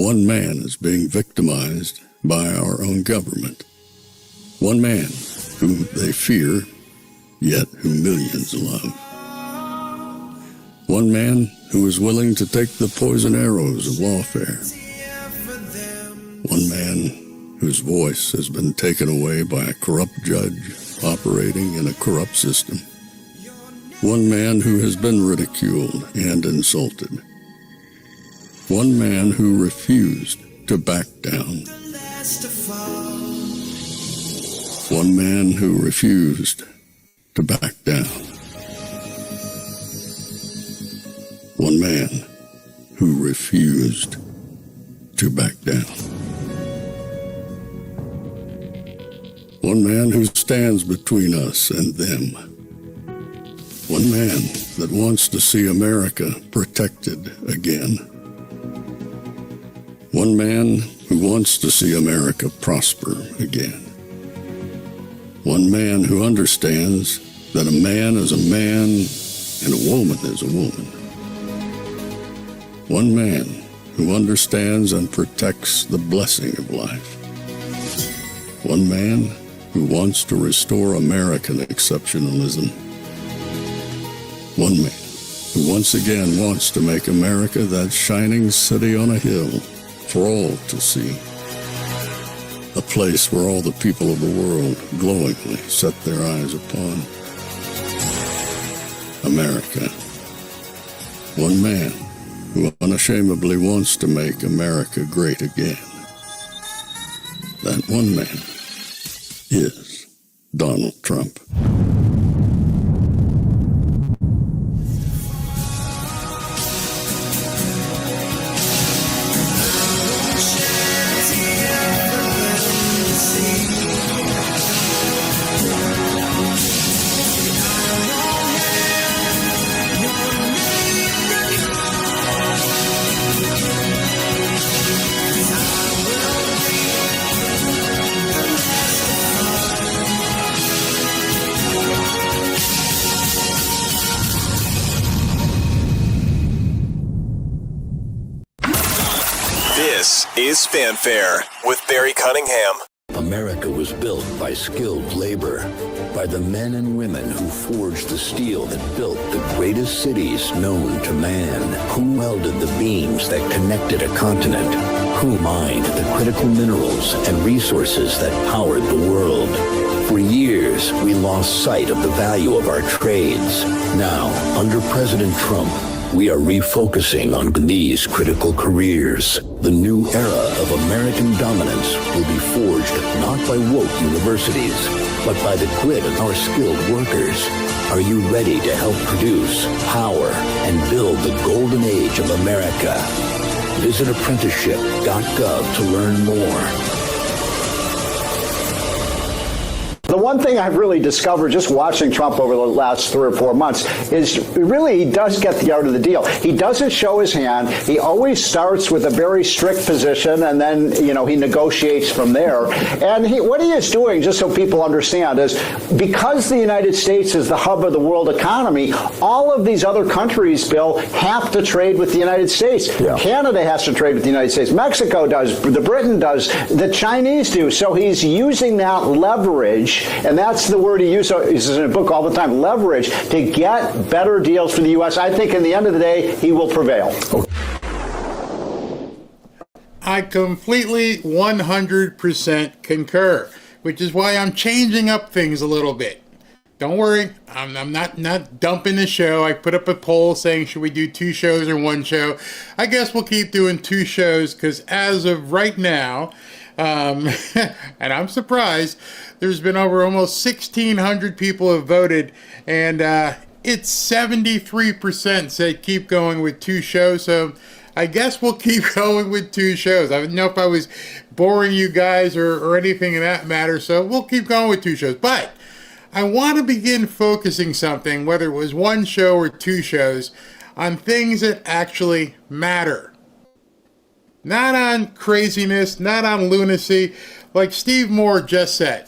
one man is being victimized by our own government. One man whom they fear, yet whom millions love. One man who is willing to take the poison arrows of lawfare. One man whose voice has been taken away by a corrupt judge operating in a corrupt system. One man who has been ridiculed and insulted. One man who refused to back down. One man who refused to back down. One man who refused to back down. One man who stands between us and them. One man that wants to see America protected again. One man who wants to see America prosper again. One man who understands that a man is a man and a woman is a woman. One man who understands and protects the blessing of life. One man who wants to restore American exceptionalism. One man who once again wants to make America that shining city on a hill for all to see. A place where all the people of the world glowingly set their eyes upon. America. One man who unashamedly wants to make America great again. That one man is Donald Trump. This is Fanfare with Barry Cunningham. America was built by skilled labor, by the men and women who forged the steel that built the greatest cities known to man, who welded the beams that connected a continent, who mined the critical minerals and resources that powered the world. For years, we lost sight of the value of our trades. Now, under President Trump, we are refocusing on these critical careers. The new era of American dominance will be forged not by woke universities, but by the grit of our skilled workers. Are you ready to help produce, power, and build the golden age of America? Visit apprenticeship.gov to learn more. The one thing I've really discovered just watching Trump over the last 3 or 4 months is really he does get the art of the deal. He doesn't show his hand. He always starts with a very strict position, and then, he negotiates from there. And what he is doing, just so people understand, is because the United States is the hub of the world economy, all of these other countries, Bill, have to trade with the United States. Yeah. Canada has to trade with the United States. Mexico does. The Britain does. The Chinese do. So he's using that leverage. And that's the word he uses in a book all the time, leverage, to get better deals for the U.S. I think in the end of the day, he will prevail. I completely 100% concur, which is why I'm changing up things a little bit. Don't worry, I'm not dumping the show. I put up a poll saying, should we do 2 shows or 1 show? I guess we'll keep doing 2 shows because as of right now, and I'm surprised, there's been over almost 1,600 people have voted, and it's 73% said keep going with 2 shows. So I guess we'll keep going with 2 shows. I don't know if I was boring you guys or anything in that matter, so we'll keep going with 2 shows. But I want to begin focusing something, whether it was 1 show or 2 shows, on things that actually matter. Not on craziness, not on lunacy, like Steve Moore just said.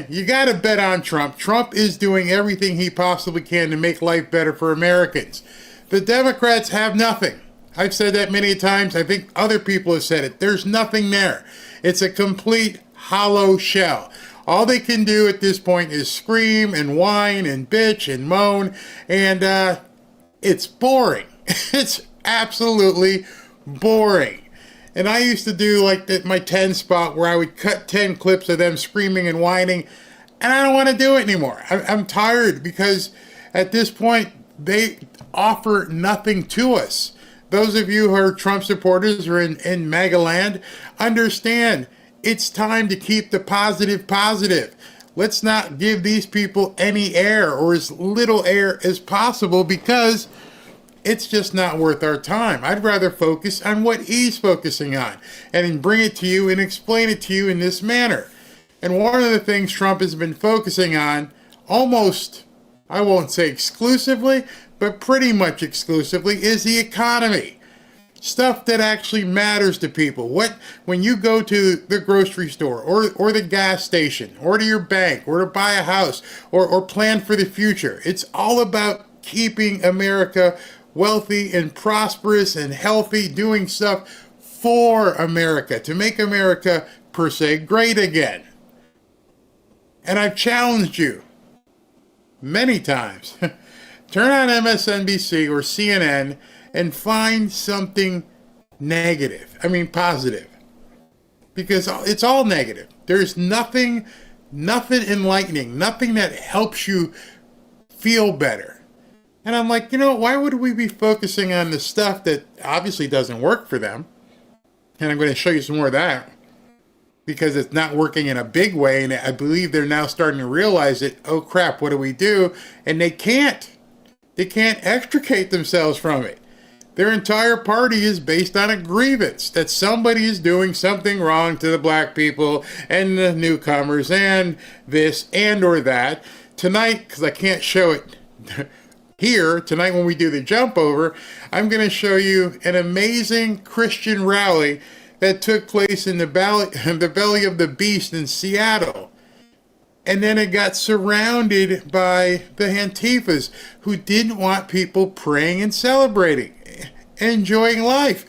You got to bet on Trump. Trump is doing everything he possibly can to make life better for Americans. The Democrats have nothing. I've said that many times. I think other people have said it. There's nothing there. It's a complete hollow shell. All they can do at this point is scream and whine and bitch and moan, and it's boring. It's absolutely boring. And I used to do like my 10 spot where I would cut 10 clips of them screaming and whining, and I don't want to do it anymore. I'm tired because at this point they offer nothing to us. Those of you who are Trump supporters or in Maga land, understand it's time to keep the positive positive. Let's not give these people any air or as little air as possible because it's just not worth our time. I'd rather focus on what he's focusing on and bring it to you and explain it to you in this manner. And one of the things Trump has been focusing on almost, I won't say exclusively, but pretty much exclusively, is the economy. Stuff that actually matters to people. When you go to the grocery store or the gas station or to your bank or to buy a house or plan for the future, it's all about keeping America wealthy and prosperous and healthy, doing stuff for America, to make America, per se, great again. And I've challenged you many times. Turn on MSNBC or CNN and find something negative. I mean positive. Because it's all negative. There's nothing enlightening, nothing that helps you feel better. And I'm like, why would we be focusing on the stuff that obviously doesn't work for them? And I'm going to show you some more of that. Because it's not working in a big way, and I believe they're now starting to realize it. Oh crap, what do we do? And they can't. They can't extricate themselves from it. Their entire party is based on a grievance that somebody is doing something wrong to the black people and the newcomers and this and or that. Tonight, because I can't show it here, tonight when we do the jump over, I'm going to show you an amazing Christian rally that took place in the belly of the beast in Seattle. And then it got surrounded by the Antifas who didn't want people praying and celebrating, enjoying life.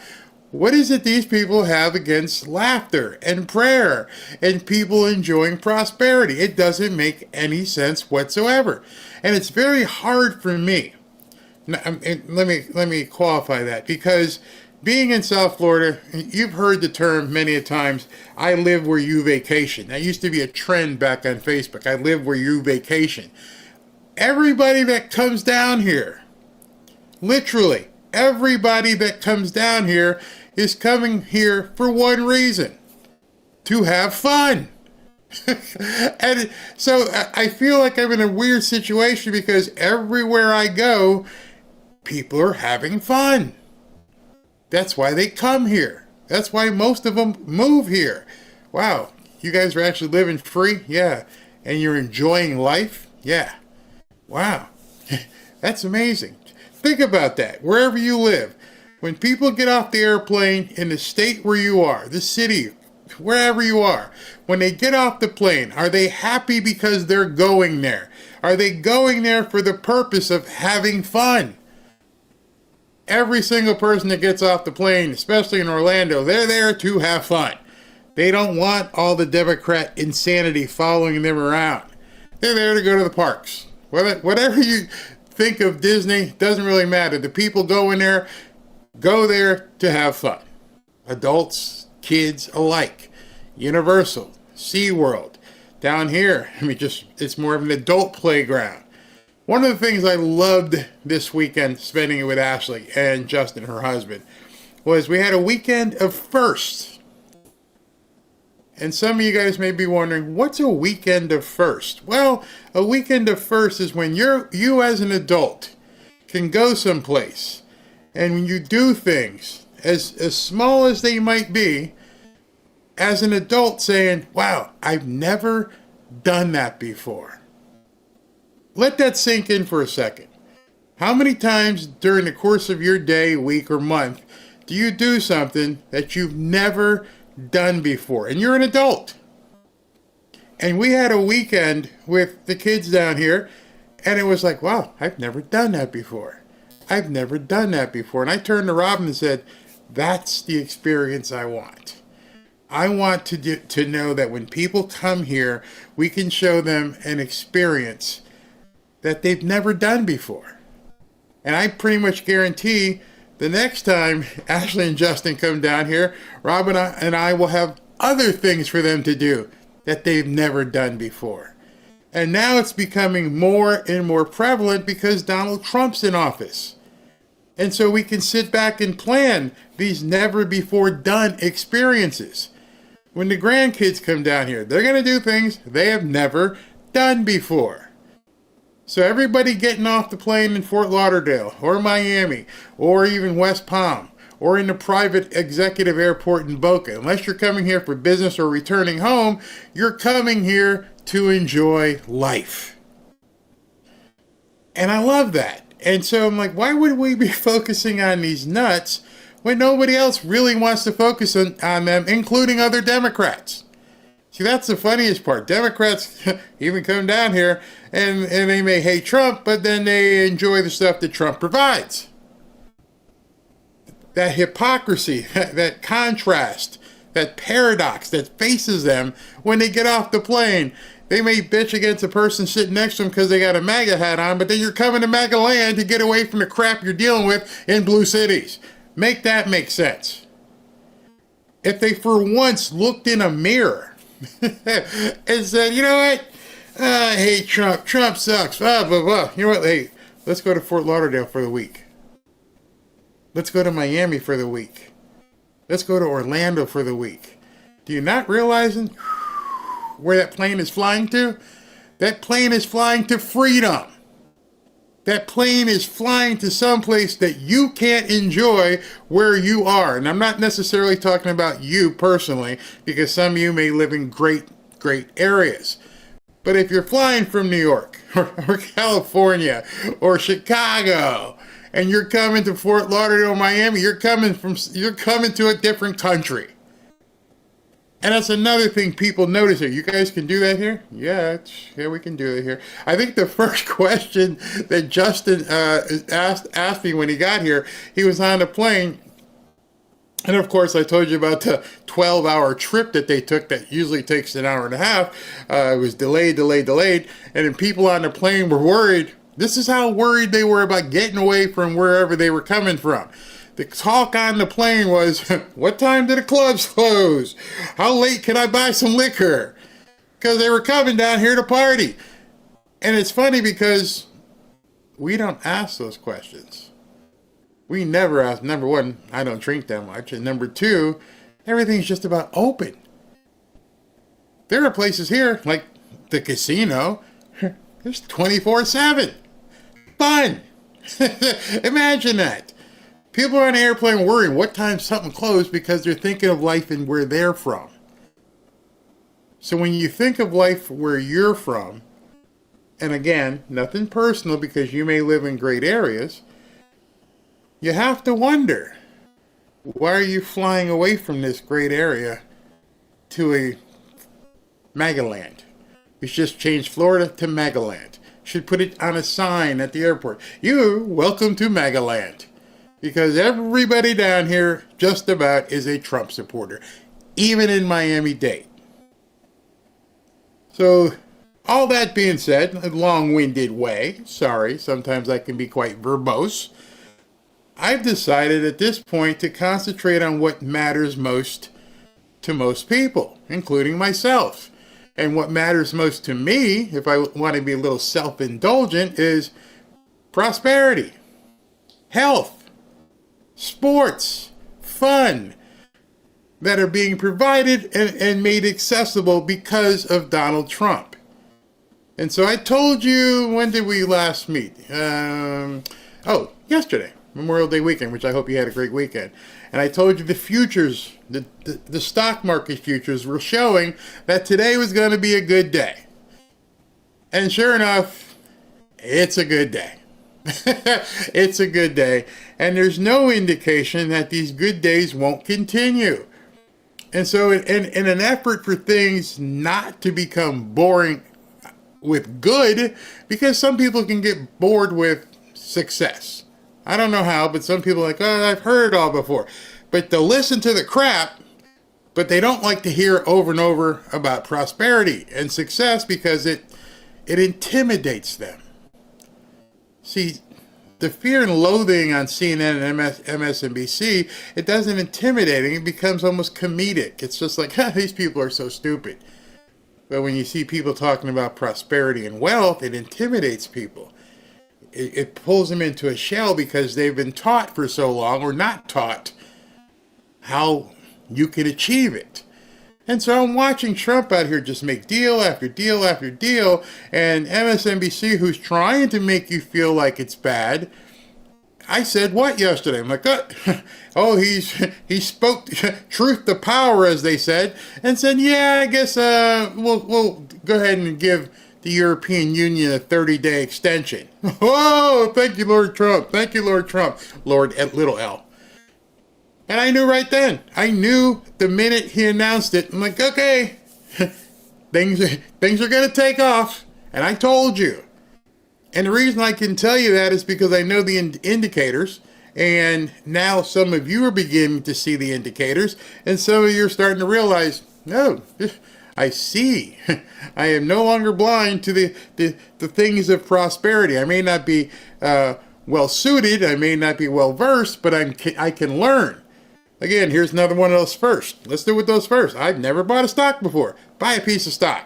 What is it these people have against laughter and prayer and people enjoying prosperity? It doesn't make any sense whatsoever. And it's very hard for me. Let me qualify that, because being in South Florida, you've heard the term many a times, I live where you vacation. That used to be a trend back on Facebook. I live where you vacation. Everybody that comes down here, literally everybody that comes down here is coming here for one reason: to have fun. And so I feel like I'm in a weird situation because everywhere I go, people are having fun. That's why they come here. That's why most of them move here. Wow, you guys are actually living free? Yeah. And you're enjoying life? Yeah. Wow. That's amazing. Think about that. Wherever you live, when people get off the airplane in the state where you are, the city, wherever you are, when they get off the plane, are they happy because they're going there? Are they going there for the purpose of having fun? Every single person that gets off the plane, especially in Orlando, they're there to have fun. They don't want all the Democrat insanity following them around. They're there to go to the parks. Whatever you think of Disney, doesn't really matter. The people go there to have fun. Adults, kids alike. Universal, SeaWorld. Down here, it's more of an adult playground. One of the things I loved this weekend, spending it with Ashley and Justin, her husband, was we had a weekend of firsts. And some of you guys may be wondering, what's a weekend of first? Well, a weekend of first is when you as an adult can go someplace and when you do things as small as they might be, as an adult saying, wow, I've never done that before. Let that sink in for a second. How many times during the course of your day, week, or month do you do something that you've never done before? And you're an adult. And we had a weekend with the kids down here, and it was like, wow, I've never done that before. I've never done that before. And I turned to Robin and said, that's the experience I want. I want to know that when people come here, we can show them an experience that they've never done before. And I pretty much guarantee the next time Ashley and Justin come down here, Robin and I will have other things for them to do that they've never done before. And now it's becoming more and more prevalent because Donald Trump's in office. And so we can sit back and plan these never before done experiences. When the grandkids come down here, they're going to do things they have never done before. So everybody getting off the plane in Fort Lauderdale or Miami or even West Palm or in the private executive airport in Boca, unless you're coming here for business or returning home, you're coming here to enjoy life. And I love that. And so I'm like, why would we be focusing on these nuts when nobody else really wants to focus on them, including other Democrats? See, that's the funniest part. Democrats even come down here and they may hate Trump, but then they enjoy the stuff that Trump provides. That hypocrisy, that contrast, that paradox that faces them when they get off the plane. They may bitch against the person sitting next to them because they got a MAGA hat on, but then you're coming to MAGA land to get away from the crap you're dealing with in blue cities. Make that make sense. If they for once looked in a mirror and said, you know what? I hate Trump. Trump sucks. Blah, blah, blah. You know what? Hey, let's go to Fort Lauderdale for the week. Let's go to Miami for the week. Let's go to Orlando for the week. Do you not realize where that plane is flying to? That plane is flying to freedom. That plane is flying to someplace that you can't enjoy where you are. And I'm not necessarily talking about you personally, because some of you may live in great areas. But if you're flying from New York or California or Chicago and you're coming to Fort Lauderdale, Miami, you're coming to a different country. And that's another thing people notice here. You guys can do that here? Yeah, we can do it here. I think the first question that Justin asked me when he got here, he was on the plane. And of course, I told you about the 12-hour trip that they took that usually takes an hour and a half. It was delayed. And then people on the plane were worried. This is how worried they were about getting away from wherever they were coming from. The talk on the plane was, what time do the clubs close? How late can I buy some liquor? Because they were coming down here to party. And it's funny because we don't ask those questions. We never ask. Number one, I don't drink that much. And number two, everything's just about open. There are places here, like the casino, there's 24/7. Fun. Imagine that. People are on an airplane worrying what time something closed because they're thinking of life and where they're from. So when you think of life where you're from, and again, nothing personal because you may live in great areas, you have to wonder, why are you flying away from this great area to a MAGA land? We should just change Florida to MAGA land. Should put it on a sign at the airport. You're welcome to MAGA land. Because everybody down here just about is a Trump supporter, even in Miami-Dade. So, all that being said, a long-winded way, sorry, sometimes I can be quite verbose, I've decided at this point to concentrate on what matters most to most people, including myself. And what matters most to me, if I want to be a little self-indulgent, is prosperity, health, sports, fun, that are being provided and made accessible because of Donald Trump. And so I told you, when did we last meet? Yesterday, Memorial Day weekend, which I hope you had a great weekend. And I told you the futures, the stock market futures were showing that today was going to be a good day. And sure enough, it's a good day. It's a good day. And there's no indication that these good days won't continue. And so in an effort for things not to become boring with good, because some people can get bored with success. I don't know how, but some people are like, oh, I've heard it all before. But they'll listen to the crap, but they don't like to hear over and over about prosperity and success because it intimidates them. See, the fear and loathing on CNN and MSNBC, it doesn't intimidate. It becomes almost comedic. It's just like, these people are so stupid. But when you see people talking about prosperity and wealth, it intimidates people. It pulls them into a shell because they've been taught for so long, or not taught, how you can achieve it. And so I'm watching Trump out here just make deal after deal after deal, and MSNBC, who's trying to make you feel like it's bad. I said what yesterday? I'm like, he spoke truth to power, as they said, and said, yeah, I guess we'll go ahead and give the European Union a 30-day extension. Oh, thank you, Lord Trump. Thank you, Lord Trump. Lord at little L. And I knew right then. I knew the minute he announced it. I'm like, okay, things are going to take off. And I told you. And the reason I can tell you that is because I know the indicators. And now some of you are beginning to see the indicators. And some of you are starting to realize, no, I see. I am no longer blind to the things of prosperity. I may not be well suited. I may not be well versed, but I can learn. Again, here's another one of those first. Let's do with those first. I've never bought a stock before. Buy a piece of stock.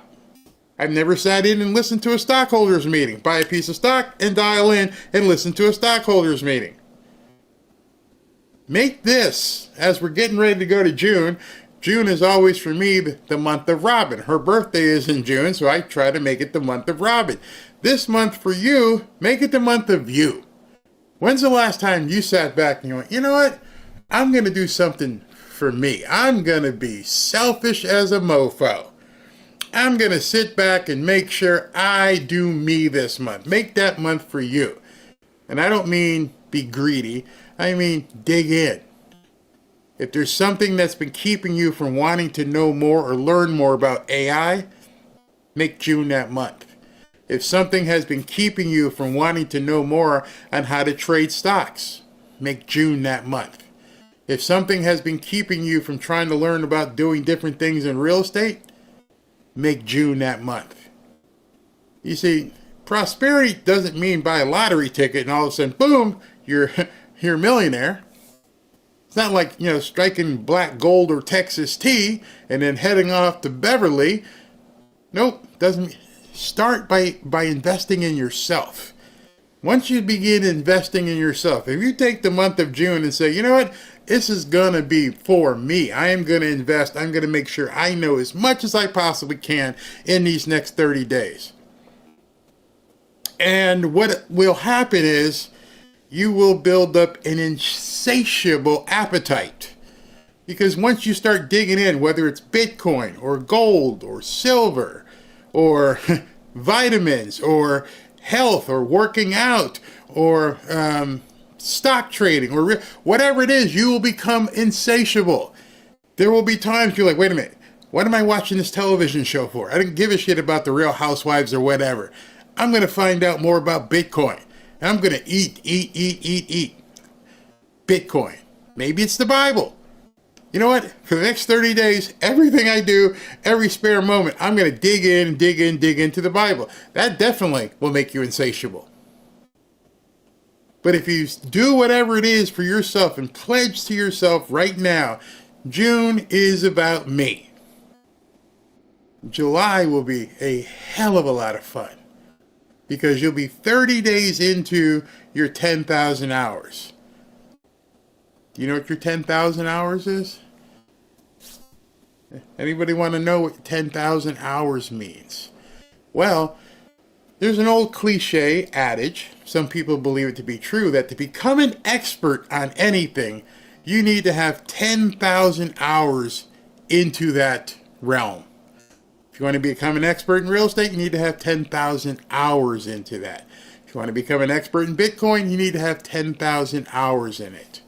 I've never sat in and listened to a stockholders meeting. Buy a piece of stock and dial in and listen to a stockholders meeting. Make this, as we're getting ready to go to June. June is always for me the month of Robin. Her birthday is in June, so I try to make it the month of Robin. This month for you, make it the month of you. When's the last time you sat back and you went, you know what? I'm going to do something for me. I'm going to be selfish as a mofo. I'm going to sit back and make sure I do me this month. Make that month for you. And I don't mean be greedy. I mean dig in. If there's something that's been keeping you from wanting to know more or learn more about AI, make June that month. If something has been keeping you from wanting to know more on how to trade stocks, make June that month. If something has been keeping you from trying to learn about doing different things in real estate, make June that month. You see, prosperity doesn't mean buy a lottery ticket and all of a sudden, boom, you're a millionaire. It's not like, striking black gold or Texas tea and then heading off to Beverly. Nope, doesn't. Start by investing in yourself. Once you begin investing in yourself, if you take the month of June and say, you know what, this is going to be for me. I am going to invest. I'm going to make sure I know as much as I possibly can in these next 30 days. And what will happen is you will build up an insatiable appetite. Because once you start digging in, whether it's Bitcoin or gold or silver or vitamins or health or working out or stock trading or whatever it is, you will become insatiable. There will be times you're like, wait a minute, what am I watching this television show for? I didn't give a shit about the Real Housewives or whatever. I'm going to find out more about Bitcoin. And I'm going to eat. Bitcoin. Maybe it's the Bible. You know what? For the next 30 days, everything I do, every spare moment, I'm going to dig into the Bible. That definitely will make you insatiable. But if you do whatever it is for yourself and pledge to yourself right now, June is about me. July will be a hell of a lot of fun because you'll be 30 days into your 10,000 hours. Do you know what your 10,000 hours is? Anybody want to know what 10,000 hours means? Well, there's an old cliche adage, some people believe it to be true, that to become an expert on anything, you need to have 10,000 hours into that realm. If you want to become an expert in real estate, you need to have 10,000 hours into that. If you want to become an expert in Bitcoin, you need to have 10,000 hours in it.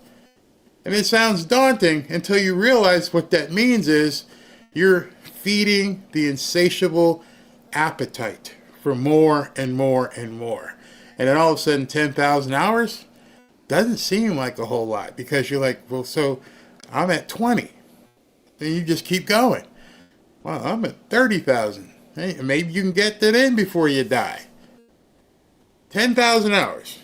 And it sounds daunting until you realize what that means is you're feeding the insatiable appetite for more and more and more. And then all of a sudden, 10,000 hours, doesn't seem like a whole lot because you're like, well, so I'm at 20. Then you just keep going. Well, I'm at 30,000. Hey, maybe you can get that in before you die. 10,000 hours.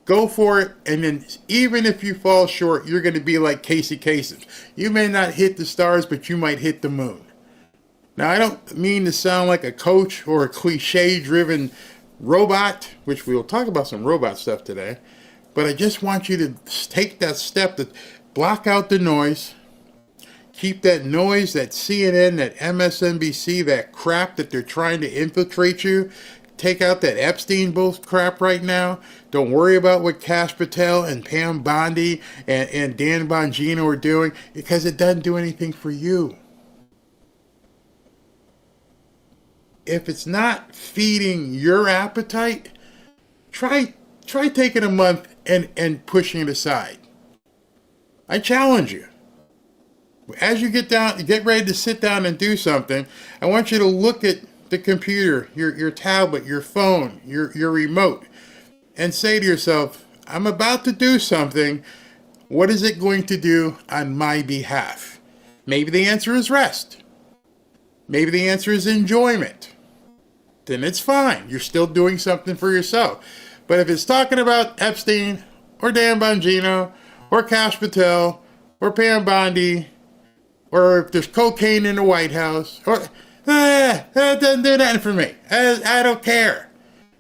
Go for it, and then even if you fall short, you're going to be like Casey Kasem. You may not hit the stars, but you might hit the moon. Now, I don't mean to sound like a coach or a cliche-driven robot, which we'll talk about some robot stuff today, but I just want you to take that step to block out the noise, keep that noise, that CNN, that MSNBC, that crap that they're trying to infiltrate you. Take out that Epstein bull crap right now. Don't worry about what Kash Patel and Pam Bondi and Dan Bongino are doing because it doesn't do anything for you. If it's not feeding your appetite, try taking a month and pushing it aside. I challenge you. As you get ready to sit down and do something, I want you to look at the computer, your tablet, your phone, your remote, and say to yourself, I'm about to do something. What is it going to do on my behalf? Maybe the answer is rest. Maybe the answer is enjoyment. Then it's fine. You're still doing something for yourself. But if it's talking about Epstein or Dan Bongino or Kash Patel or Pam Bondi, or if there's cocaine in the White House, or that doesn't do nothing for me. I don't care.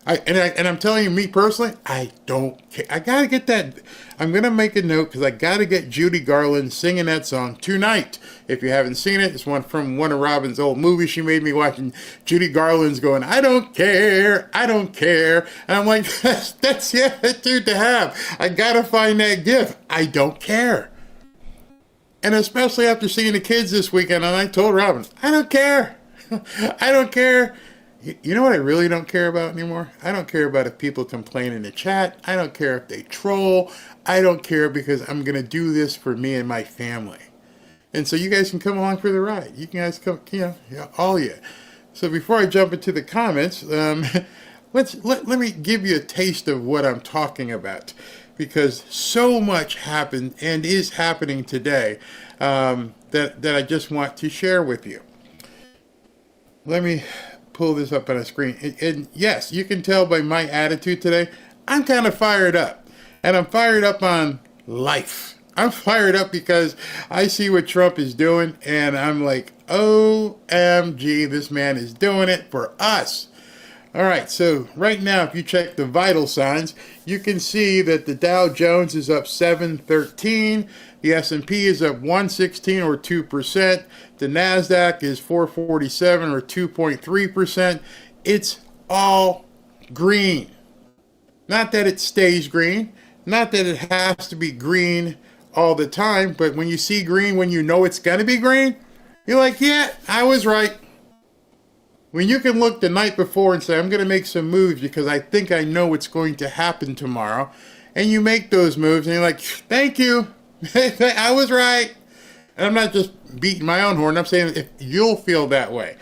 I'm telling you, me personally, I don't care. I gotta get that. I'm gonna make a note because I gotta get Judy Garland singing that song tonight. If you haven't seen it, it's one from one of Robin's old movies. She made me watching. Judy Garland's going, I don't care, I don't care, and I'm like, that's the attitude to have. I gotta find that gift. I don't care. And especially after seeing the kids this weekend, and I told Robin, I don't care. I don't care. You know what I really don't care about anymore? I don't care about if people complain in the chat. I don't care if they troll. I don't care because I'm going to do this for me and my family. And so you guys can come along for the ride. You guys come, all of you. So before I jump into the comments, let me give you a taste of what I'm talking about. Because so much happened and is happening today that I just want to share with you. Let me pull this up on a screen. And yes, you can tell by my attitude today, I'm kind of fired up. And I'm fired up on life. I'm fired up because I see what Trump is doing, and I'm like, OMG, this man is doing it for us. All right, so right now, if you check the vital signs, you can see that the Dow Jones is up 713, the S&P is up 116 or 2%, the NASDAQ is 447 or 2.3%. It's all green. Not that it stays green, not that it has to be green all the time, but when you see green, when you know it's going to be green, you're like, yeah, I was right. When you can look the night before and say, I'm going to make some moves because I think I know what's going to happen tomorrow, and you make those moves, and you're like, thank you, I was right. And I'm not just beating my own horn, I'm saying if you'll feel that way.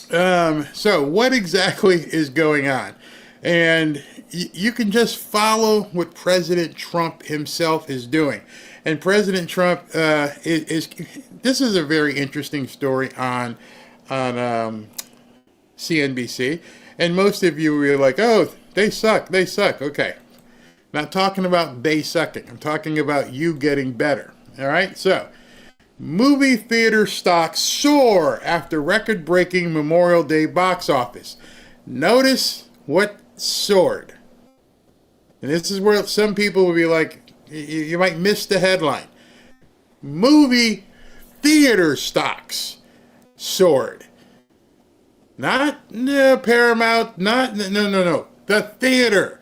So what exactly is going on? And you can just follow what President Trump himself is doing. And President Trump this is a very interesting story on CNBC. And most of you were like, oh, they suck. Okay. Not talking about they sucking. I'm talking about you getting better. All right. So movie theater stocks soar after record-breaking Memorial Day box office. Notice what soared. And this is where some people will be like, you might miss the headline. Movie theater stocks soared. Not Paramount, no. The theater.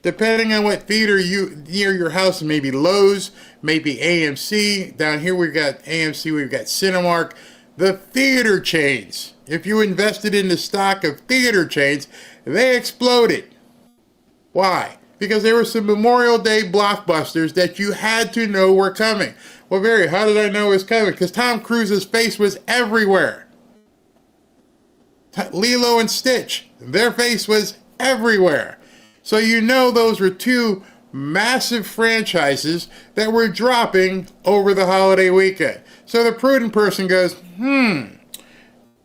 Depending on what theater near your house, maybe Lowe's, maybe AMC. Down here we've got AMC, we've got Cinemark. The theater chains. If you invested in the stock of theater chains, they exploded. Why? Because there were some Memorial Day blockbusters that you had to know were coming. Well, Barry, how did I know it was coming? Because Tom Cruise's face was everywhere. Lilo and Stitch, their face was everywhere. So you know those were two massive franchises that were dropping over the holiday weekend. So the prudent person goes,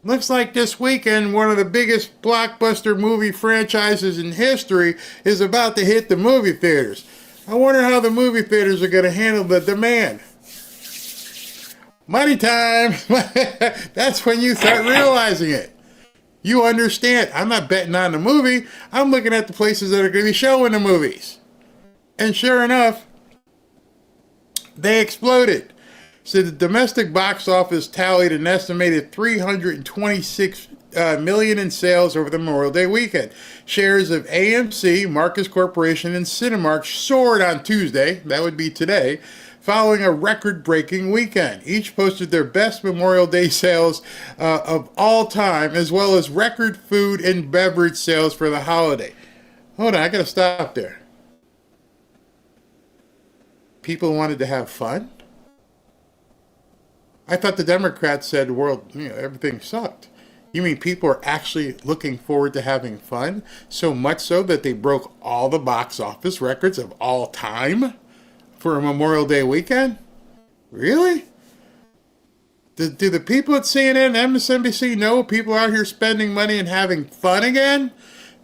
looks like this weekend one of the biggest blockbuster movie franchises in history is about to hit the movie theaters. I wonder how the movie theaters are going to handle the demand. Money time! That's when you start realizing it. You understand. I'm not betting on the movie. I'm looking at the places that are going to be showing the movies. And sure enough, they exploded. So the domestic box office tallied an estimated $326 million in sales over the Memorial Day weekend. Shares of AMC, Marcus Corporation, and Cinemark soared on Tuesday, that would be today, following a record-breaking weekend. Each posted their best Memorial Day sales of all time, as well as record food and beverage sales for the holiday. Hold on, I gotta stop there. People wanted to have fun? I thought the Democrats said everything sucked. You mean people are actually looking forward to having fun? So much so that they broke all the box office records of all time for a Memorial Day weekend? Really? Do the people at CNN and MSNBC know people out here spending money and having fun again?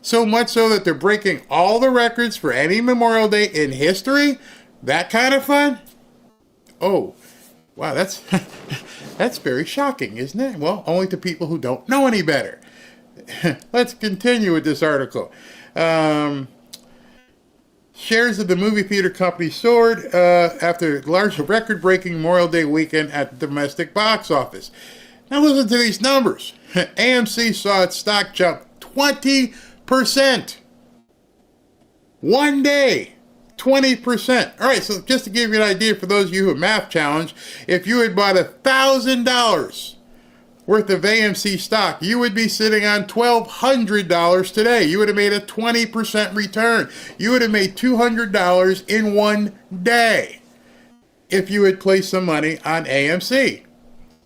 So much so that they're breaking all the records for any Memorial Day in history? That kind of fun? Oh, wow, that's that's very shocking, isn't it? Well, only to people who don't know any better. Let's continue with this article. Shares of the movie theater company soared after large record-breaking Memorial Day weekend at the domestic box office. Now listen to these numbers. AMC saw its stock jump 20%. One day. 20%. All right, so just to give you an idea for those of you who are math challenged, if you had bought $1,000 worth of AMC stock, you would be sitting on $1,200 today. You would have made a 20% return. You would have made $200 in one day if you had placed some money on AMC.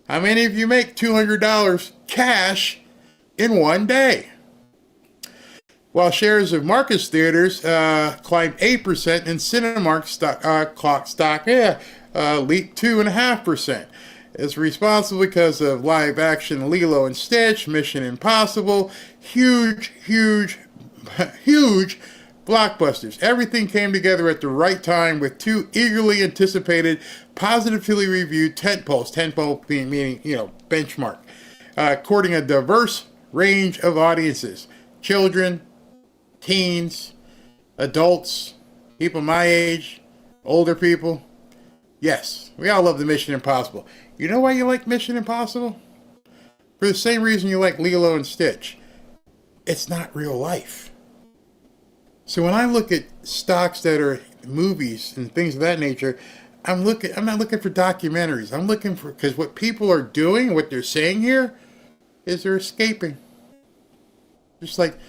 How many of you make $200 cash in one day? While shares of Marcus theaters climbed 8% and Cinemark stock leaped 2.5%. It's responsible because of live action Lilo and Stitch, Mission Impossible, huge blockbusters. Everything came together at the right time with two eagerly anticipated, positively reviewed tentpoles. Tentpole meaning benchmark, courting a diverse range of audiences: children, teens, adults, people my age, older people. Yes, we all love the Mission Impossible. You know why you like Mission Impossible? For the same reason you like Lilo and Stitch. It's not real life. So when I look at stocks that are movies and things of that nature, I'm not looking for documentaries. I'm looking for, because what people are doing, what they're saying here, is they're escaping. Just like,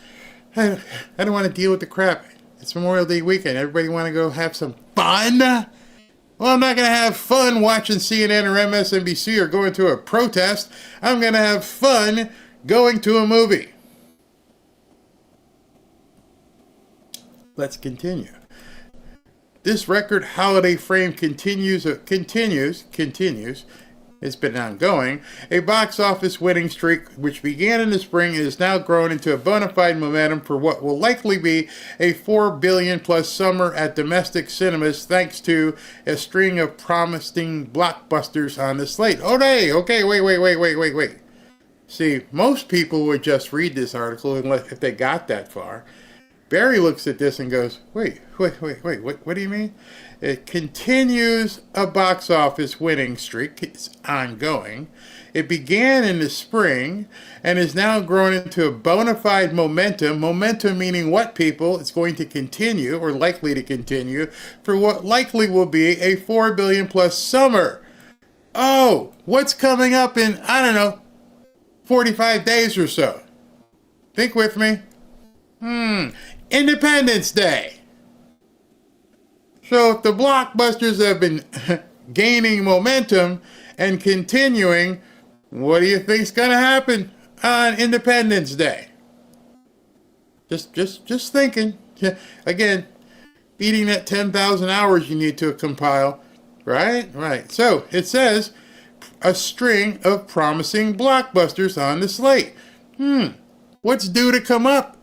I don't want to deal with the crap. It's Memorial Day weekend. Everybody want to go have some fun? Well, I'm not going to have fun watching CNN or MSNBC or going to a protest. I'm going to have fun going to a movie. Let's continue. This record holiday frame continues. It's been ongoing. A box office winning streak which began in the spring is now grown into a bona fide momentum for what will likely be a $4 billion plus summer at domestic cinemas, thanks to a string of promising blockbusters on the slate. Okay, wait. See, most people would just read this article if they got that far. Barry looks at this and goes, wait, what do you mean? It continues a box office winning streak. It's ongoing. It began in the spring and is now grown into a bona fide momentum. Momentum meaning what, people? It's going to continue, or likely to continue, for what likely will be a $4 billion plus summer. Oh, what's coming up in, 45 days or so? Think with me. Independence Day. So if the blockbusters have been gaining momentum and continuing, what do you think's going to happen on Independence Day? Just thinking. Again, beating that 10,000 hours you need to compile. Right. So it says a string of promising blockbusters on the slate. What's due to come up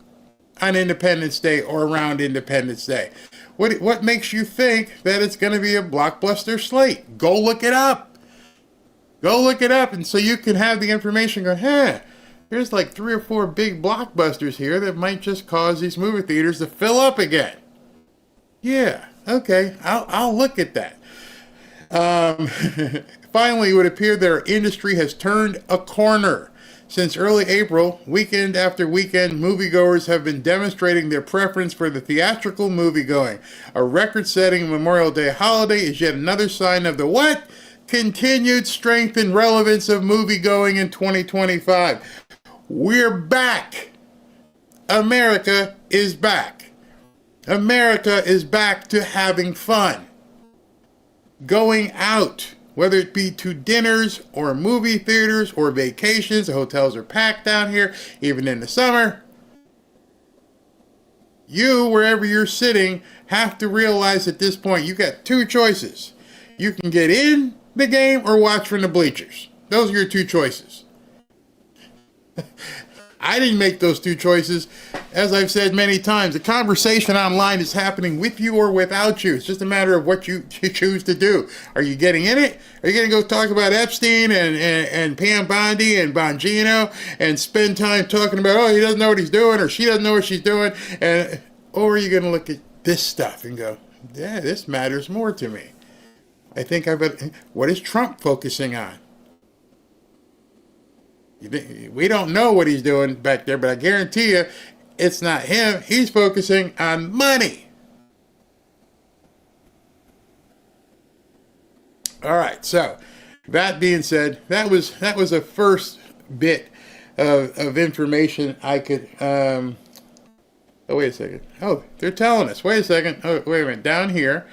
on Independence Day or around Independence Day? What makes you think that it's going to be a blockbuster slate? Go look it up. And so you can have the information go, there's like 3 or 4 big blockbusters here that might just cause these movie theaters to fill up again. Yeah, okay, I'll look at that. Finally, it would appear that our industry has turned a corner. Since early April, weekend after weekend, moviegoers have been demonstrating their preference for the theatrical moviegoing. A record-setting Memorial Day holiday is yet another sign of the what? Continued strength and relevance of moviegoing in 2025. We're back. America is back. America is back to having fun. Going out, whether it be to dinners or movie theaters or vacations. The hotels are packed down here, even in the summer. You, wherever you're sitting, have to realize at this point you got 2 choices. You can get in the game or watch from the bleachers. Those are your 2 choices. I didn't make those 2 choices. As I've said many times, the conversation online is happening with you or without you. It's just a matter of what you choose to do. Are you getting in it? Are you going to go talk about Epstein and Pam Bondi and Bongino and spend time talking about, he doesn't know what he's doing or she doesn't know what she's doing? Or are you going to look at this stuff and go, yeah, this matters more to me. I think what is Trump focusing on? We don't know what he's doing back there, but I guarantee you it's not him. He's focusing on money. All right, so that being said, that was a first bit of information I could oh, wait a second. Oh, they're telling us. Wait a second. Oh, wait a minute. Down here,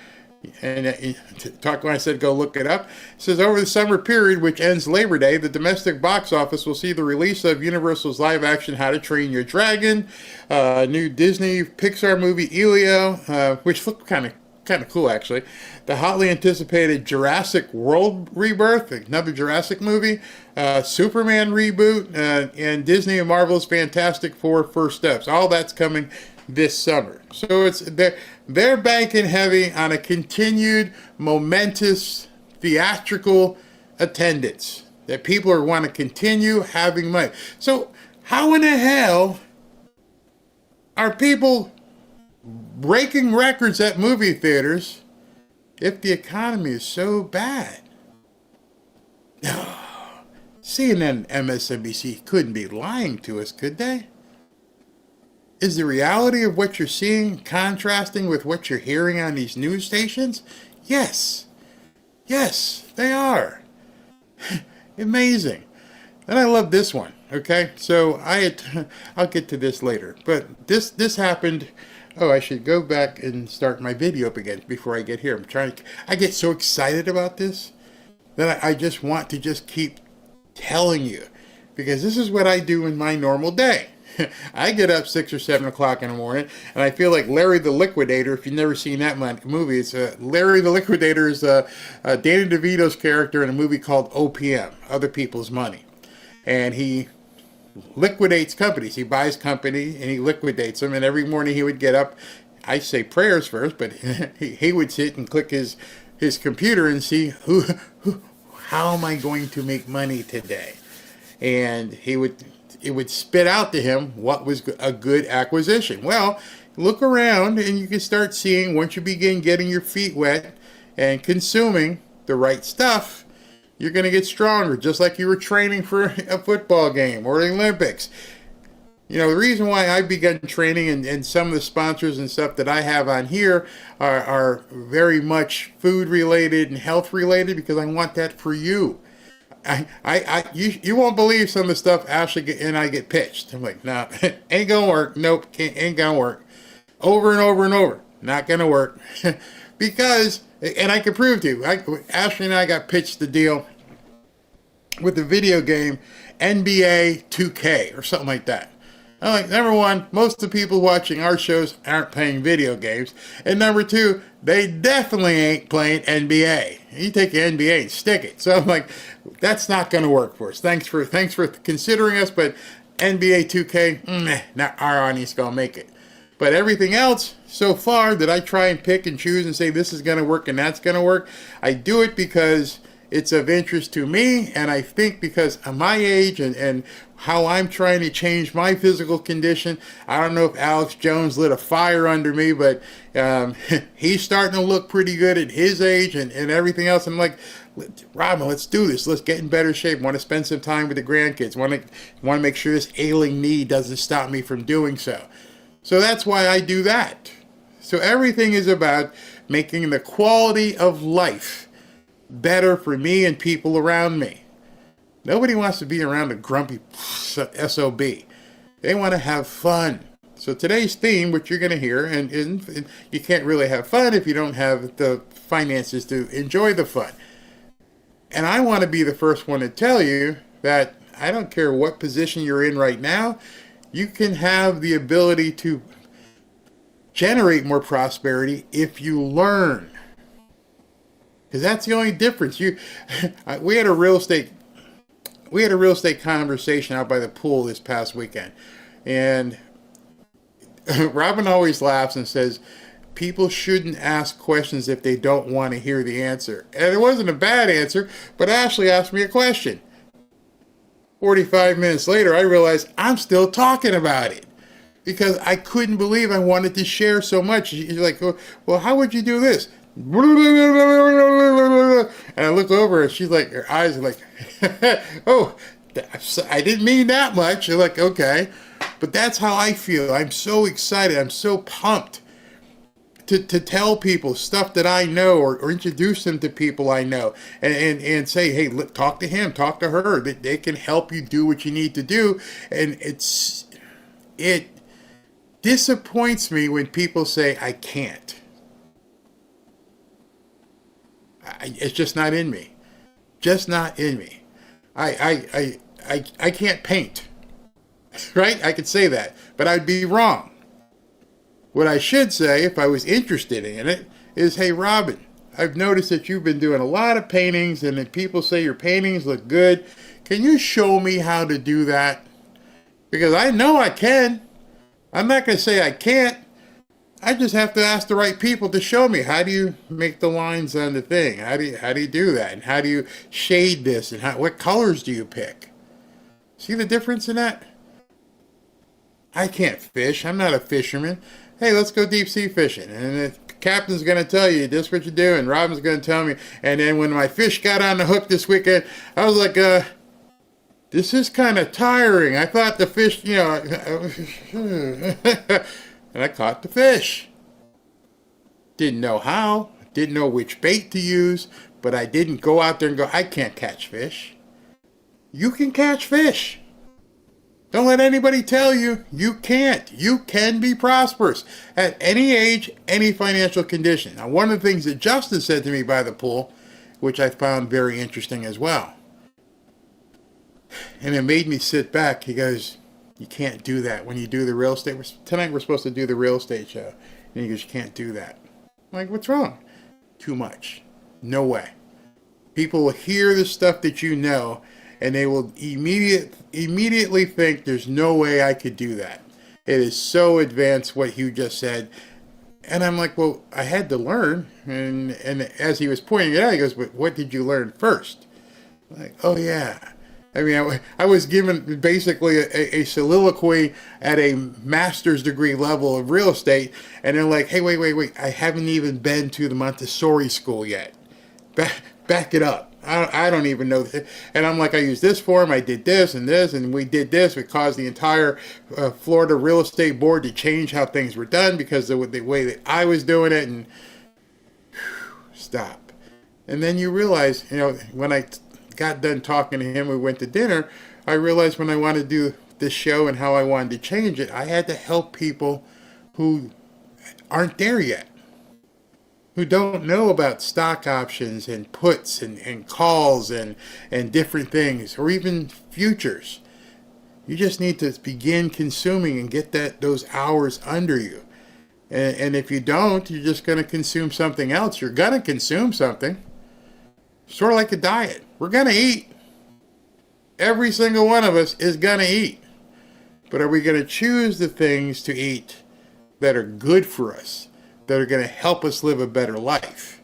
and when I said go look it up, it says over the summer period, which ends Labor Day, the domestic box office will see the release of Universal's live-action How to Train Your Dragon, new Disney Pixar movie Elio, which looked kind of cool actually, the hotly anticipated Jurassic World rebirth, another Jurassic movie, Superman reboot, and Disney and Marvel's Fantastic Four First Steps. All that's coming this summer. So they're banking heavy on a continued momentous theatrical attendance, that people are want to continue having money. So how in the hell are people breaking records at movie theaters if the economy is so bad? No. CNN and MSNBC couldn't be lying to us, could they? Is the reality of what you're seeing contrasting with what you're hearing on these news stations? Yes. Yes, they are. Amazing. And I love this one, okay? So I'll get to this later. But this happened. Oh, I should go back and start my video up again before I get here. I get so excited about this that I just want to just keep telling you, because this is what I do in my normal day. I get up 6 or 7 o'clock in the morning, and I feel like Larry the Liquidator. If you've never seen that movie, it's Larry the Liquidator is Danny DeVito's character in a movie called OPM, Other People's Money. And he liquidates companies. He buys company, and he liquidates them. And every morning he would get up. I say prayers first, but he would sit and click his computer and see how am I going to make money today? And it would spit out to him what was a good acquisition. Well, look around and you can start seeing, once you begin getting your feet wet and consuming the right stuff, you're going to get stronger, just like you were training for a football game or the Olympics. You know, the reason why I begun training and some of the sponsors and stuff that I have on here are very much food related and health related, because I want that for you. You won't believe some of the stuff Ashley and I get pitched. I'm like, no, ain't gonna work. Nope, ain't gonna work. Over and over and over, not gonna work. Because, and I can prove to you, Ashley and I got pitched the deal with the video game NBA 2K or something like that. I'm like, number one, most of the people watching our shows aren't playing video games. And number two, they definitely ain't playing NBA. You take the NBA and stick it. So I'm like, that's not going to work for us. Thanks for considering us, but NBA 2K, not our audience going to make it. But everything else, so far, that I try and pick and choose and say this is going to work and that's going to work, I do it because it's of interest to me, and I think because of my age and how I'm trying to change my physical condition. I don't know if Alex Jones lit a fire under me, but he's starting to look pretty good at his age and everything else. I'm like, Robin, let's do this. Let's get in better shape. Want to spend some time with the grandkids. Want to make sure this ailing knee doesn't stop me from doing so. So that's why I do that. So everything is about making the quality of life better for me and people around me. Nobody wants to be around a grumpy SOB. They want to have fun. So today's theme, which you're going to hear, and you can't really have fun if you don't have the finances to enjoy the fun. And I want to be the first one to tell you that I don't care what position you're in right now, you can have the ability to generate more prosperity if you learn. Because that's the only difference. We had a real estate conversation out by the pool this past weekend, and Robin always laughs and says people shouldn't ask questions if they don't want to hear the answer. And it wasn't a bad answer, but Ashley asked me a question. 45 minutes later, I realized I'm still talking about it because I couldn't believe I wanted to share so much. She's like, well, how would you do this? And I look over and she's like, her eyes are like, oh, I didn't mean that much. You're like, okay. But that's how I feel. I'm so excited. I'm so pumped to tell people stuff that I know or introduce them to people I know and say, hey, look, talk to him, talk to her. They can help you do what you need to do. And it disappoints me when people say, I can't. It's just not in me. Just not in me. I can't paint. Right? I could say that. But I'd be wrong. What I should say, if I was interested in it, is, hey, Robin, I've noticed that you've been doing a lot of paintings and that people say your paintings look good. Can you show me how to do that? Because I know I can. I'm not going to say I can't. I just have to ask the right people to show me. How do you make the lines on the thing? How do you do that? And how do you shade this? And what colors do you pick? See the difference in that? I can't fish. I'm not a fisherman. Hey, let's go deep sea fishing. And the captain's going to tell you this is what you do, and Robin's going to tell me. And then when my fish got on the hook this weekend, I was like, this is kind of tiring. I thought the fish, and I caught the fish. Didn't know how, didn't know which bait to use, but I didn't go out there and go, I can't catch fish. You can catch fish. Don't let anybody tell you you can't. You can be prosperous at any age, any financial condition. Now, one of the things that Justin said to me by the pool, which I found very interesting as well, and it made me sit back. He goes, you can't do that when you do the real estate. Tonight we're supposed to do the real estate show. And he goes, you can't do that. I'm like, what's wrong? Too much. No way. People will hear the stuff that you know, and they will immediately think there's no way I could do that. It is so advanced what you just said. And I'm like, well, I had to learn. And as he was pointing it out, he goes, but what did you learn first? I'm like, oh yeah. I mean, I was given basically a soliloquy at a master's degree level of real estate, and they're like, hey, wait, I haven't even been to the Montessori school yet. Back it up. I don't even know. And I'm like, I used this form, I did this, and we did this. We caused the entire Florida Real Estate Board to change how things were done because of the way that I was doing it, and stop. And then you realize, when I got done talking to him, we went to dinner, I realized when I wanted to do this show and how I wanted to change it, I had to help people who aren't there yet, who don't know about stock options and puts and calls and different things, or even futures. You just need to begin consuming and get those hours under you. And if you don't, you're just going to consume something else. You're going to consume something. Sort of like a diet. We're going to eat. Every single one of us is going to eat. But are we going to choose the things to eat that are good for us, that are going to help us live a better life?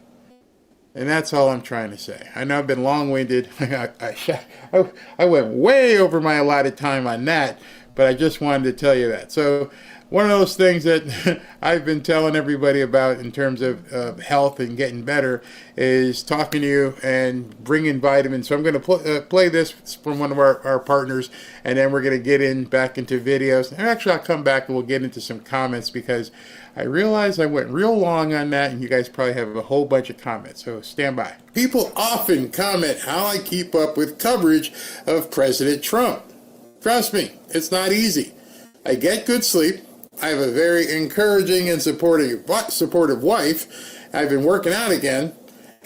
And that's all I'm trying to say. I know I've been long-winded. I went way over my allotted time on that, but I just wanted to tell you that. So one of those things that I've been telling everybody about in terms of health and getting better is talking to you and bringing vitamins. So I'm going to play this from one of our partners, and then we're going to get back into videos. And actually, I'll come back and we'll get into some comments because I realized I went real long on that, and you guys probably have a whole bunch of comments. So stand by. People often comment how I keep up with coverage of President Trump. Trust me, it's not easy. I get good sleep. I have a very encouraging and supportive wife. I've been working out again,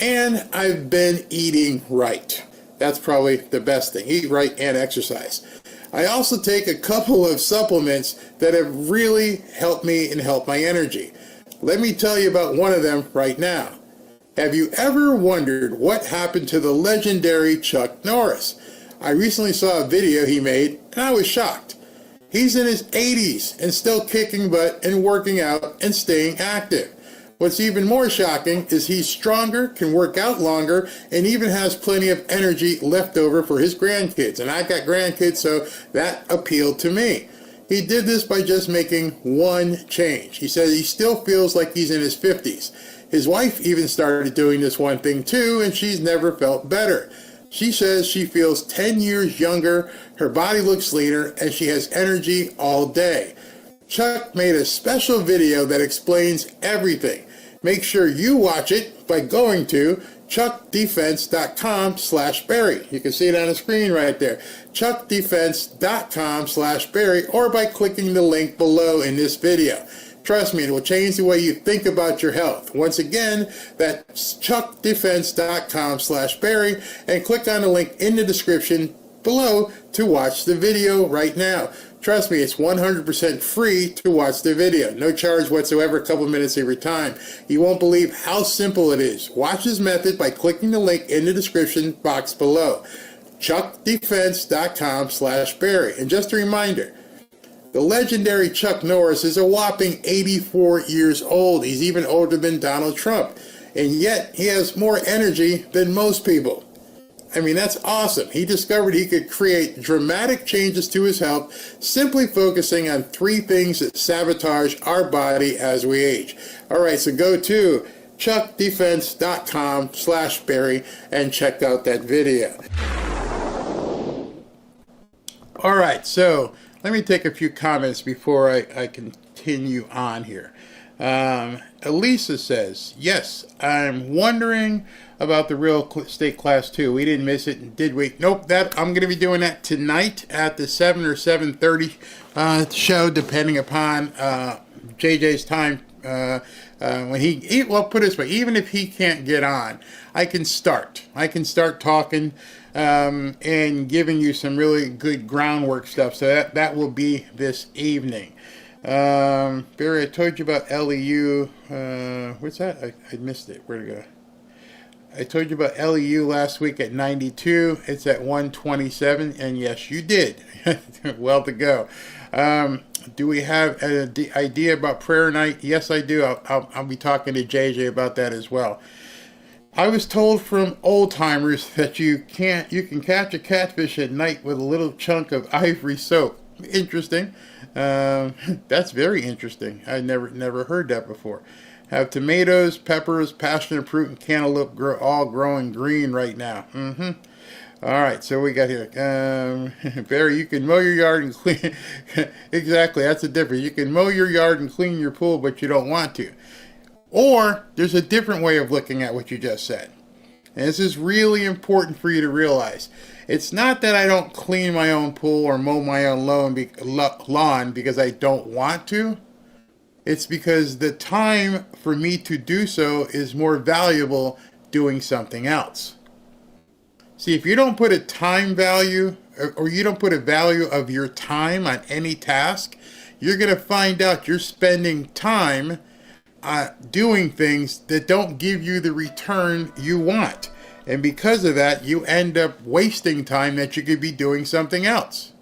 and I've been eating right. That's probably the best thing. Eat right and exercise. I also take a couple of supplements that have really helped me and helped my energy. Let me tell you about one of them right now. Have you ever wondered what happened to the legendary Chuck Norris? I recently saw a video he made, and I was shocked. He's in his 80s and still kicking butt and working out and staying active. What's even more shocking is he's stronger, can work out longer, and even has plenty of energy left over for his grandkids. And I've got grandkids, so that appealed to me. He did this by just making one change. He says he still feels like he's in his 50s. His wife even started doing this one thing too, and she's never felt better. She says she feels 10 years younger, her body looks leaner, and she has energy all day. Chuck made a special video that explains everything. Make sure you watch it by going to chuckdefense.com/Barry. You can see it on the screen right there. chuckdefense.com/Barry, or by clicking the link below in this video. Trust me, it will change the way you think about your health. Once again, that's chuckdefense.com/Barry, and click on the link in the description below to watch the video right now. Trust me, it's 100% free to watch the video. No charge whatsoever, a couple minutes every time. You won't believe how simple it is. Watch this method by clicking the link in the description box below. chuckdefense.com/Barry. And just a reminder, the legendary Chuck Norris is a whopping 84 years old. He's even older than Donald Trump. And yet, he has more energy than most people. I mean, that's awesome. He discovered he could create dramatic changes to his health simply focusing on 3 things that sabotage our body as we age. All right, so go to chuckdefense.com/Barry and check out that video. All right, so let me take a few comments before I continue on here. Elisa says, yes, I'm wondering about the real estate class 2. We didn't miss it, did we? Nope, I'm going to be doing that tonight at the 7 or 7:30 show, depending upon JJ's time. When well, put it this way, even if he can't get on, I can start talking and giving you some really good groundwork stuff. So that will be this evening. Barry, I told you about LEU. What's that? I missed it. Where'd it go? I told you about LEU last week at 92. It's at 127, and yes, you did. Well to go. Do we have an idea about prayer night? Yes, I do. I'll be talking to JJ about that as well. I was told from old timers that you can catch a catfish at night with a little chunk of ivory soap. Interesting. That's very interesting. I never heard that before. Have tomatoes, peppers, passion fruit, and cantaloupe all growing green right now. All right, so we got here. Barry, you can mow your yard and clean. Exactly, that's the difference. You can mow your yard and clean your pool, but you don't want to. Or there's a different way of looking at what you just said. And this is really important for you to realize. It's not that I don't clean my own pool or mow my own lawn because I don't want to. It's because the time for me to do so is more valuable doing something else. See, if you don't put a time value or you don't put a value of your time on any task, you're going to find out you're spending time doing things that don't give you the return you want. And because of that, you end up wasting time that you could be doing something else.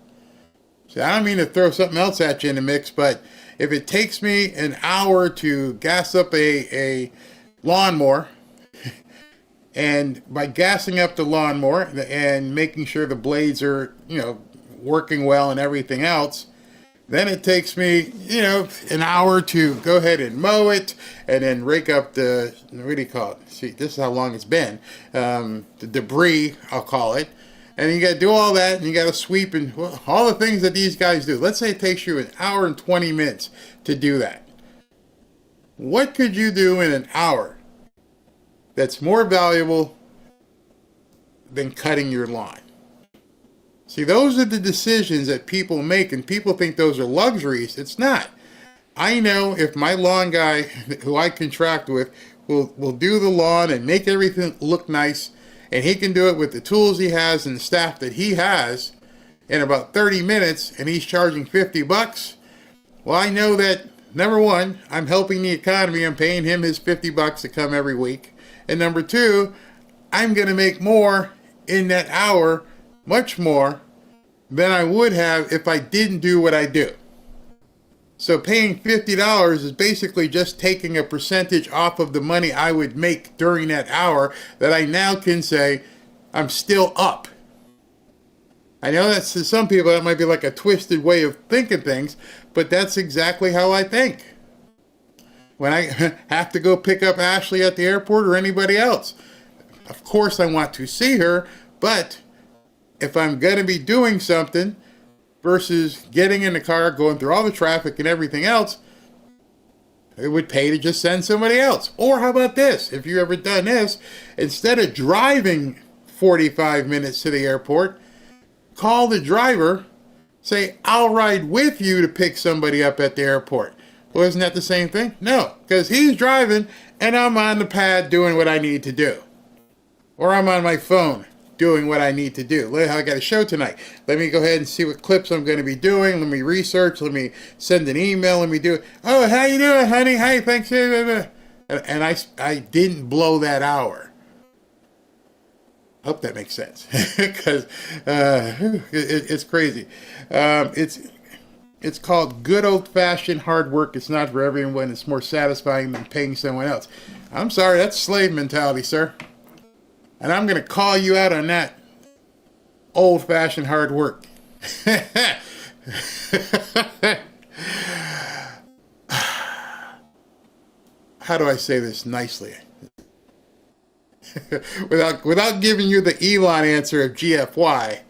So I don't mean to throw something else at you in the mix, but if it takes me an hour to gas up a lawnmower, and by gassing up the lawnmower and making sure the blades are, working well and everything else, then it takes me, an hour to go ahead and mow it and then rake up the, what do you call it? See, this is how long it's been. The debris, I'll call it. And you got to do all that, and you got to sweep and all the things that these guys do. Let's say it takes you an hour and 20 minutes to do that. What could you do in an hour that's more valuable than cutting your lawn? See, those are the decisions that people make, and people think those are luxuries. It's not. I know if my lawn guy, who I contract with, will do the lawn and make everything look nice, and he can do it with the tools he has and the staff that he has in about 30 minutes, and he's charging $50, well, I know that, number one, I'm helping the economy. I'm paying him his $50 to come every week. And number two, I'm going to make more in that hour, much more, than I would have if I didn't do what I do. So paying $50 is basically just taking a percentage off of the money I would make during that hour that I now can say, I'm still up. I know that's, to some people, that might be like a twisted way of thinking things, but that's exactly how I think. When I have to go pick up Ashley at the airport or anybody else, of course I want to see her, but if I'm going to be doing something versus getting in the car, going through all the traffic and everything else, it would pay to just send somebody else. Or how about this? If you've ever done this, instead of driving 45 minutes to the airport, call the driver, say, I'll ride with you to pick somebody up at the airport. Well, isn't that the same thing? No, because he's driving and I'm on the pad doing what I need to do. Or I'm on my phone doing what I need to do. I got a show tonight. Let me go ahead and see what clips I'm going to be doing. Let me research. Let me send an email. Let me do it. Oh, how you doing, honey? Hey, thanks. And I didn't blow that hour. Hope that makes sense. Because it's crazy. It's called good old-fashioned hard work. It's not for everyone. It's more satisfying than paying someone else. I'm sorry, that's slave mentality, sir. And I'm going to call you out on that old-fashioned hard work. How do I say this nicely? without giving you the Elon answer of GFY,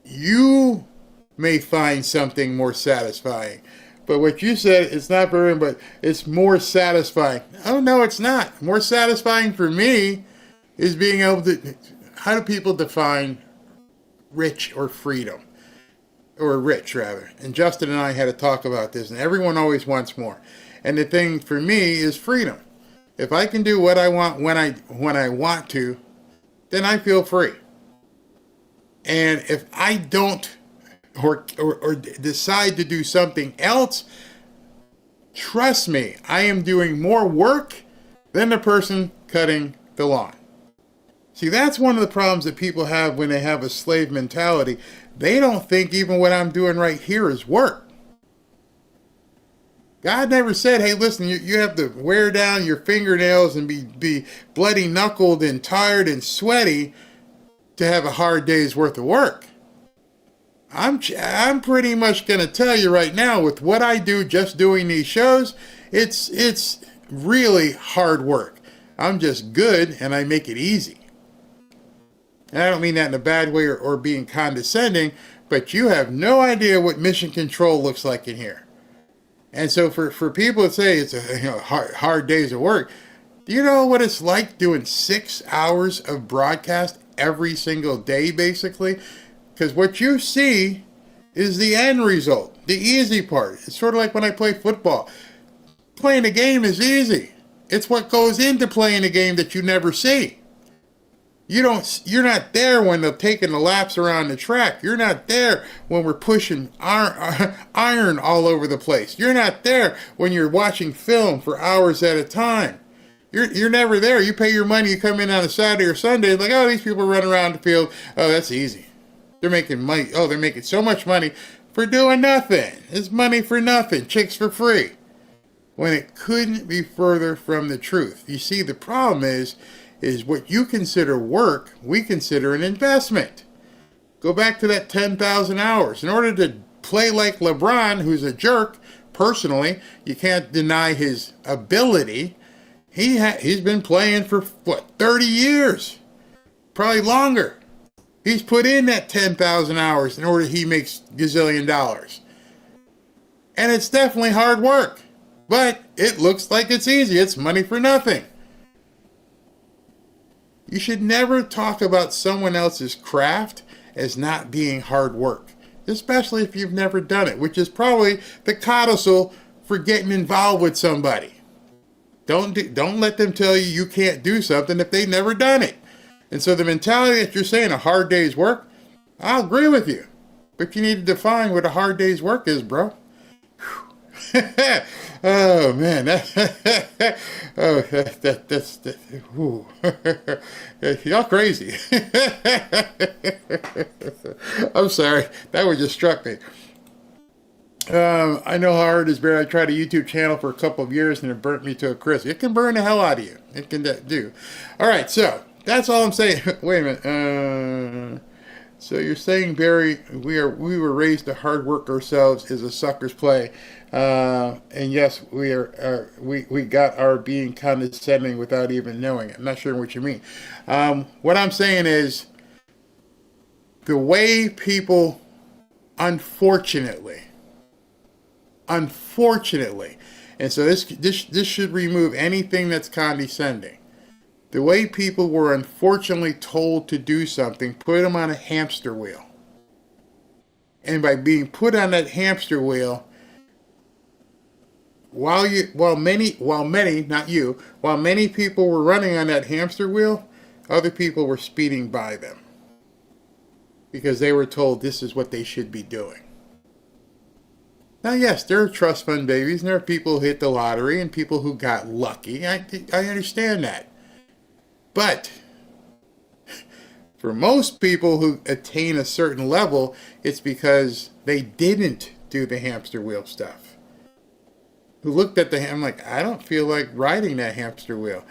you may find something more satisfying. But what you said, it's not for him, but it's more satisfying. Oh, no, it's not. More satisfying for me is being able to... How do people define rich or freedom? Or rich, rather. And Justin and I had a talk about this, and everyone always wants more. And the thing for me is freedom. If I can do what I want when I want to, then I feel free. And if I don't... Or decide to do something else, trust me, I am doing more work than the person cutting the lawn. See, that's one of the problems that people have when they have a slave mentality. They don't think even what I'm doing right here is work. God never said, hey, listen, you have to wear down your fingernails and be bloody knuckled and tired and sweaty to have a hard day's worth of work. I'm pretty much going to tell you right now, with what I do just doing these shows, it's really hard work. I'm just good and I make it easy. And I don't mean that in a bad way or being condescending, but you have no idea what mission control looks like in here. And so for people that say it's a hard days of work, do you know what it's like doing 6 hours of broadcast every single day, basically? Because what you see is the end result, the easy part. It's sort of like when I play football. Playing a game is easy. It's what goes into playing a game that you never see. You're not there when they're taking the laps around the track. You're not there when we're pushing iron all over the place. You're not there when you're watching film for hours at a time. You're never there. You pay your money, you come in on a Saturday or Sunday, like, oh, these people run around the field. Oh, that's easy. They're making money. Oh, they're making so much money for doing nothing. It's money for nothing. Chicks for free. When it couldn't be further from the truth. You see, the problem is what you consider work, we consider an investment. Go back to that 10,000 hours. In order to play like LeBron, who's a jerk, personally, you can't deny his ability. He's been playing for, 30 years? Probably longer. He's put in that 10,000 hours in order he makes gazillion dollars. And it's definitely hard work. But it looks like it's easy. It's money for nothing. You should never talk about someone else's craft as not being hard work. Especially if you've never done it, which is probably the codicil for getting involved with somebody. Don't let them tell you you can't do something if they've never done it. And so the mentality that you're saying a hard day's work, I'll agree with you. But you need to define what a hard day's work is, bro. Oh, man. Y'all crazy. I'm sorry. That one just struck me. I know how hard it is, Barry. I tried a YouTube channel for a couple of years and it burnt me to a crisp. It can burn the hell out of you. It can do. All right, so that's all I'm saying. Wait a minute. So you're saying, Barry, we were raised to hard work ourselves is a sucker's play. And yes, we got our being condescending without even knowing it. I'm not sure what you mean. What I'm saying is the way people, unfortunately, and so this should remove anything that's condescending. The way people were unfortunately told to do something, put them on a hamster wheel. And by being put on that hamster wheel, while many people were running on that hamster wheel, other people were speeding by them. Because they were told this is what they should be doing. Now, yes, there are trust fund babies, and there are people who hit the lottery and people who got lucky. I understand that. But for most people who attain a certain level, it's because they didn't do the hamster wheel stuff. Who looked at I'm like, I don't feel like riding that hamster wheel.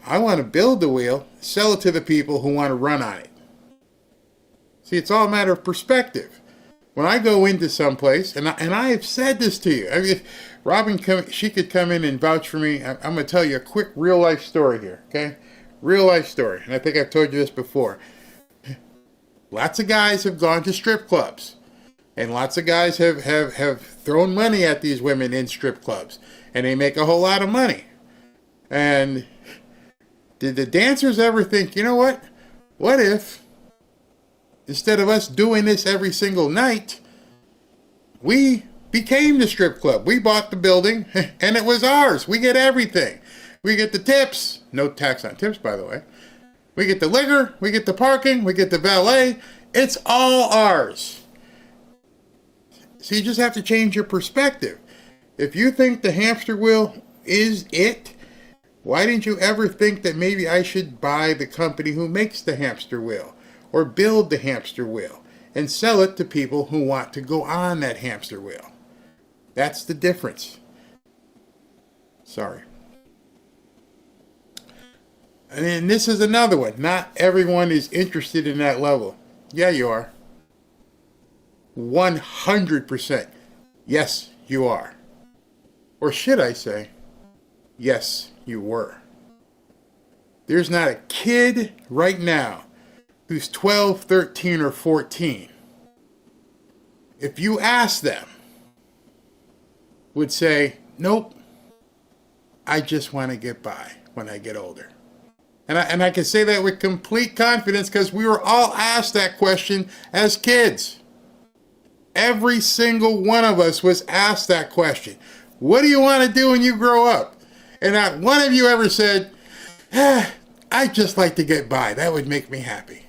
I want to build the wheel, sell it to the people who want to run on it. See, it's all a matter of perspective. When I go into someplace, and I have said this to you. I mean, Robin, she could come in and vouch for me. I'm going to tell you a quick real life story here, okay? Real life story. And I think I've told you this before. Lots of guys have gone to strip clubs. And lots of guys have thrown money at these women in strip clubs. And they make a whole lot of money. And did the dancers ever think, you know what? What if, instead of us doing this every single night, we became the strip club? We bought the building, and it was ours. We get everything. We get the tips. No tax on tips, by the way. We get the liquor. We get the parking. We get the valet. It's all ours. So you just have to change your perspective. If you think the hamster wheel is it, why didn't you ever think that maybe I should buy the company who makes the hamster wheel, or build the hamster wheel and sell it to people who want to go on that hamster wheel? That's the difference. Sorry. And then this is another one. Not everyone is interested in that level. Yeah, you are. 100%. Yes, you are. Or should I say, yes, you were. There's not a kid right now who's 12, 13, or 14. If you ask them, would say, nope, I just want to get by when I get older. And I can say that with complete confidence because we were all asked that question as kids. Every single one of us was asked that question. What do you want to do when you grow up? And not one of you ever said, I'd just like to get by. That would make me happy.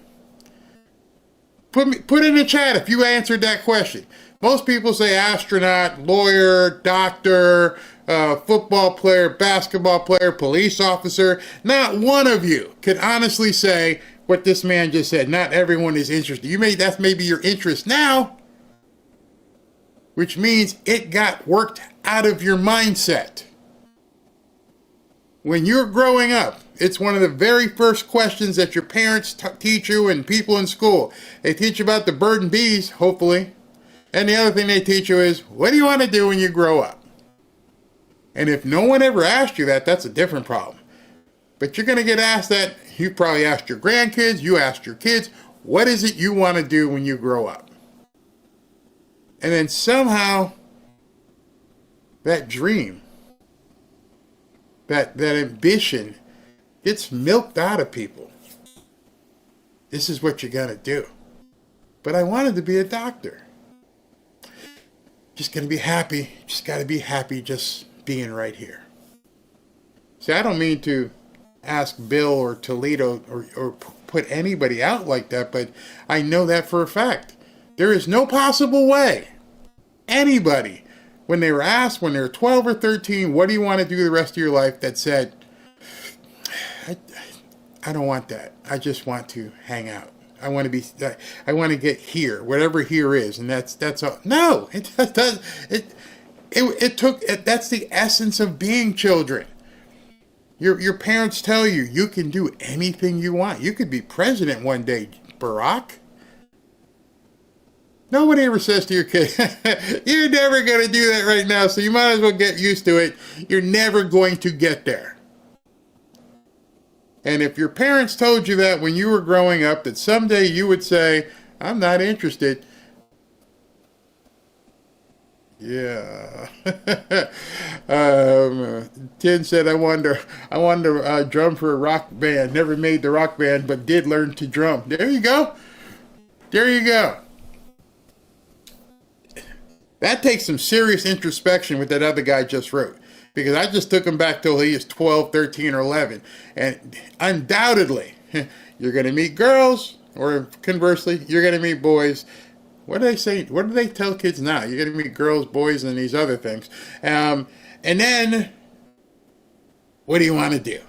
Put in the chat if you answered that question. Most people say astronaut, lawyer, doctor, football player, basketball player, police officer. Not one of you can honestly say what this man just said. Not everyone is interested. That's maybe your interest now, which means it got worked out of your mindset. When you're growing up, it's one of the very first questions that your parents teach you and people in school. They teach you about the bird and bees, hopefully. And the other thing they teach you is, what do you want to do when you grow up? And if no one ever asked you that, that's a different problem. But you're going to get asked that. You probably asked your grandkids, you asked your kids, what is it you want to do when you grow up? And then somehow, that dream, that ambition gets milked out of people. This is what you're going to do. But I wanted to be a doctor. Just going to be happy. Just got to be happy just being right here. See, I don't mean to ask Bill or Toledo or put anybody out like that, but I know that for a fact. There is no possible way anybody, when they were asked when they were 12 or 13, what do you want to do the rest of your life, that said, I don't want that. I just want to hang out. I want to get here, whatever here is, and that's all. No, it does. That's the essence of being children. Your parents tell you you can do anything you want. You could be president one day, Barack. Nobody ever says to your kid, you're never going to do that right now, so you might as well get used to it. You're never going to get there. And if your parents told you that when you were growing up, that someday you would say, I'm not interested. Yeah. Tin said, I wanted to drum for a rock band. Never made the rock band, but did learn to drum. There you go. There you go. That takes some serious introspection what that other guy just wrote. Because I just took him back till he was 12, 13, or 11. And undoubtedly, you're going to meet girls, or conversely, you're going to meet boys. What do they say? What do they tell kids now? You're going to meet girls, boys, and these other things. And then, what do you want to do?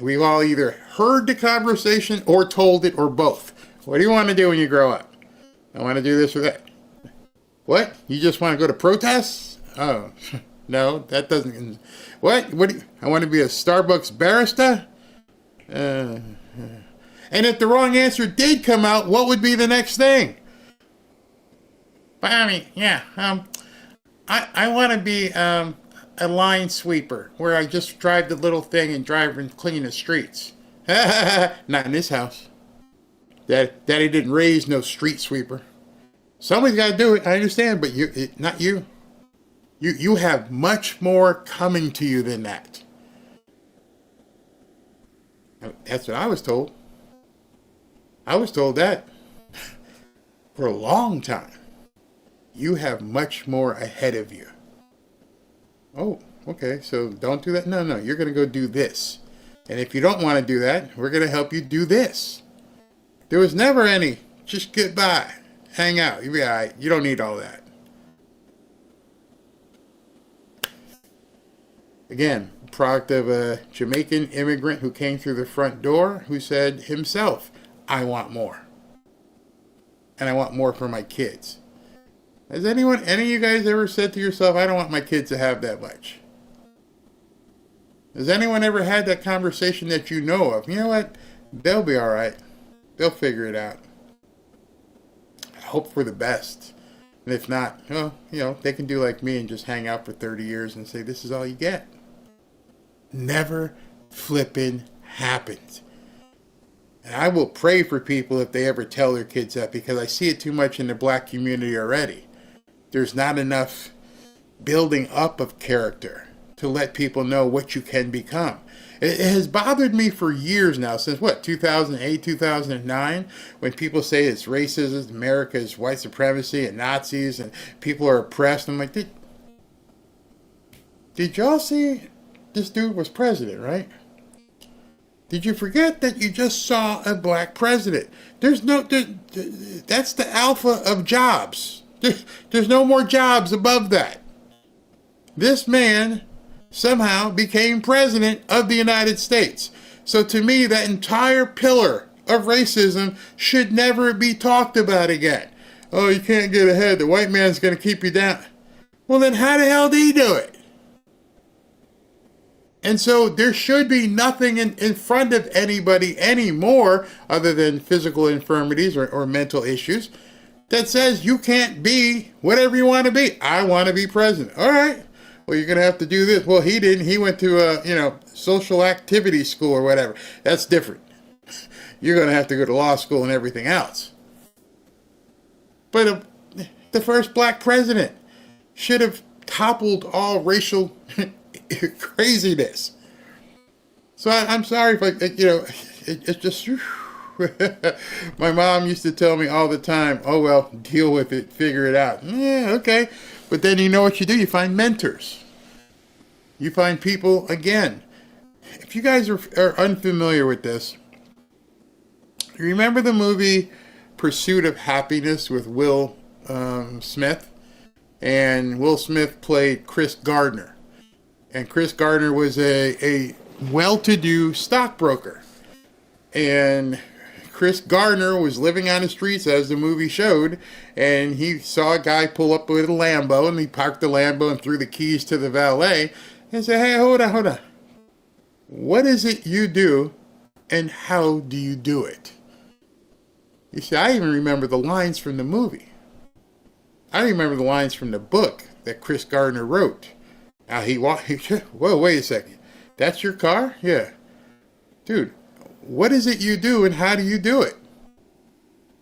We've all either heard the conversation or told it or both. What do you want to do when you grow up? I want to do this or that. What? You just want to go to protests? Oh, no, that doesn't. What? I want to be a Starbucks barista? And if the wrong answer did come out, what would be the next thing? Bobby, yeah, I want to be a line sweeper, where I just drive the little thing and drive and clean the streets. Not in this house. Daddy didn't raise no street sweeper. Somebody's got to do it, I understand, but not you. You have much more coming to you than that. That's what I was told. I was told that for a long time. You have much more ahead of you. Oh, okay, so don't do that. No, you're going to go do this. And if you don't want to do that, we're going to help you do this. There was never any, just get by, hang out, you'll be all right. You don't need all that. Again, product of a Jamaican immigrant who came through the front door, who said himself, I want more. And I want more for my kids. Has any of you guys ever said to yourself, I don't want my kids to have that much? Has anyone ever had that conversation that you know of? You know what? They'll be all right. They'll figure it out. I hope for the best. And if not, well, they can do like me and just hang out for 30 years and say, this is all you get. Never flippin' happens. And I will pray for people if they ever tell their kids that, because I see it too much in the black community already. There's not enough building up of character to let people know what you can become. It has bothered me for years now, since 2008, 2009, when people say it's racism, America is white supremacy and Nazis and people are oppressed. I'm like, did y'all see this dude was president, right? Did you forget that you just saw a black president? That's the alpha of jobs. There's no more jobs above that. This man somehow became president of the United States. So to me, that entire pillar of racism should never be talked about again. Oh, you can't get ahead. The white man's going to keep you down. Well, then how the hell did he do it? And so there should be nothing in front of anybody anymore other than physical infirmities or mental issues that says you can't be whatever you want to be. I want to be president. All right. Well, you're going to have to do this. Well, he didn't. He went to social activity school or whatever. That's different. You're going to have to go to law school and everything else. But the first black president should have toppled all racial craziness. So I'm sorry if it's just my mom used to tell me all the time, oh well, deal with it, figure it out. Yeah, okay. But then you know what you do? You find mentors. You find people, again, if you guys are unfamiliar with this, you remember the movie Pursuit of Happiness with Will Smith? And Will Smith played Chris Gardner. And Chris Gardner was a well-to-do stockbroker. And Chris Gardner was living on the streets, as the movie showed, and he saw a guy pull up with a Lambo, and he parked the Lambo and threw the keys to the valet and said, hey, hold on. What is it you do, and how do you do it? You see, I even remember the lines from the movie. I remember the lines from the book that Chris Gardner wrote. Now whoa, wait a second. That's your car? Yeah. Dude, what is it you do and how do you do it?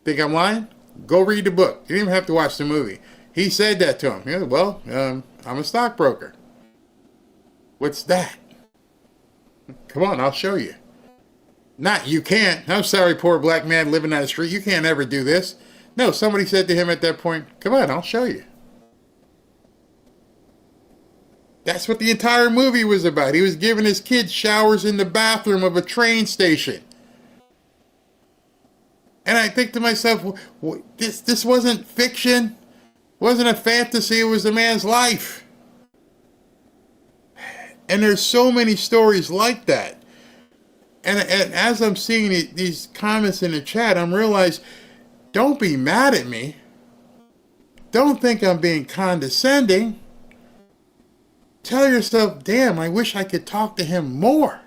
Think I'm lying? Go read the book. You didn't even have to watch the movie. He said that to him. Yeah, well, I'm a stockbroker. What's that? Come on, I'll show you. Not, you can't. I'm sorry, poor black man living on the street. You can't ever do this. No, somebody said to him at that point, come on, I'll show you. That's what the entire movie was about. He was giving his kids showers in the bathroom of a train station. And I think to myself, this wasn't fiction. It wasn't a fantasy. It was a man's life. And there's so many stories like that. And as I'm seeing these comments in the chat, I'm realizing, don't be mad at me. Don't think I'm being condescending. Tell yourself, damn, I wish I could talk to him more.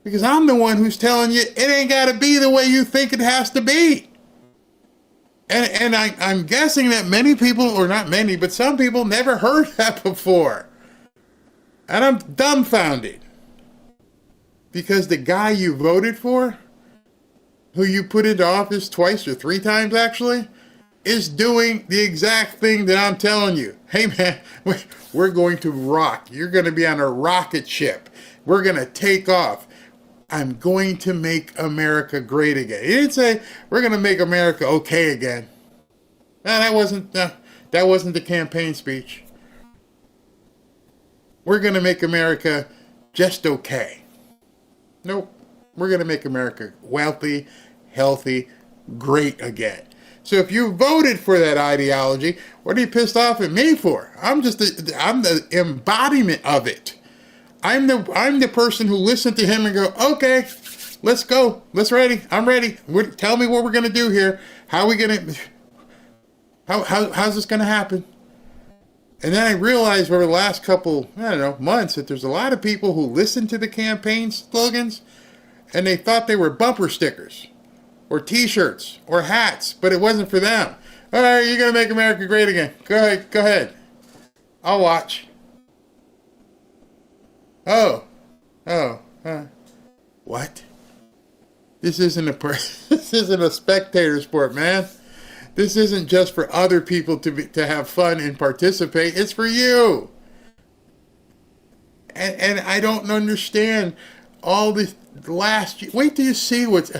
Because I'm the one who's telling you it ain't got to be the way you think it has to be. And I'm guessing that many people, or not many, but some people never heard that before. And I'm dumbfounded. Because the guy you voted for, who you put into office twice or three times actually, is doing the exact thing that I'm telling you. Hey man, we're going to rock. You're going to be on a rocket ship. We're going to take off. I'm going to make America great again. He didn't say we're going to make America okay again. No, that wasn't the campaign speech. We're going to make America just okay. Nope. We're going to make America wealthy, healthy, great again. So if you voted for that ideology, what are you pissed off at me for? I'm the embodiment of it. I'm the person who listened to him and go, okay, let's go. I'm ready. Tell me what we're going to do here. How's this going to happen? And then I realized over the last couple, months that there's a lot of people who listen to the campaign slogans and they thought they were bumper stickers or t-shirts or hats, but it wasn't for them. All right, you're going to make America great again. Go ahead. I'll watch. What? This isn't a spectator sport, man. This isn't just for other people to have fun and participate. It's for you. And I don't understand all this last year. Wait till you see what's...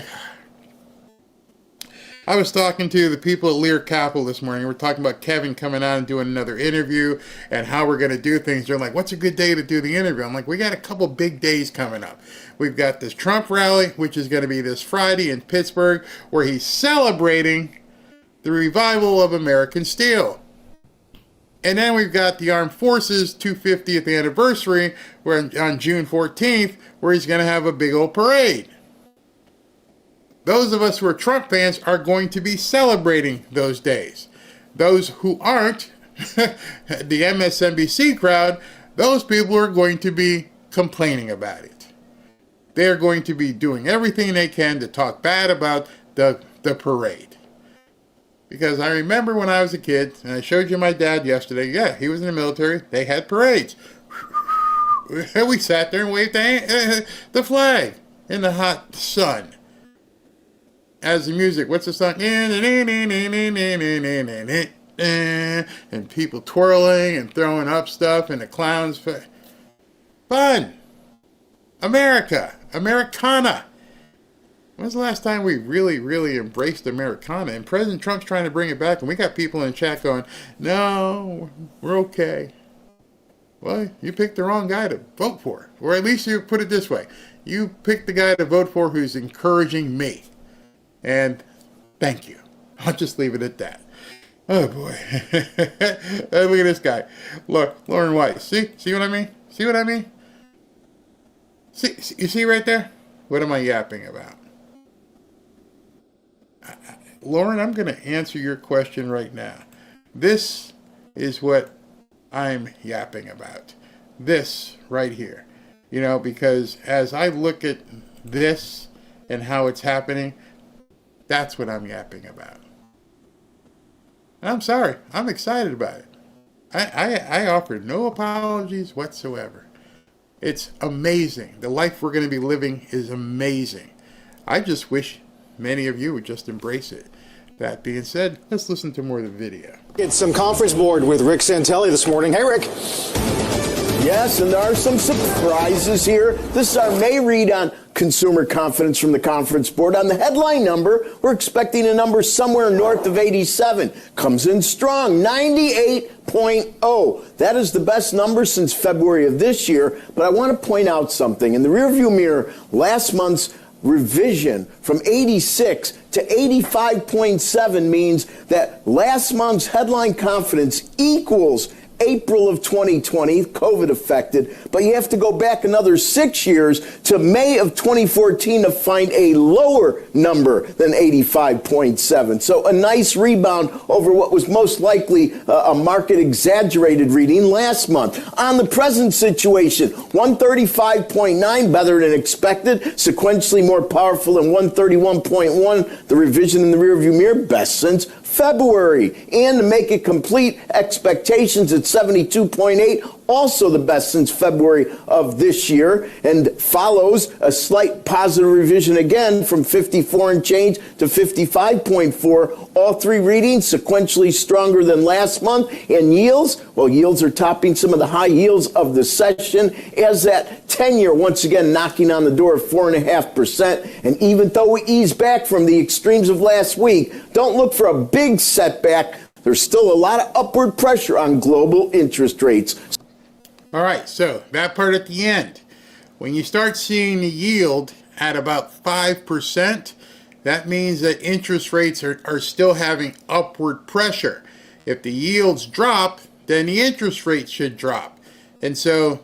I was talking to the people at Lear Capital this morning. We're talking about Kevin coming on and doing another interview and how we're going to do things. They're like, what's a good day to do the interview? I'm like, we got a couple big days coming up. We've got this Trump rally, which is going to be this Friday in Pittsburgh, where he's celebrating the revival of American steel. And then we've got the Armed Forces 250th anniversary, where on June 14th, where he's going to have a big old parade. Those of us who are Trump fans are going to be celebrating those days. Those who aren't, the MSNBC crowd, those people are going to be complaining about it. They're going to be doing everything they can to talk bad about the parade. Because I remember when I was a kid, and I showed you my dad yesterday, yeah, he was in the military, they had parades. We sat there and waved the flag in the hot sun. As the music, what's the song? And people twirling and throwing up stuff and the clowns. Fun. America. Americana. When's the last time we really, really embraced Americana? And President Trump's trying to bring it back, and we got people in the chat going, no, we're okay. Well, you picked the wrong guy to vote for. Or at least you put it this way. You picked the guy to vote for who's encouraging me. And thank you. I'll just leave it at that. Oh, boy. Look at this guy. Look, Lauren White. See what I mean? See what I mean? See, you see right there? What am I yapping about? Lauren, I'm going to answer your question right now. This is what I'm yapping about. This right here. You know, because as I look at this and how it's happening, that's what I'm yapping about. And I'm sorry. I'm excited about it. I offer no apologies whatsoever. It's amazing. The life we're going to be living is amazing. I just wish many of you would just embrace it. That being said, let's listen to more of the video. It's some conference board with Rick Santelli this morning. Hey, Rick. Yes, and there are some surprises here. This is our May read on consumer confidence from the conference board. On the headline number, we're expecting a number somewhere north of 87. Comes in strong, 98.0. That is the best number since February of this year. But I want to point out something. In the rearview mirror, last month's revision from 86 to 85.7 means that last month's headline confidence equals April of 2020, COVID affected, but you have to go back another 6 years to May of 2014 to find a lower number than 85.7. So a nice rebound over what was most likely a market exaggerated reading last month. On the present situation, 135.9, better than expected, sequentially more powerful than 131.1, the revision in the rearview mirror, best since February. And to make it complete, expectations at 72.8, also the best since February of this year, and follows a slight positive revision again from 54 and change to 55.4. All three readings sequentially stronger than last month. And yields, well, yields are topping some of the high yields of the session as that 10-year once again knocking on the door of 4.5%. And even though we ease back from the extremes of last week, don't look for a big setback. There's still a lot of upward pressure on global interest rates. All right, so that part at the end. When you start seeing the yield at about 5%, that means that interest rates are still having upward pressure. If the yields drop, then the interest rate should drop. And so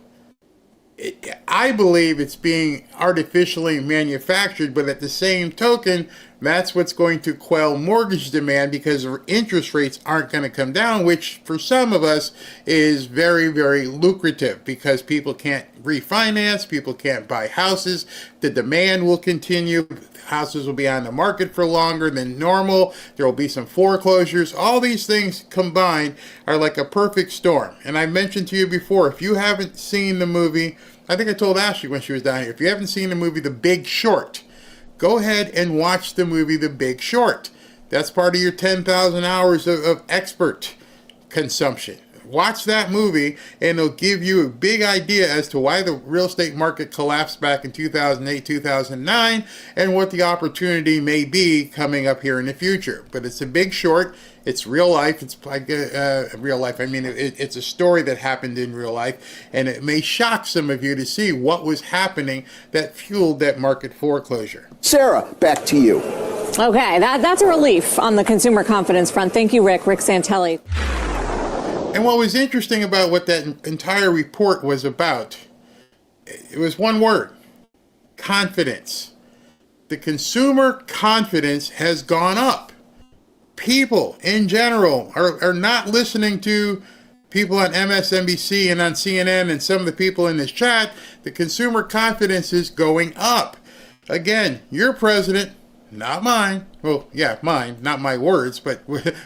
I believe it's being artificially manufactured, but at the same token, that's what's going to quell mortgage demand because interest rates aren't going to come down, which for some of us is very, very lucrative because people can't refinance, people can't buy houses, the demand will continue, houses will be on the market for longer than normal, there will be some foreclosures. All these things combined are like a perfect storm. And I mentioned to you before, if you haven't seen the movie, I think I told Ashley when she was down here, if you haven't seen the movie The Big Short, go ahead and watch the movie The Big Short. That's part of your 10,000 hours of expert consumption. Watch that movie, and it'll give you a big idea as to why the real estate market collapsed back in 2008, 2009, and what the opportunity may be coming up here in the future. But it's a big short. It's real life. It's like real life. I mean, it's a story that happened in real life, and it may shock some of you to see what was happening that fueled that market foreclosure. Sarah, back to you. Okay, that's a relief on the consumer confidence front. Thank you, Rick. Rick Santelli. And what was interesting about what that entire report was about, it was one word: confidence. The consumer confidence has gone up. People in general are not listening to people on MSNBC and on CNN and some of the people in this chat. The consumer confidence is going up. Again, your president, not mine. Well, yeah, mine, not my words, but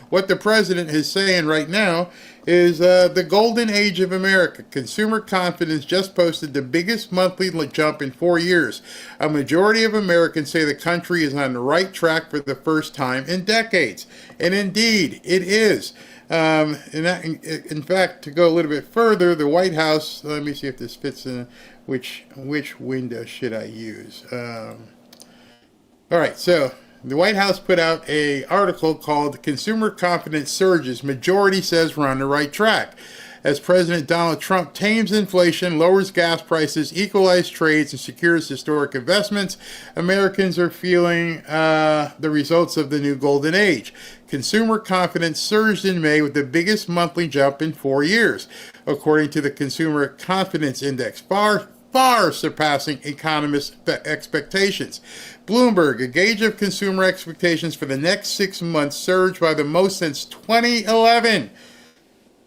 what the president is saying right now is the golden age of America. Consumer confidence just posted the biggest monthly jump in 4 years. A majority of Americans say the country is on the right track for the first time in decades. And indeed, it is. In fact, to go a little bit further, the White House, let me see if this fits in, which window should I use? All right, so the White House put out an article called Consumer Confidence Surges. Majority says we're on the right track. As President Donald Trump tames inflation, lowers gas prices, equalizes trades, and secures historic investments, Americans are feeling the results of the new golden age. Consumer confidence surged in May with the biggest monthly jump in 4 years, according to the Consumer Confidence Index, far surpassing economists' expectations. Bloomberg, a gauge of consumer expectations for the next 6 months, surged by the most since 2011.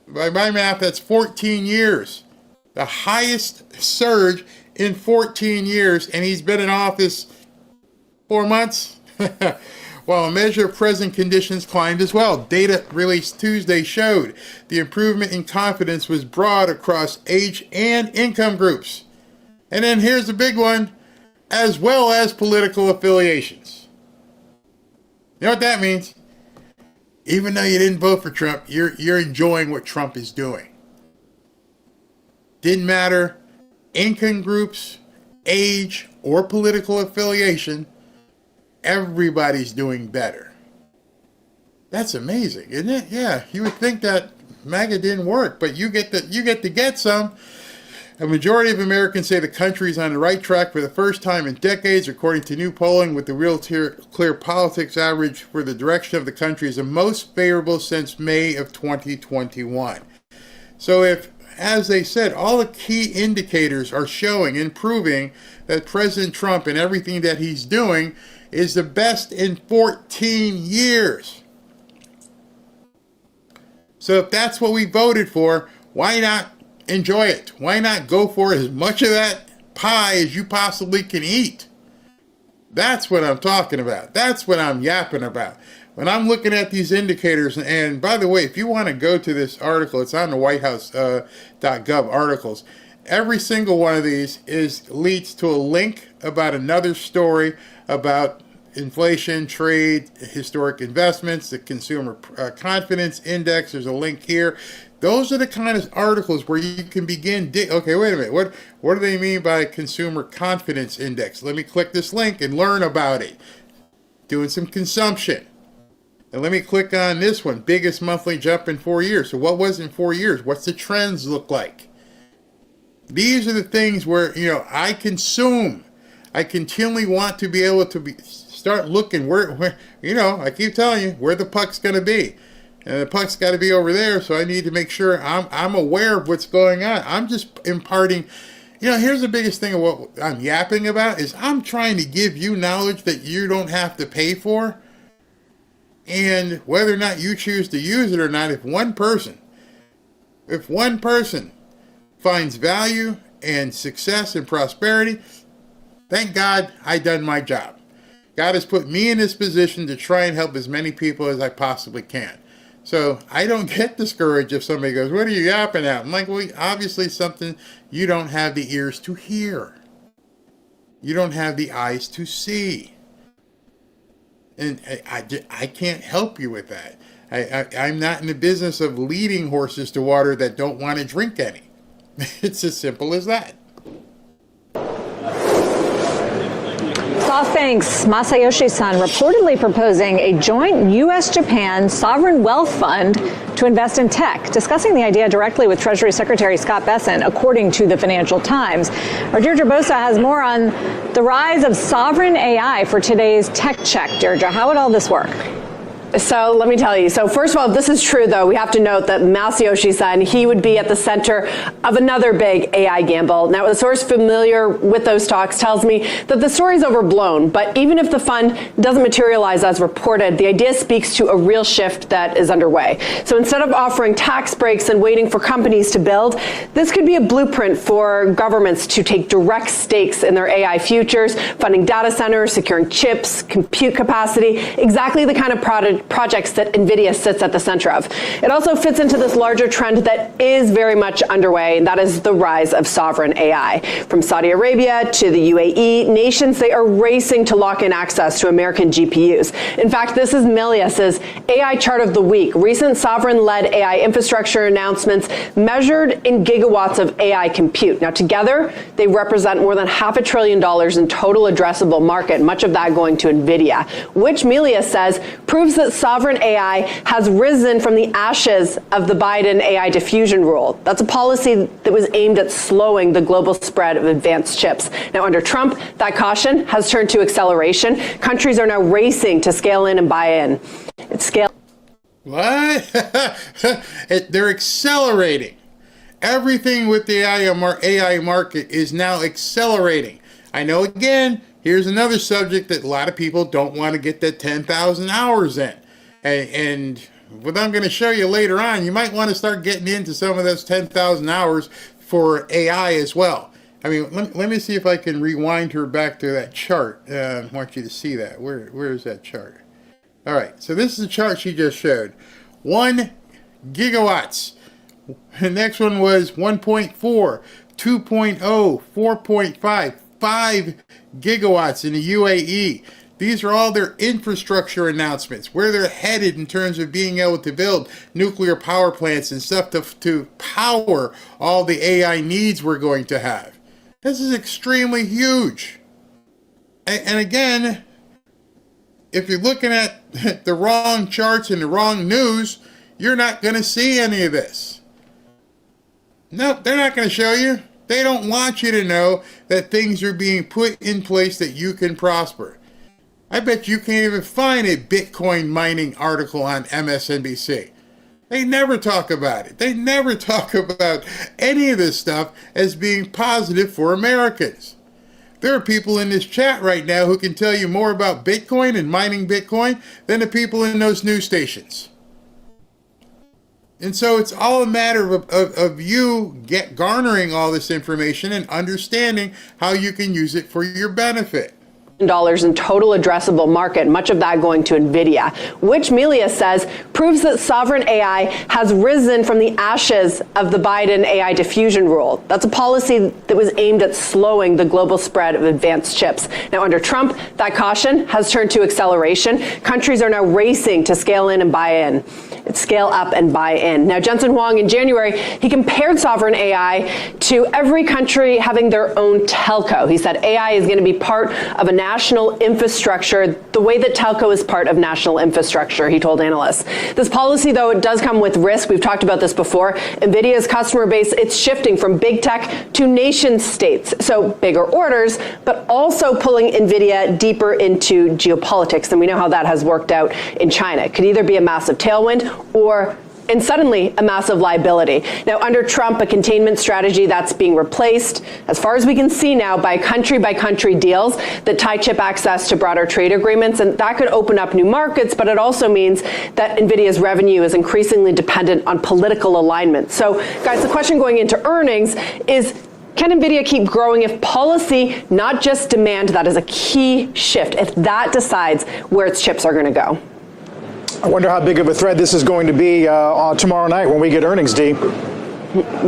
By my math, that's 14 years. The highest surge in 14 years, and he's been in office 4 months. While a measure of present conditions climbed as well. Data released Tuesday showed the improvement in confidence was broad across age and income groups. And then here's the big one, as well as political affiliations. You know what that means? Even though you didn't vote for Trump, you're enjoying what Trump is doing. Didn't matter income groups, age, or political affiliation, everybody's doing better. That's amazing, isn't it? Yeah, you would think that Maga didn't work, but you get to get some. A majority of Americans say the country is on the right track for the first time in decades, according to new polling, with the Real Clear Politics average for the direction of the country is the most favorable since May of 2021. So if, as they said, all the key indicators are showing and proving that President Trump and everything that he's doing is the best in 14 years. So if that's what we voted for, why not enjoy it? Why not go for as much of that pie as you possibly can eat? That's what I'm talking about. That's what I'm yapping about. When I'm looking at these indicators, and by the way, if you want to go to this article, it's on the whitehouse.gov articles. Every single one of these leads to a link about another story about inflation, trade, historic investments, the consumer confidence index. There's a link here. Those are the kind of articles where you can begin okay, wait a minute. What do they mean by consumer confidence index? Let me click this link and learn about it. Doing some consumption. And let me click on this one, biggest monthly jump in 4 years. So what was in 4 years? What's the trends look like? These are the things where, I consume. I continually want to be able to start looking where I keep telling you where the puck's going to be. And the puck's got to be over there, so I need to make sure I'm aware of what's going on. I'm just imparting. Here's the biggest thing of what I'm yapping about is I'm trying to give you knowledge that you don't have to pay for. And whether or not you choose to use it or not, if one person finds value and success and prosperity, thank God I done my job. God has put me in this position to try and help as many people as I possibly can. So I don't get discouraged if somebody goes, what are you yapping at? I'm like, well, obviously something you don't have the ears to hear. You don't have the eyes to see. And I can't help you with that. I'm not in the business of leading horses to water that don't want to drink any. It's as simple as that. SoftBank's Masayoshi Son reportedly proposing a joint U.S.-Japan sovereign wealth fund to invest in tech, discussing the idea directly with Treasury Secretary Scott Bessent, according to the Financial Times. Our Deirdre Bosa has more on the rise of sovereign AI for today's Tech Check. Deirdre, how would all this work? So let me tell you. So first of all, if this is true, though, we have to note that Masayoshi Son, he would be at the center of another big AI gamble. Now, a source familiar with those talks tells me that the story is overblown. But even if the fund doesn't materialize as reported, the idea speaks to a real shift that is underway. So instead of offering tax breaks and waiting for companies to build, this could be a blueprint for governments to take direct stakes in their AI futures, funding data centers, securing chips, compute capacity, exactly the kind of projects that NVIDIA sits at the center of. It also fits into this larger trend that is very much underway, and that is the rise of sovereign AI. From Saudi Arabia to the UAE, nations, they are racing to lock in access to American GPUs. In fact, this is Milius's AI chart of the week. Recent sovereign-led AI infrastructure announcements measured in gigawatts of AI compute. Now, together, they represent more than $500 billion in total addressable market, much of that going to NVIDIA, which Milius says proves that sovereign AI has risen from the ashes of the Biden AI diffusion rule. That's a policy that was aimed at slowing the global spread of advanced chips. Now, under Trump, that caution has turned to acceleration. Countries are now racing to scale in and buy in. What? They're accelerating. Everything with the AI market is now accelerating. I know, again, here's another subject that a lot of people don't want to get that 10,000 hours in. And what I'm going to show you later on, you might want to start getting into some of those 10,000 hours for AI as well. I mean, let me see if I can rewind her back to that chart. I want you to see that. Where is that chart? All right, so this is the chart she just showed. 1 gigawatts. The next one was 1.4, 2.0, 4.5, 5 gigawatts in the UAE. These are all their infrastructure announcements, where they're headed in terms of being able to build nuclear power plants and stuff to power all the AI needs we're going to have. This is extremely huge. And again, if you're looking at the wrong charts and the wrong news, you're not going to see any of this. No, they're not going to show you. They don't want you to know that things are being put in place that you can prosper. I bet you can't even find a Bitcoin mining article on MSNBC. They never talk about it. They never talk about any of this stuff as being positive for Americans. There are people in this chat right now who can tell you more about Bitcoin and mining Bitcoin than the people in those news stations. And so it's all a matter of you garnering all this information and understanding how you can use it for your benefit. Dollars in total addressable market, much of that going to NVIDIA, which Milius says proves that sovereign AI has risen from the ashes of the Biden AI diffusion rule. That's a policy that was aimed at slowing the global spread of advanced chips. Now, under Trump, that caution has turned to acceleration. Countries are now racing to scale in and buy in. It's scale up and buy in. Now, Jensen Huang in January, he compared sovereign AI to every country having their own telco. He said AI is going to be part of a national infrastructure, the way that telco is part of national infrastructure, he told analysts. This policy, though, it does come with risk. We've talked about this before. NVIDIA's customer base, it's shifting from big tech to nation states. So bigger orders, but also pulling NVIDIA deeper into geopolitics. And we know how that has worked out in China. It could either be a massive tailwind and suddenly a massive liability. Now, under Trump, a containment strategy that's being replaced, as far as we can see now, by country deals that tie chip access to broader trade agreements. And that could open up new markets, but it also means that NVIDIA's revenue is increasingly dependent on political alignment. So, guys, the question going into earnings is, can NVIDIA keep growing if policy, not just demand, that is a key shift, if that decides where its chips are going to go? I wonder how big of a threat this is going to be tomorrow night when we get earnings, Dee.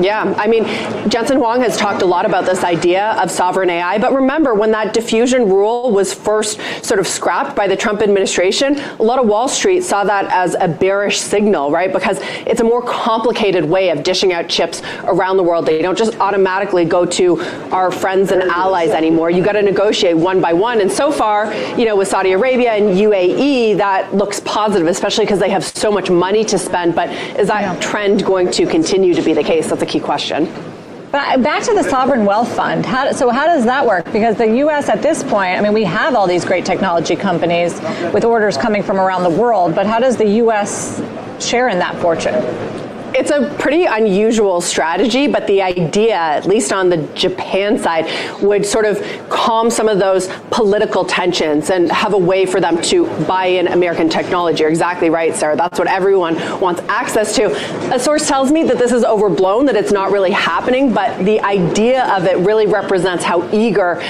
Yeah, I mean, Jensen Huang has talked a lot about this idea of sovereign AI, but remember when that diffusion rule was first sort of scrapped by the Trump administration, a lot of Wall Street saw that as a bearish signal, right? Because it's a more complicated way of dishing out chips around the world. They don't just automatically go to our friends and allies anymore. You got to negotiate one by one. And so far, you know, with Saudi Arabia and UAE, that looks positive, especially because they have so much money to spend. But is that trend going to continue to be the case? That's a key question. But back to the sovereign wealth fund. How does that work? Because the U.S. at this point, I mean, we have all these great technology companies with orders coming from around the world, but how does the U.S. share in that fortune? It's a pretty unusual strategy, but the idea, at least on the Japan side, would sort of calm some of those political tensions and have a way for them to buy in American technology. You're exactly right, Sarah. That's what everyone wants access to. A source tells me that this is overblown, that it's not really happening, but the idea of it really represents how eager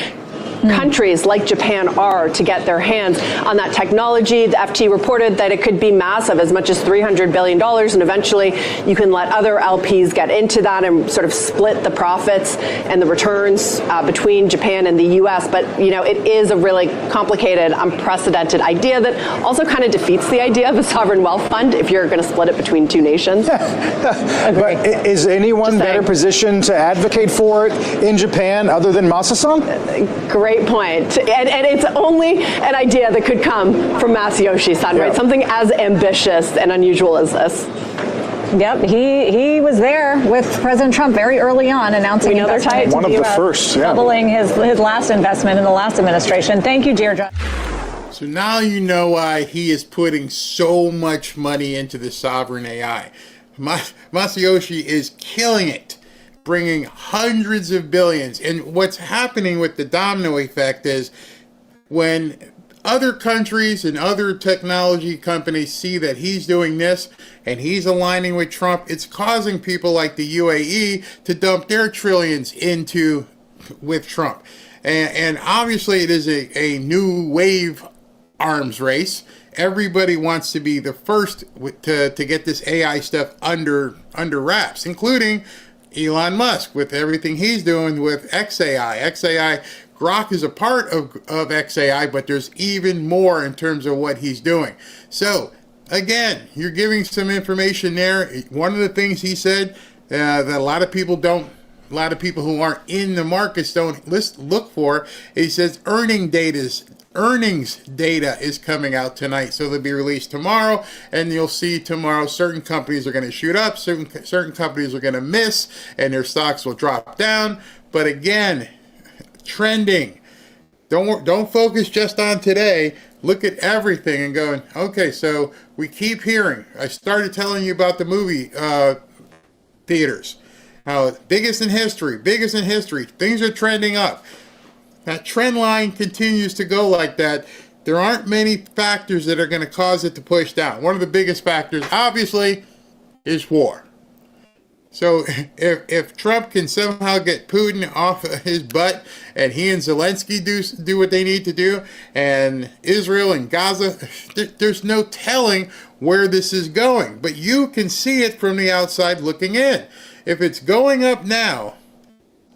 countries like Japan are to get their hands on that technology. The FT reported that it could be massive, as much as $300 billion, and eventually you can let other LPs get into that and sort of split the profits and the returns between Japan and the U.S. But, you know, it is a really complicated, unprecedented idea that also kind of defeats the idea of a sovereign wealth fund if you're going to split it between two nations. But is anyone better positioned to advocate for it in Japan other than Masa-san? Great point. And it's only an idea that could come from Masayoshi-san, right? Something as ambitious and unusual as this. Yep, he was there with President Trump very early on, announcing investment into one of the first, doubling his last investment in the last administration. Thank you, Deirdre. So now you know why he is putting so much money into the sovereign AI. Masayoshi is killing it, bringing hundreds of billions. And what's happening with the domino effect is when other countries and other technology companies see that he's doing this and he's aligning with Trump, it's causing people like the UAE to dump their trillions with Trump. And obviously it is a new wave arms race. Everybody wants to be the first to get this AI stuff under wraps, including Elon Musk with everything he's doing with XAI. Grok is a part of XAI, but there's even more in terms of what he's doing. So again, you're giving some information there. One of the things he said that a lot of people who aren't in the markets don't look for, he says earnings data is coming out tonight, so they'll be released tomorrow, and you'll see tomorrow certain companies are going to shoot up, certain companies are going to miss, and their stocks will drop down. But again, trending. Don't focus just on today. Look at everything and going, okay, so we keep hearing. I started telling you about the movie theaters. How biggest in history. Things are trending up. That trend line continues to go like that. There aren't many factors that are going to cause it to push down. One of the biggest factors, obviously, is war. So if Trump can somehow get Putin off his butt and he and Zelensky do what they need to do, and Israel and Gaza, there's no telling where this is going. But you can see it from the outside looking in. If it's going up now,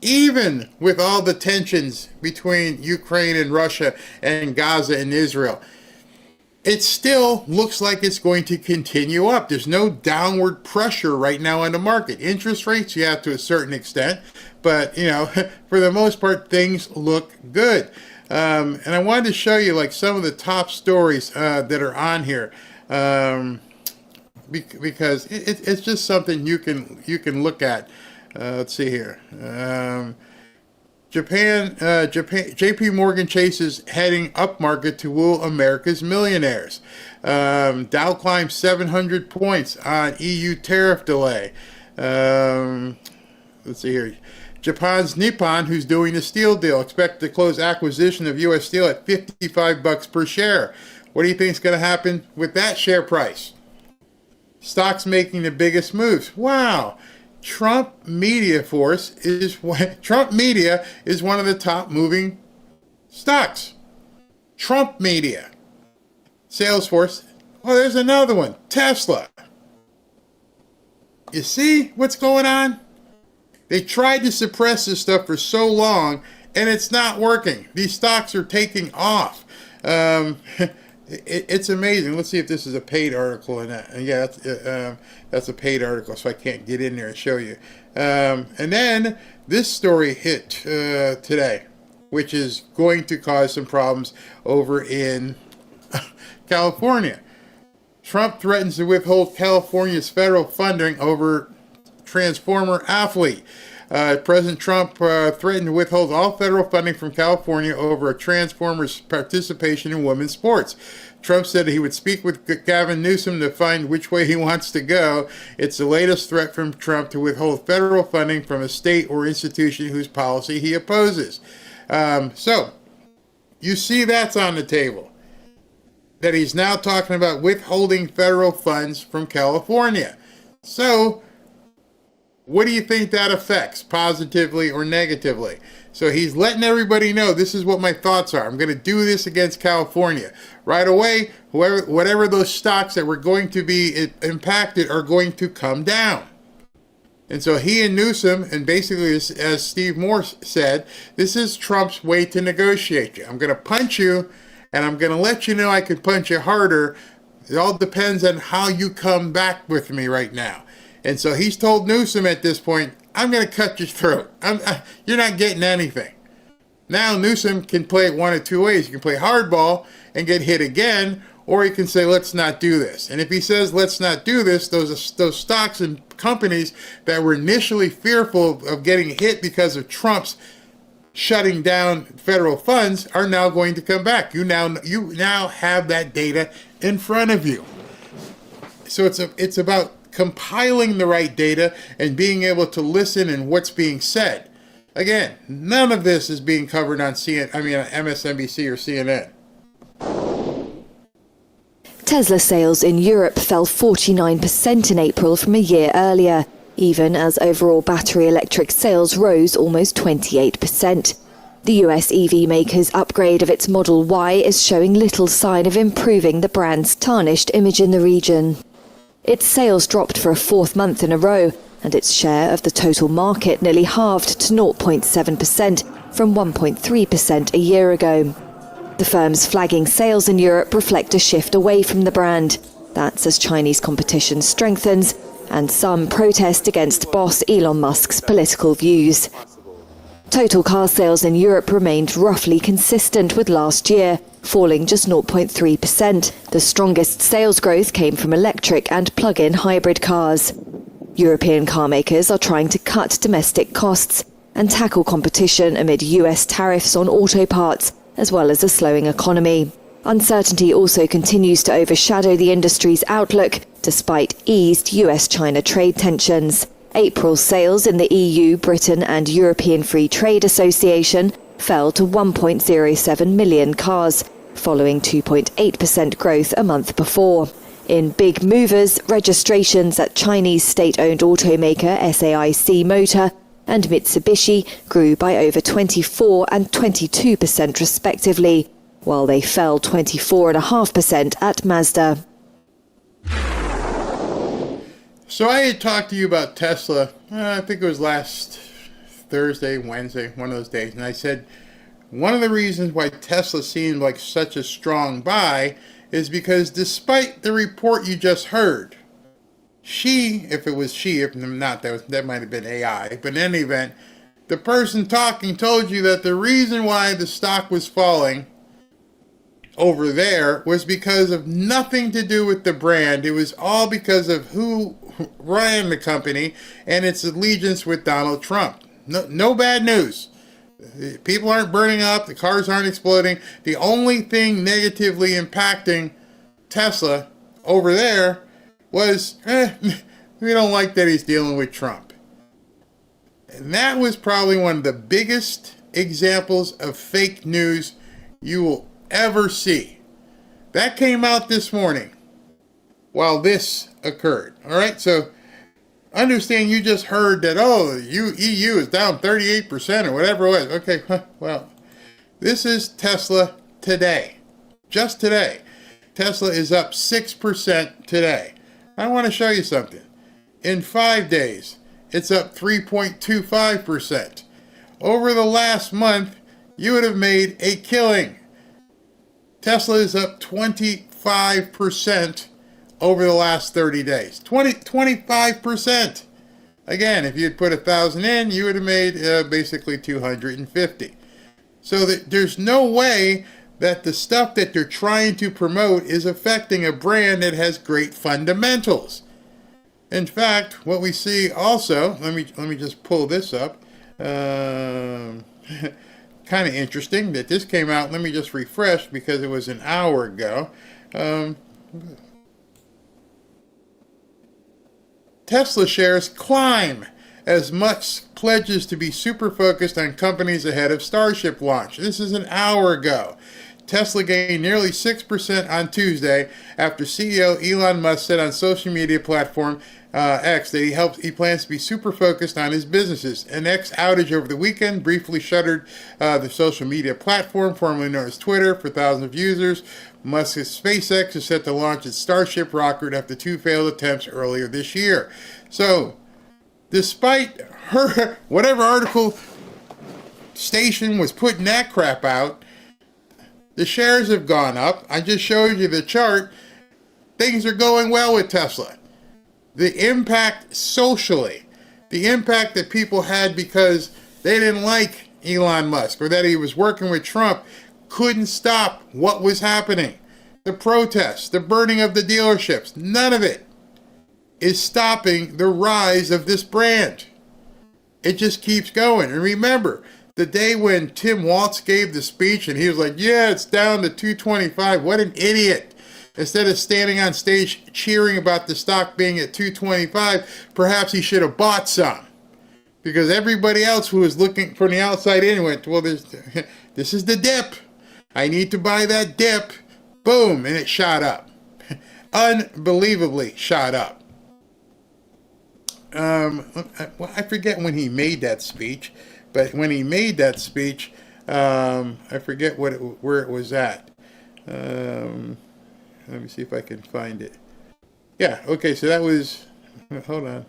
even with all the tensions between Ukraine and Russia and Gaza and Israel, it still looks like it's going to continue up. There's no downward pressure right now on the market. Interest rates, you have to a certain extent, but you know, for the most part, things look good. And I wanted to show you like some of the top stories that are on here, because it's just something you can look at. Let's see here. JP Morgan Chase is heading up market to woo America's millionaires. Dow climbs 700 points on EU tariff delay. Let's see here. Japan's Nippon, who's doing the steel deal, expect to close acquisition of U.S. Steel at $55 per share. What do you think is going to happen with that share price? Stocks making the biggest moves. Wow. Trump Media is one of the top moving stocks. Trump Media. Salesforce. Oh, there's another one. Tesla. You see what's going on? They tried to suppress this stuff for so long, and it's not working. These stocks are taking off. It's amazing. Let's see if this is a paid article. Yeah, that's a paid article, so I can't get in there and show you. And then this story hit today, which is going to cause some problems over in California. Trump threatens to withhold California's federal funding over Transformer athlete. President Trump threatened to withhold all federal funding from California over a Transformer's participation in women's sports. Trump said he would speak with Gavin Newsom to find which way he wants to go. It's the latest threat from Trump to withhold federal funding from a state or institution whose policy he opposes. So, you see that's on the table. That he's now talking about withholding federal funds from California. So, what do you think that affects, positively or negatively? So he's letting everybody know this is what my thoughts are. I'm going to do this against California. Right away, whatever those stocks that were going to be impacted are going to come down. And so he and Newsom, and basically as Steve Moore said, this is Trump's way to negotiate you. I'm going to punch you, and I'm going to let you know I could punch you harder. It all depends on how you come back with me right now. And so he's told Newsom at this point, I'm going to cut your throat. You're not getting anything. Now Newsom can play it one of two ways. He can play hardball and get hit again, or he can say, let's not do this. And if he says, let's not do this, those stocks and companies that were initially fearful of getting hit because of Trump's shutting down federal funds are now going to come back. You now have that data in front of you. So it's about compiling the right data and being able to listen and what's being said. Again, none of this is being covered on MSNBC or CNN. Tesla sales in Europe fell 49% in April from a year earlier, even as overall battery electric sales rose almost 28%. The US EV maker's upgrade of its Model Y is showing little sign of improving the brand's tarnished image in the region. Its sales dropped for a fourth month in a row, and its share of the total market nearly halved to 0.7% from 1.3% a year ago. The firm's flagging sales in Europe reflect a shift away from the brand. That's as Chinese competition strengthens and some protest against boss Elon Musk's political views. Total car sales in Europe remained roughly consistent with last year, falling just 0.3%. The strongest sales growth came from electric and plug-in hybrid cars. European car makers are trying to cut domestic costs and tackle competition amid US tariffs on auto parts, as well as a slowing economy. Uncertainty also continues to overshadow the industry's outlook, despite eased US-China trade tensions. April sales in the EU, Britain and European Free Trade Association fell to 1.07 million cars, following 2.8% growth a month before. In big movers, registrations at Chinese state-owned automaker SAIC Motor and Mitsubishi grew by over 24 and 22% respectively, while they fell 24.5% at Mazda. So I had talked to you about Tesla, I think it was last Thursday, Wednesday, one of those days, and I said one of the reasons why Tesla seemed like such a strong buy is because despite the report you just heard, if not, that might have been AI, but in any event, the person talking told you that the reason why the stock was falling over there was because of nothing to do with the brand. It was all because of who ran the company and its allegiance with Donald Trump. No bad news. People aren't burning up. The cars aren't exploding. The only thing negatively impacting Tesla over there was, we don't like that he's dealing with Trump. And that was probably one of the biggest examples of fake news you will ever see. That came out this morning while this occurred. All right, so understand you just heard that, EU is down 38% or whatever it was. Okay, well, this is Tesla today. Just today. Tesla is up 6% today. I want to show you something. In 5 days, it's up 3.25%. Over the last month, you would have made a killing. Tesla is up 25% over the last 30 days. 25%. Again, if you had put 1,000 in, you would have made basically 250. So that there's no way that the stuff that they're trying to promote is affecting a brand that has great fundamentals. In fact, what we see also, let me just pull this up. Kind of interesting that this came out. Let me just refresh because it was an hour ago. Tesla shares climb as Musk pledges to be super focused on companies ahead of Starship launch. This is an hour ago. Tesla gained nearly 6% on Tuesday after CEO Elon Musk said on social media platform X that he plans to be super focused on his businesses. An X outage over the weekend briefly shuttered the social media platform, formerly known as Twitter, for thousands of users. Musk's SpaceX is set to launch its Starship rocket after 2 failed attempts earlier this year. So, despite her, whatever article station was putting that crap out, the shares have gone up. I just showed you the chart. Things are going well with Tesla. The impact socially, the impact that people had because they didn't like Elon Musk or that he was working with Trump, couldn't stop what was happening. The protests, the burning of the dealerships, none of it is stopping the rise of this brand. It just keeps going. And remember, the day when Tim Waltz gave the speech and he was like, yeah, it's down to 225. What an idiot. Instead of standing on stage cheering about the stock being at 225, perhaps he should have bought some. Because everybody else who was looking from the outside in went, well, this is the dip. I need to buy that dip. Boom, and it shot up. Unbelievably shot up. I forget when he made that speech, but when he made that speech, I forget where it was at. Let me see if I can find it. Yeah, okay, so that was, hold on.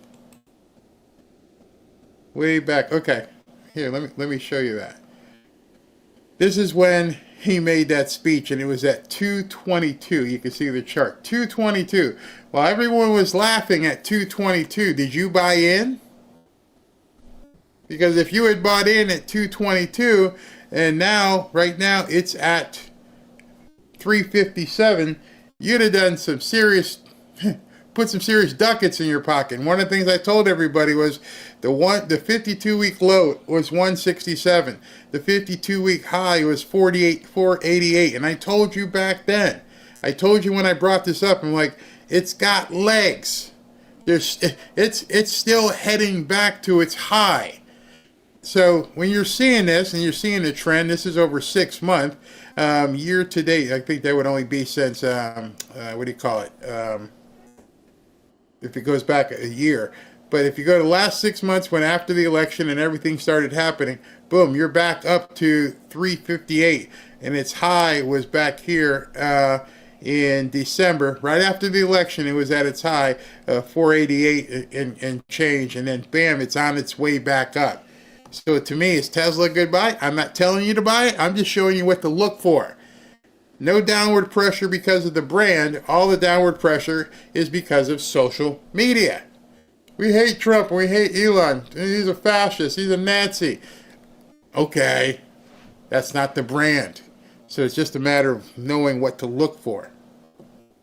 Way back, okay. Here, let me show you that. This is when he made that speech, and it was at 222. You can see the chart, 222. While everyone was laughing at 222, did you buy in? Because if you had bought in at 222, and now, right now, it's at 357, you'd have done some serious, put some serious ducats in your pocket. And one of the things I told everybody was the 52-week low was 167. The 52-week high was 488. And I told you back then, I told you when I brought this up, I'm like, it's got legs. It's still heading back to its high. So when you're seeing this and you're seeing the trend, this is over 6 months. Year to date, I think that would only be since, what do you call it? If it goes back a year. But if you go to the last 6 months when after the election and everything started happening, boom, you're back up to 358. And its high was back here in December. Right after the election, it was at its high, 488 and change. And then bam, it's on its way back up. So to me, is Tesla a good buy? I'm not telling you to buy it. I'm just showing you what to look for. No downward pressure because of the brand. All the downward pressure is because of social media. We hate Trump. We hate Elon. He's a fascist. He's a Nazi. Okay. That's not the brand. So it's just a matter of knowing what to look for.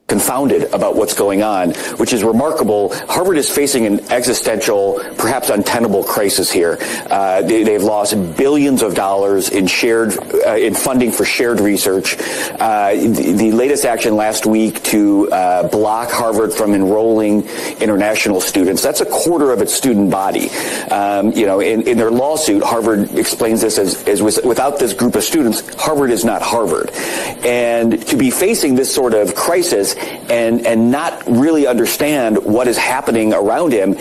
Confounded about what's going on, which is remarkable. Harvard is facing an existential, perhaps untenable crisis here. They've lost billions of dollars in in funding for shared research. The latest action last week to block Harvard from enrolling international students. That's a quarter of its student body. In their lawsuit, Harvard explains this as without this group of students, Harvard is not Harvard. And to be facing this sort of crisis and not really understand what is happening around him,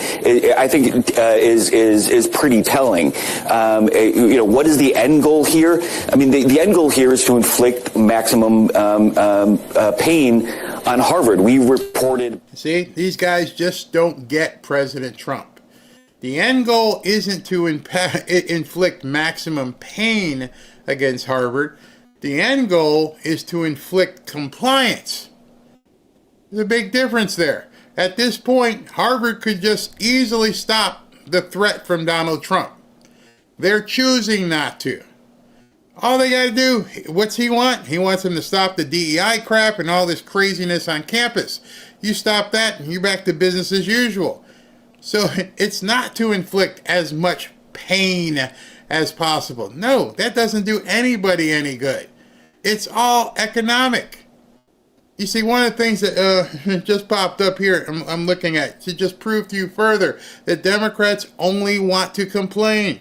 I think is pretty telling. What is the end goal here? I mean, the end goal here is to inflict maximum pain on Harvard. We reported. See, these guys just don't get President Trump. The end goal isn't to inflict maximum pain against Harvard. The end goal is to inflict compliance. There's a big difference there. At this point, Harvard could just easily stop the threat from Donald Trump. They're choosing not to. All they got to do, what's he want? He wants them to stop the DEI crap and all this craziness on campus. You stop that and you're back to business as usual. So it's not to inflict as much pain as possible. No, that doesn't do anybody any good. It's all economic. You see, one of the things that just popped up here, I'm looking at, to just prove to you further that Democrats only want to complain.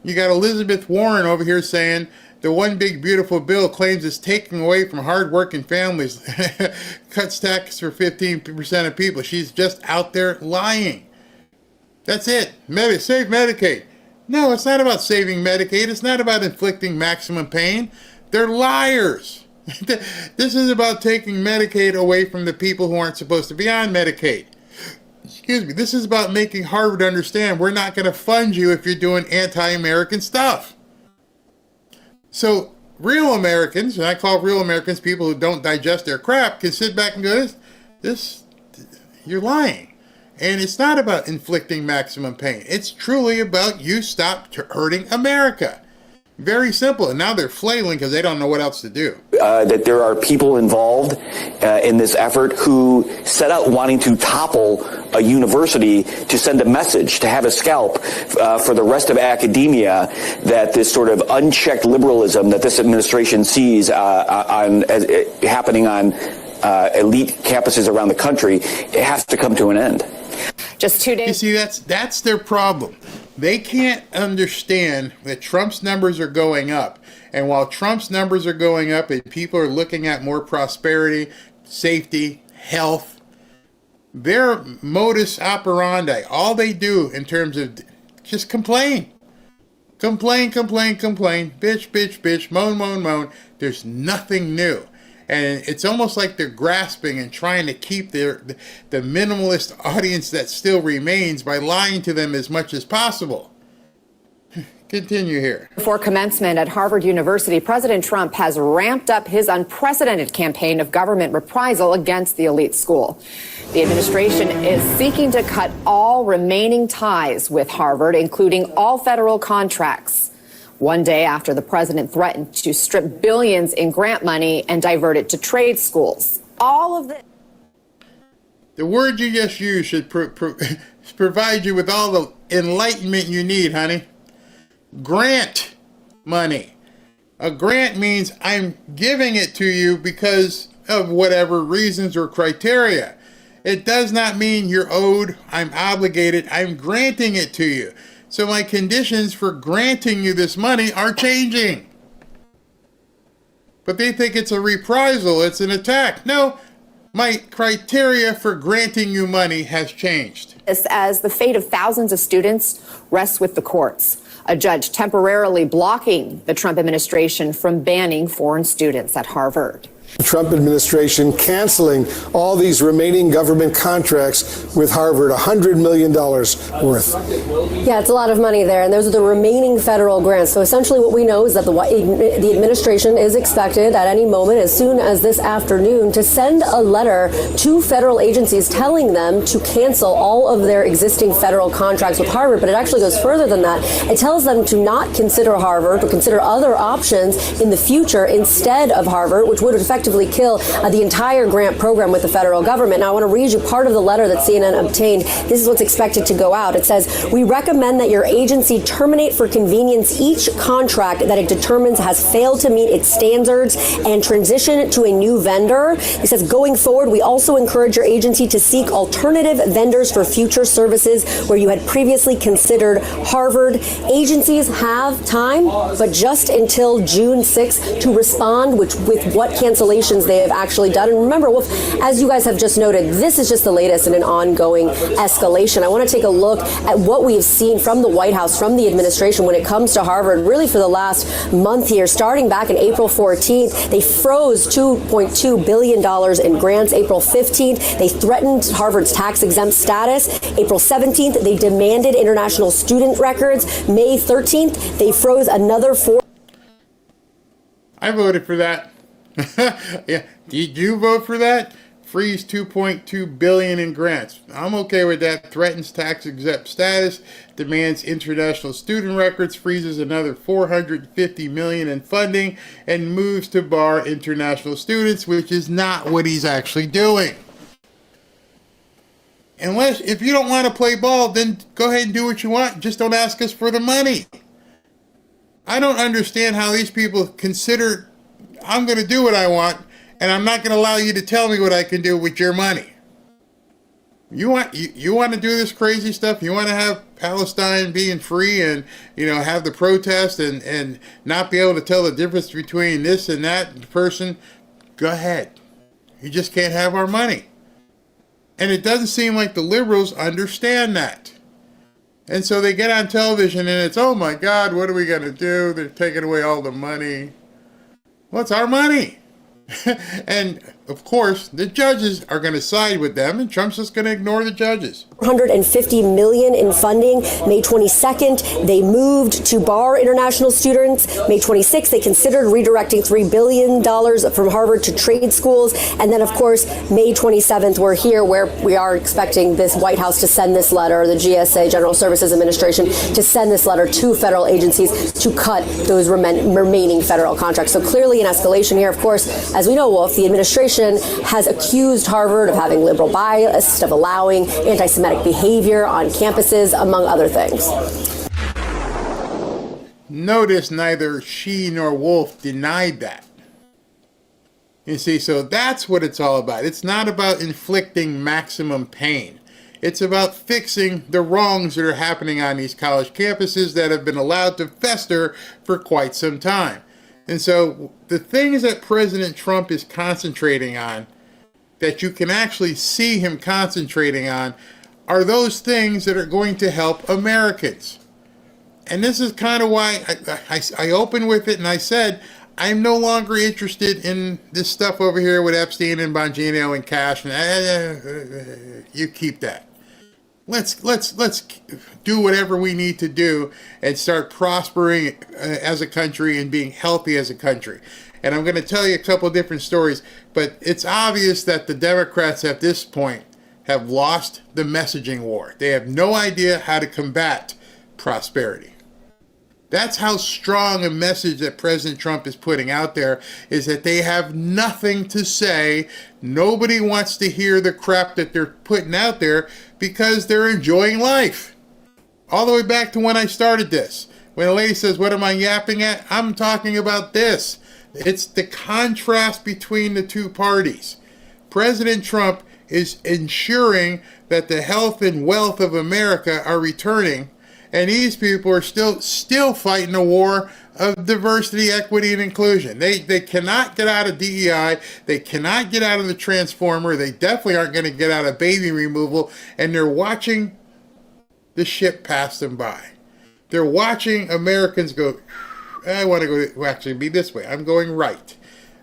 You got Elizabeth Warren over here saying the one big beautiful bill claims it's taking away from hardworking families, cuts taxes for 15% of people. She's just out there lying. That's it. Save Medicaid. No, it's not about saving Medicaid. It's not about inflicting maximum pain. They're liars. This is about taking Medicaid away from the people who aren't supposed to be on Medicaid. Excuse me. This is about making Harvard understand we're not going to fund you if you're doing anti-American stuff. So real Americans, and I call real Americans people who don't digest their crap, can sit back and go, you're lying. And it's not about inflicting maximum pain. It's truly about you stop hurting America. Very simple. And now they're flailing because they don't know what else to do. That there are people involved in this effort who set out wanting to topple a university to send a message, to have a scalp for the rest of academia, that this sort of unchecked liberalism that this administration sees happening on elite campuses around the country, it has to come to an end. Just 2 days. You see, that's their problem. They can't understand that Trump's numbers are going up. And while Trump's numbers are going up and people are looking at more prosperity, safety, health, their modus operandi, all they do in terms of just complain. Complain, bitch, moan. There's nothing new. And it's almost like they're grasping and trying to keep the minimalist audience that still remains by lying to them as much as possible. Continue here. Before commencement at Harvard University, President Trump has ramped up his unprecedented campaign of government reprisal against the elite school. The administration is seeking to cut all remaining ties with Harvard, including all federal contracts. One day after the president threatened to strip billions in grant money and divert it to trade schools. All of this. The word you just used should provide you with all the enlightenment you need, honey. Grant money. A grant means I'm giving it to you because of whatever reasons or criteria. It does not mean you're owed, I'm obligated, I'm granting it to you. So my conditions for granting you this money are changing. But they think it's a reprisal, it's an attack. No, my criteria for granting you money has changed. As the fate of thousands of students rests with the courts, a judge temporarily blocking the Trump administration from banning foreign students at Harvard. The Trump administration canceling all these remaining government contracts with Harvard, $100 million worth. Yeah, it's a lot of money there, and those are the remaining federal grants. So essentially what we know is that the administration is expected at any moment, as soon as this afternoon, to send a letter to federal agencies telling them to cancel all of their existing federal contracts with Harvard. But it actually goes further than that. It tells them to not consider Harvard or consider other options in the future instead of Harvard, which would effectively kill the entire grant program with the federal government. Now, I want to read you part of the letter that CNN obtained. This is what's expected to go out. It says, we recommend that your agency terminate for convenience each contract that it determines has failed to meet its standards and transition to a new vendor. It says, going forward, we also encourage your agency to seek alternative vendors for future services where you had previously considered Harvard. Agencies have time, but just until June 6th to respond with what cancellation escalations they have actually done. And remember, Wolf, as you guys have just noted, this is just the latest in an ongoing escalation. I want to take a look at what we've seen from the White House, from the administration when it comes to Harvard, really for the last month here. Starting back in April 14th, they froze $2.2 billion in grants. April 15th, they threatened Harvard's tax-exempt status. April 17th, they demanded international student records. May 13th, they froze another I voted for that. Yeah, did you vote for that? Freeze $2.2 billion in grants. I'm okay with that. Threatens tax-exempt status, demands international student records, freezes another $450 million in funding, and moves to bar international students, which is not what he's actually doing. If you don't want to play ball, then go ahead and do what you want. Just don't ask us for the money. I don't understand how these people consider I'm going to do what I want, and I'm not going to allow you to tell me what I can do with your money. You want to do this crazy stuff? You want to have Palestine being free and, have the protest and not be able to tell the difference between this and that person? Go ahead. You just can't have our money. And it doesn't seem like the liberals understand that. And so they get on television and it's, oh my God, what are we going to do? They're taking away all the money. Well, it's our money. And, of course, the judges are going to side with them, and Trump's just going to ignore the judges. $150 million in funding. May 22nd, they moved to bar international students. May 26th, they considered redirecting $3 billion from Harvard to trade schools. And then, of course, May 27th, we're here where we are expecting this White House to send this letter, the GSA, General Services Administration, to send this letter to federal agencies to cut those remaining federal contracts. So clearly an escalation here. Of course, as we know, Wolf, the administration has accused Harvard of having liberal bias, of allowing anti-Semitic behavior on campuses, among other things. Notice neither she nor Wolf denied that. You see, so that's what it's all about. It's not about inflicting maximum pain. It's about fixing the wrongs that are happening on these college campuses that have been allowed to fester for quite some time. And so the things that President Trump is concentrating on, that you can actually see him concentrating on, are those things that are going to help Americans. And this is kind of why I opened with it and I said, I'm no longer interested in this stuff over here with Epstein and Bongino and Cash. And you keep that. Let's do whatever we need to do and start prospering as a country and being healthy as a country. And I'm going to tell you a couple of different stories, but it's obvious that the Democrats at this point have lost the messaging war. They have no idea how to combat prosperity. That's how strong a message that President Trump is putting out there, is that they have nothing to say. Nobody wants to hear the crap that they're putting out there because they're enjoying life. All the way back to when I started this. When a lady says, what am I yapping at? I'm talking about this. It's the contrast between the two parties. President Trump is ensuring that the health and wealth of America are returning, and these people are still fighting a war of diversity, equity, and inclusion. They cannot get out of DEI. They cannot get out of the transformer. They definitely aren't going to get out of baby removal. And they're watching the ship pass them by. They're watching Americans go, I want to go actually be this way. I'm going right.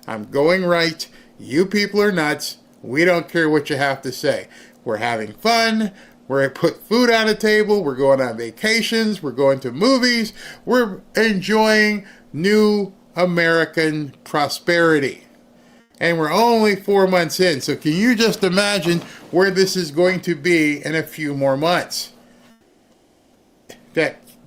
I'm going right. You people are nuts. We don't care what you have to say. We're having fun. We're put food on the table. We're going on vacations. We're going to movies. We're enjoying new American prosperity. And we're only 4 months in. So can you just imagine where this is going to be in a few more months?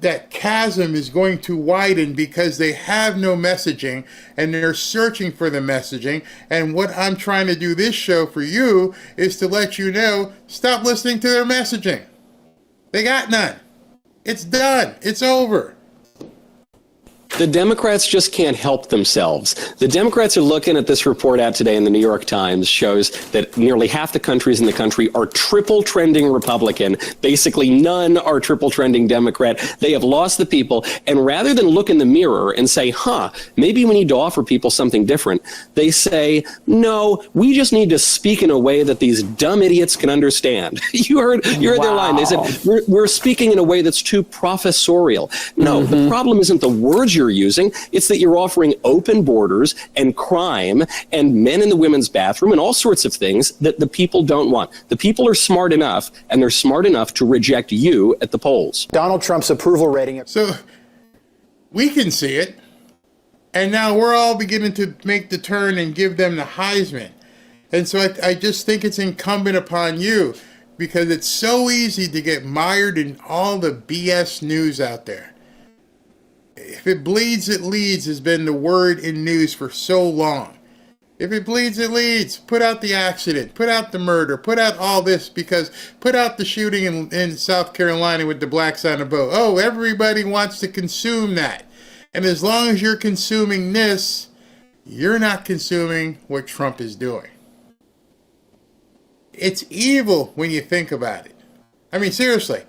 That chasm is going to widen because they have no messaging and they're searching for the messaging. And what I'm trying to do this show for you is to let you know, stop listening to their messaging. They got none. It's done. It's over. The Democrats just can't help themselves. The Democrats are looking at this report out today in the New York Times, shows that nearly half the countries in the country are triple trending Republican. Basically, none are triple trending Democrat. They have lost the people. And rather than look in the mirror and say, maybe we need to offer people something different, they say, no, we just need to speak in a way that these dumb idiots can understand. You heard their line. They said, we're speaking in a way that's too professorial. No, the problem isn't the words you're using. It's that you're offering open borders and crime and men in the women's bathroom and all sorts of things that the people don't want. The people are smart enough, and they're smart enough to reject you at the polls. Donald Trump's approval rating. So we can see it. And now we're all beginning to make the turn and give them the Heisman. And so I just think it's incumbent upon you, because it's so easy to get mired in all the BS news out there. If it bleeds, it leads has been the word in news for so long. If it bleeds, it leads. Put out the accident. Put out the murder. Put out all this, because put out the shooting in South Carolina with the blacks on a boat. Oh, everybody wants to consume that. And as long as you're consuming this, you're not consuming what Trump is doing. It's evil when you think about it. I mean, seriously.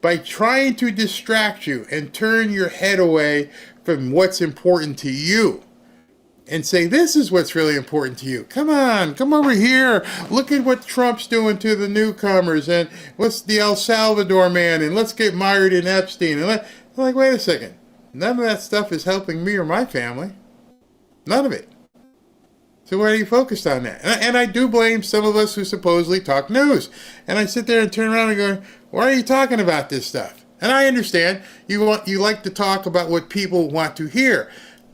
By trying to distract you and turn your head away from what's important to you and say, this is what's really important to you. Come on, come over here. Look at what Trump's doing to the newcomers, and what's the El Salvador man, and let's get mired in Epstein. And like, wait a second. None of that stuff is helping me or my family. None of it. So why are you focused on that? And I do blame some of us who supposedly talk news. And I sit there and turn around and go, why are you talking about this stuff? And I understand you like to talk about what people want to hear.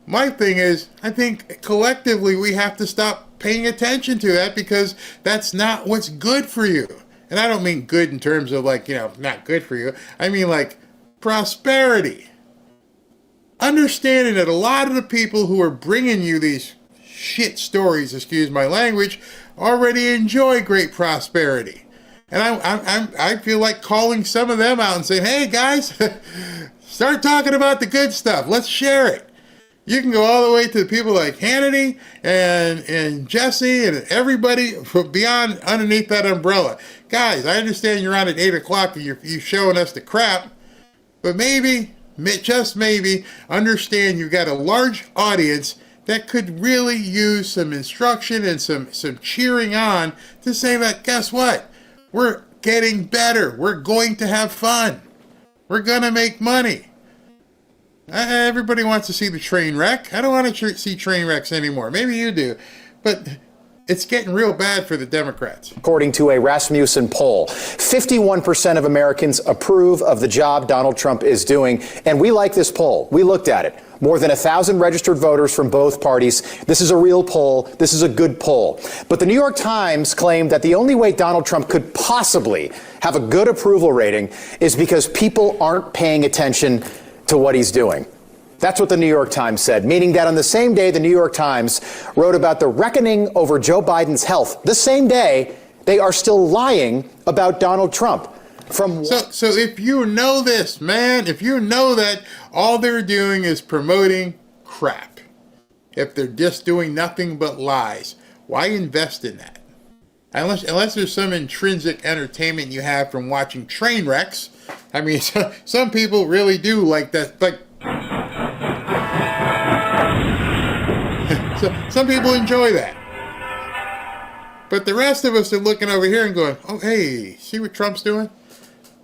My thing is, I think collectively we have to stop paying attention to that, because that's not what's good for you. And I don't mean good in terms of not good for you. I mean like prosperity. Understanding that a lot of the people who are bringing you these shit stories, excuse my language, already enjoy great prosperity. And I feel like calling some of them out and saying, hey guys, start talking about the good stuff. Let's share it. You can go all the way to the people like Hannity and Jesse and everybody beyond underneath that umbrella. Guys, I understand you're on at 8 o'clock and you're showing us the crap, but maybe, just maybe, understand you've got a large audience that could really use some instruction and some cheering on to say that, guess what? We're getting better. We're going to have fun. We're going to make money. Everybody wants to see the train wreck. I don't want to see train wrecks anymore. Maybe you do. But it's getting real bad for the Democrats. According to a Rasmussen poll, 51% of Americans approve of the job Donald Trump is doing. And we like this poll. We looked at it. More than 1,000 registered voters from both parties. This is a real poll. This is a good poll. But the New York Times claimed that the only way Donald Trump could possibly have a good approval rating is because people aren't paying attention to what he's doing. That's what the New York Times said, meaning that on the same day the New York Times wrote about the reckoning over Joe Biden's health, the same day they are still lying about Donald Trump. So if you know this, man, if you know that all they're doing is promoting crap, if they're just doing nothing but lies, why invest in that? Unless there's some intrinsic entertainment you have from watching train wrecks. I mean, some people really do like that. Like, some people enjoy that. But the rest of us are looking over here and going, oh, hey, see what Trump's doing?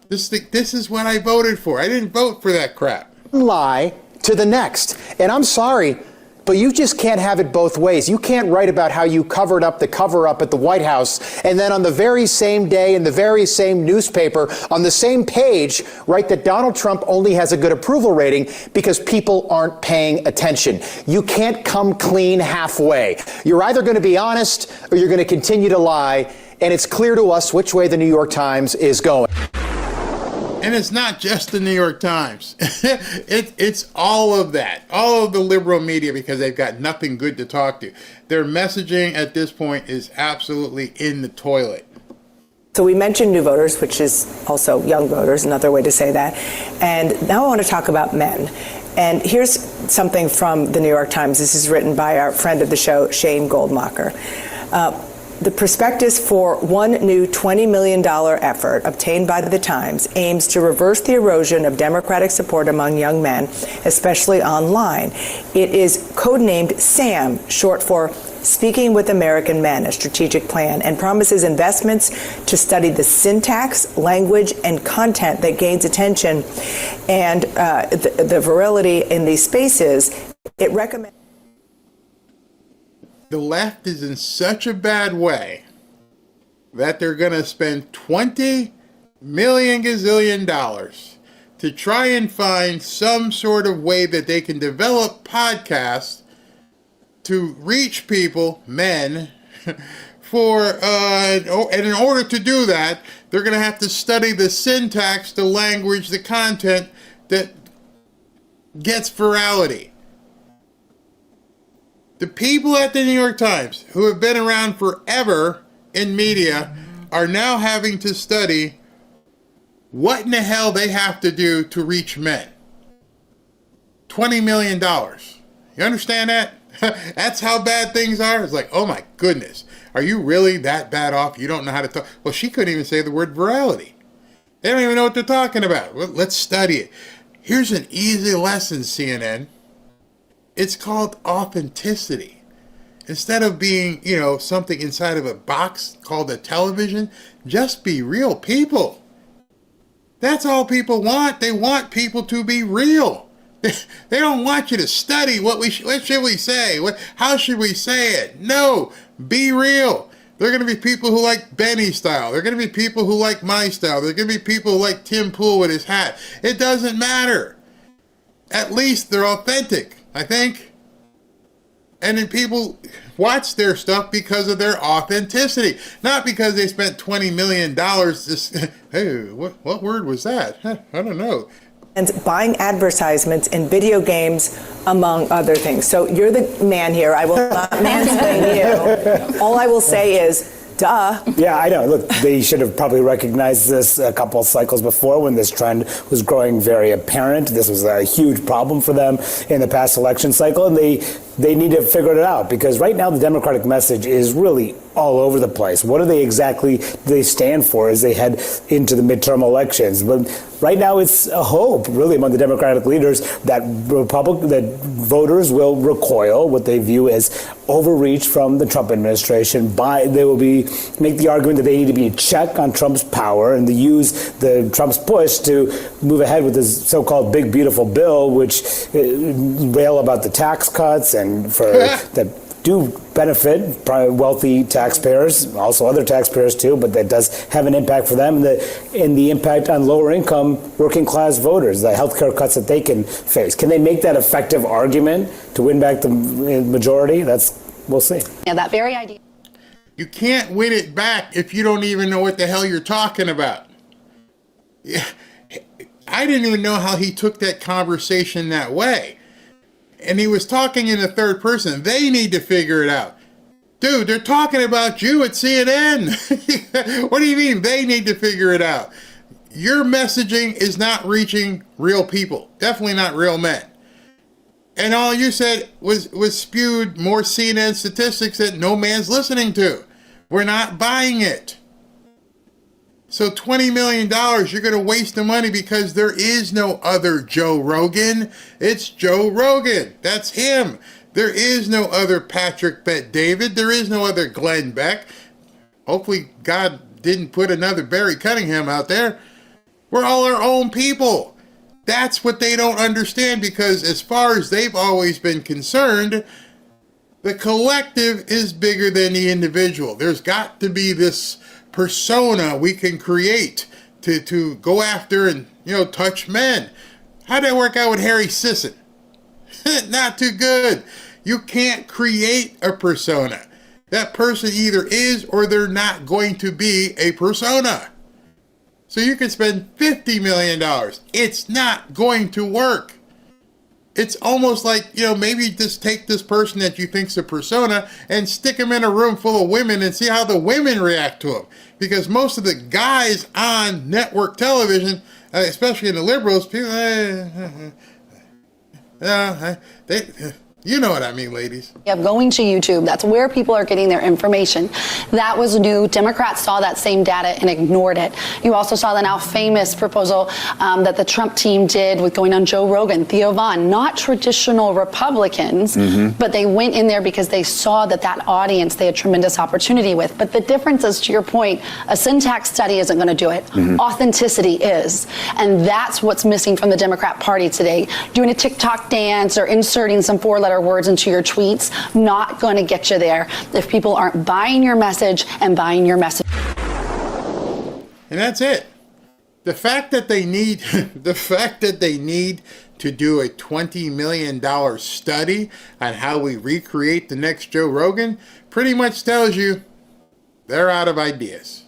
This is what I voted for. I didn't vote for that crap. Lie to the next. And I'm sorry, but you just can't have it both ways. You can't write about how you covered up the cover-up at the White House and then on the very same day in the very same newspaper on the same page write that Donald Trump only has a good approval rating because people aren't paying attention. You can't come clean halfway. You're either going to be honest or you're going to continue to lie, and it's clear to us which way the New York Times is going. And it's not just the New York Times. It's all of that. All of the liberal media, because they've got nothing good to talk to. Their messaging at this point is absolutely in the toilet. So we mentioned new voters, which is also young voters, another way to say that. And now I want to talk about men. And here's something from the New York Times. This is written by our friend of the show, Shane Goldmacher. The prospectus for one new $20 million effort obtained by the Times aims to reverse the erosion of Democratic support among young men, especially online. It is codenamed SAM, short for Speaking with American Men, a strategic plan, and promises investments to study the syntax, language, and content that gains attention and the virility in these spaces. It recommends. The left is in such a bad way that they're going to spend $20 million gazillion to try and find some sort of way that they can develop podcasts to reach people, men, and in order to do that, they're going to have to study the syntax, the language, the content that gets virality. The people at the New York Times, who have been around forever in media, are now having to study what in the hell they have to do to reach men. $20 million. You understand that? That's how bad things are. It's like, oh my goodness, are you really that bad off? You don't know how to talk. Well, she couldn't even say the word virality. They don't even know what they're talking about. Well, let's study it. Here's an easy lesson, CNN. It's called authenticity. Instead of being, something inside of a box called a television, just be real people. That's all people want. They want people to be real. They don't want you to study what should we say? How should we say it? No, be real. There are going to be people who like Benny's style. There are going to be people who like my style. There are going to be people who like Tim Pool with his hat. It doesn't matter. At least they're authentic, I think. And then people watch their stuff because of their authenticity, not because they spent $20 million. Hey, what word was that? I don't know. And buying advertisements in video games, among other things. So you're the man here. I will not mansplain you. All I will say is, duh. Yeah, I know. Look, they should have probably recognized this a couple of cycles before when this trend was growing very apparent. This was a huge problem for them in the past election cycle, and they need to figure it out, because right now the Democratic message is really all over the place. What do they exactly stand for as they head into the midterm elections? But right now it's a hope, really, among the Democratic leaders that voters will recoil what they view as overreach from the Trump administration. They will make the argument that they need to be a check on Trump's power and to use Trump's push to move ahead with this so-called big beautiful bill, which rail about the tax cuts and that do benefit wealthy taxpayers, also other taxpayers too, but that does have an impact for them, and the impact on lower income working class voters, the health care cuts that they can face. Can they make that effective argument to win back the majority? We'll see. Yeah, that very idea. You can't win it back if you don't even know what the hell you're talking about. Yeah, I didn't even know how he took that conversation that way. And he was talking in the third person. They need to figure it out. Dude, they're talking about you at CNN. What do you mean they need to figure it out? Your messaging is not reaching real people. Definitely not real men. And all you said was spewed more CNN statistics that no man's listening to. We're not buying it. So $20 million, you're going to waste the money because there is no other Joe Rogan. It's Joe Rogan. That's him. There is no other Patrick Bet-David. There is no other Glenn Beck. Hopefully God didn't put another Barry Cunningham out there. We're all our own people. That's what they don't understand, because as far as they've always been concerned, the collective is bigger than the individual. There's got to be this persona we can create to go after and, touch men. How'd that work out with Harry Sisson? Not too good. You can't create a persona. That person either is or they're not going to be a persona. So you can spend $50 million. It's not going to work. It's almost like, maybe just take this person that you think's a persona and stick him in a room full of women and see how the women react to him. Because most of the guys on network television, especially in the liberals, people, You know what I mean, ladies. Of going to YouTube, that's where people are getting their information. That was new. Democrats saw that same data and ignored it. You also saw the now famous proposal that the Trump team did with going on Joe Rogan, Theo Vaughn, not traditional Republicans, but they went in there because they saw that audience they had tremendous opportunity with. But the difference is, to your point, a syntax study isn't going to do it. Authenticity is. And that's what's missing from the Democrat Party today. Doing a TikTok dance or inserting some four-letter words into your tweets, not going to get you there if people aren't buying your message and buying your message. And that's it. The fact that they need to do a $20 million study on how we recreate the next Joe Rogan pretty much tells you they're out of ideas.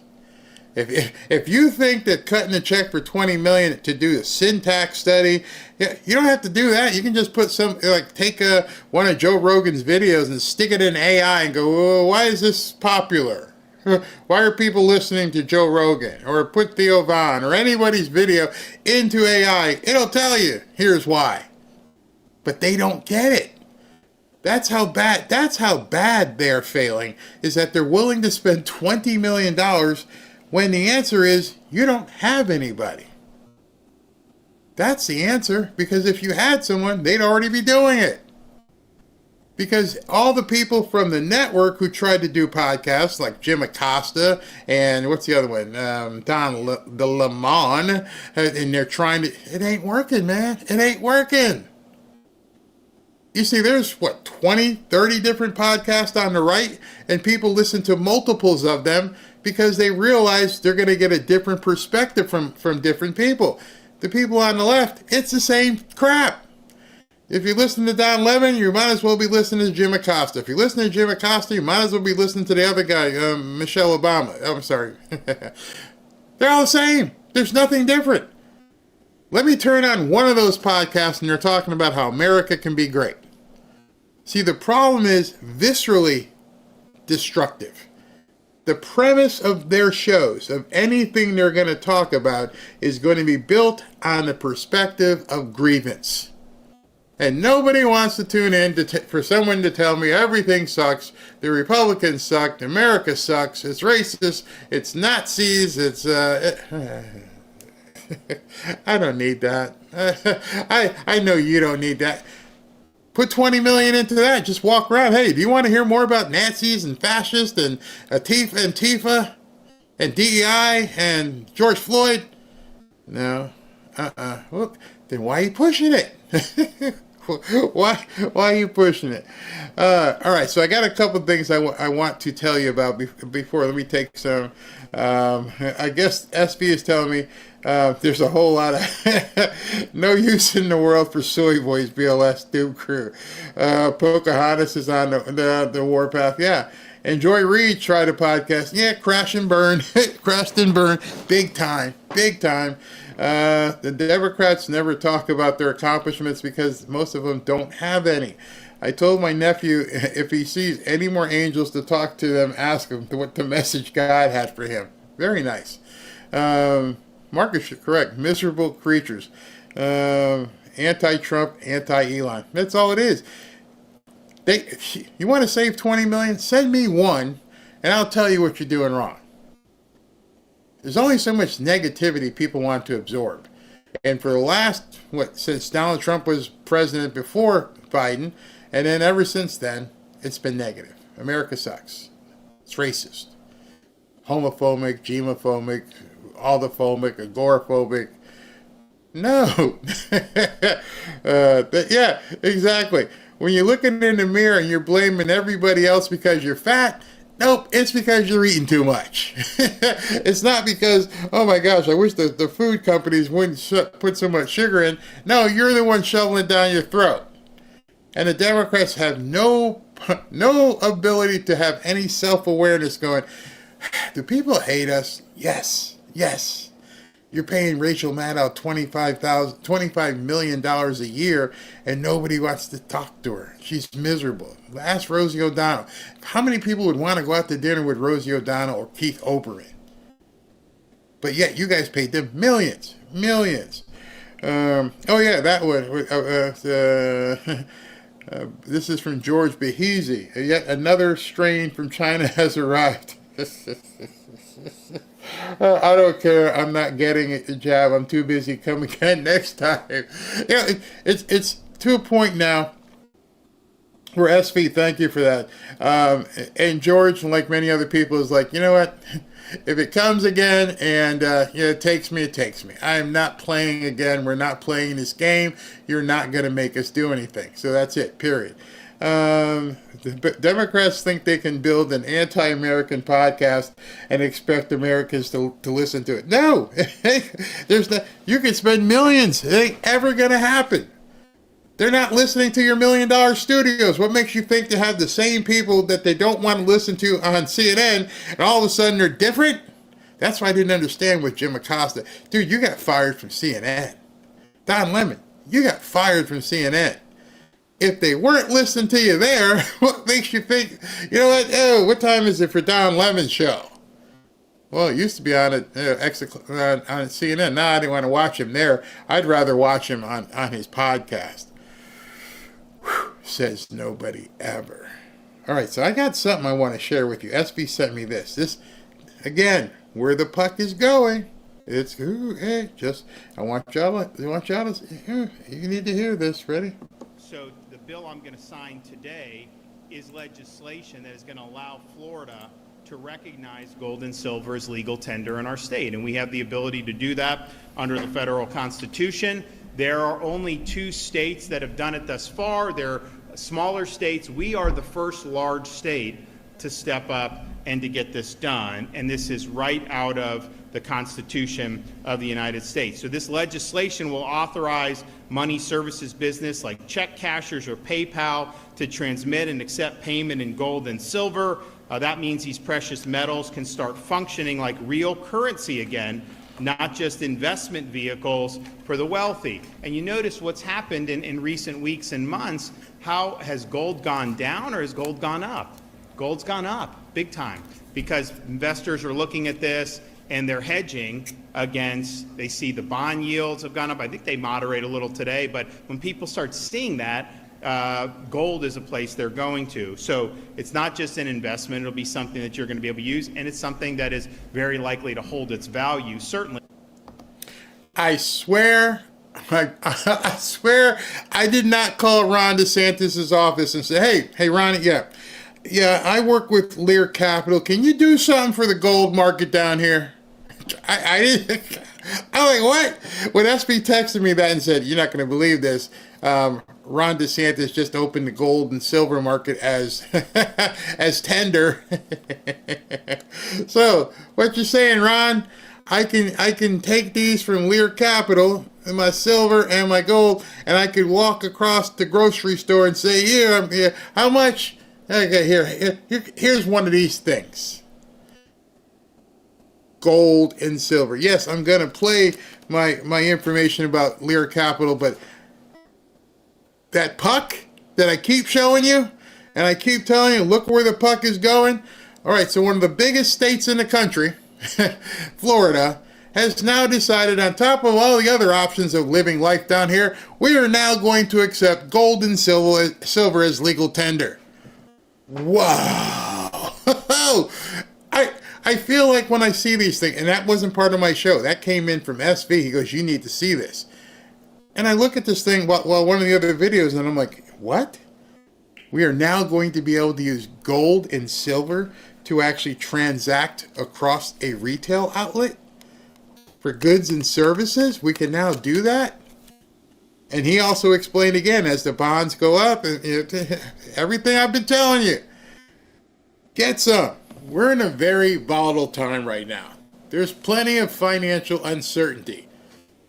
If you think that cutting a check for $20 million to do a syntax study, you don't have to do that. You can just put take one of Joe Rogan's videos and stick it in AI and go, oh, why is this popular? Why are people listening to Joe Rogan? Or put Theo Vaughn or anybody's video into AI. It'll tell you, here's why. But they don't get it. That's how bad they're failing, is that they're willing to spend $20 million when the answer is you don't have anybody. That's the answer, because if you had someone, they'd already be doing it. Because all the people from the network who tried to do podcasts, like Jim Acosta and what's the other one, Don Lemon, and they're trying to, it ain't working, man. It ain't working. You see, there's 20, 30 different podcasts on the right, and people listen to multiples of them because they realize they're going to get a different perspective from different people. The people on the left, it's the same crap. If you listen to Don Lemon, you might as well be listening to Jim Acosta. If you listen to Jim Acosta, you might as well be listening to the other guy, Michelle Obama. Oh, I'm sorry. They're all the same. There's nothing different. Let me turn on one of those podcasts and they're talking about how America can be great. See, the problem is viscerally destructive. The premise of their shows, of anything they're going to talk about, is going to be built on the perspective of grievance. And nobody wants to tune in for someone to tell me everything sucks, the Republicans suck, America sucks, it's racist, it's Nazis, it's... I don't need that. I know you don't need that. Put $20 million into that. Just walk around. Hey, do you want to hear more about Nazis and fascists and Antifa and DEI and George Floyd? No. Well, then why are you pushing it? Why are you pushing it? All right, so I got a couple things I want to tell you about before. Let me take some. I guess SB is telling me there's a whole lot of no use in the world for Soy Boys BLS Doom Crew. Pocahontas is on the warpath. Yeah. And Joy Reid tried a podcast. Yeah, crash and burn. Crashed and burn. Big time. Big time. The Democrats never talk about their accomplishments because most of them don't have any. I told my nephew if he sees any more angels to talk to them, ask him what the message God had for him. Very nice. Marcus, correct. Miserable creatures. Anti-Trump, anti-Elon. That's all it is. You want to save $20 million? Send me one, and I'll tell you what you're doing wrong. There's only so much negativity people want to absorb. And for the last, since Donald Trump was president before Biden, and then ever since then, it's been negative. America sucks. It's racist. Homophobic, gemophobic, allophobic, agoraphobic. No. But yeah, exactly. When you're looking in the mirror and you're blaming everybody else because you're fat, nope, it's because you're eating too much. It's not because, oh my gosh, I wish the food companies wouldn't put so much sugar in. No, you're the one shoveling it down your throat. And the Democrats have no ability to have any self-awareness going, do people hate us? Yes, yes. You're paying Rachel Maddow $25 million a year, and nobody wants to talk to her. She's miserable. Ask Rosie O'Donnell. How many people would want to go out to dinner with Rosie O'Donnell or Keith Olbermann? But yet you guys paid them millions. Oh yeah, that one. This is from George Behezy. Yet another strain from China has arrived. I don't care. I'm not getting it, the jab. I'm too busy. Come again next time. It's to a point now where SV, thank you for that. And George, like many other people, is like, you know what? If it comes again and it takes me, it takes me. I am not playing again. We're not playing this game. You're not going to make us do anything. So that's it, period. The Democrats think they can build an anti-American podcast and expect Americans to listen to it. No, there's no. You can spend millions. It ain't ever going to happen. They're not listening to your $1 million studios. What makes you think they have the same people that they don't want to listen to on CNN, and all of a sudden they're different? That's why I didn't understand with Jim Acosta. Dude, you got fired from CNN. Don Lemon, you got fired from CNN. If they weren't listening to you there, what makes you think, you know what, oh, what time is it for Don Lemon's show? Well, it used to be on on CNN. Now I didn't want to watch him there. I'd rather watch him on his podcast. Whew, says nobody ever. All right, so I got something I want to share with you. SB sent me this. This, again, where the puck is going. It's, I want y'all to, you need to hear this. Ready? So the bill I'm going to sign today is legislation that is going to allow Florida to recognize gold and silver as legal tender in our state. And we have the ability to do that under the federal Constitution. There are only 2 states that have done it thus far. They're smaller states. We are the first large state to step up and to get this done. And this is right out of the Constitution of the United States. So this legislation will authorize money services business like check cashers or PayPal to transmit and accept payment in gold and silver. That means these precious metals can start functioning like real currency again, not just investment vehicles for the wealthy. And you notice what's happened in recent weeks and months. How has gold gone down or has gold gone up? Gold's gone up big time because investors are looking at this and they're hedging against, they see the bond yields have gone up. I think they moderate a little today, but when people start seeing that, gold is a place they're going to. So it's not just an investment, it'll be something that you're going to be able to use, and it's something that is very likely to hold its value, certainly. I swear I did not call Ron DeSantis' office and say, hey, Ron, yeah, I work with Lear Capital. Can you do something for the gold market down here? I didn't. I'm like, what? When SB texted me that and said, you're not going to believe this, Ron DeSantis just opened the gold and silver market as as tender. So what you're saying, Ron? I can take these from Lear Capital, and my silver and my gold, and I could walk across the grocery store and say, here, how much? Okay, here's one of these things. Gold and silver. Yes, I'm going to play my information about Lear Capital, but that puck that I keep showing you, and I keep telling you, look where the puck is going. All right, so one of the biggest states in the country, Florida, has now decided, on top of all the other options of living life down here, we are now going to accept gold and silver as legal tender. Wow. I feel like when I see these things, and that wasn't part of my show, that came in from SV. He goes, you need to see this. And I look at this thing while one of the other videos, and I'm like, what? We are now going to be able to use gold and silver to actually transact across a retail outlet for goods and services? We can now do that? And he also explained again, as the bonds go up, everything I've been telling you, get some. We're in a very volatile time right now. There's plenty of financial uncertainty.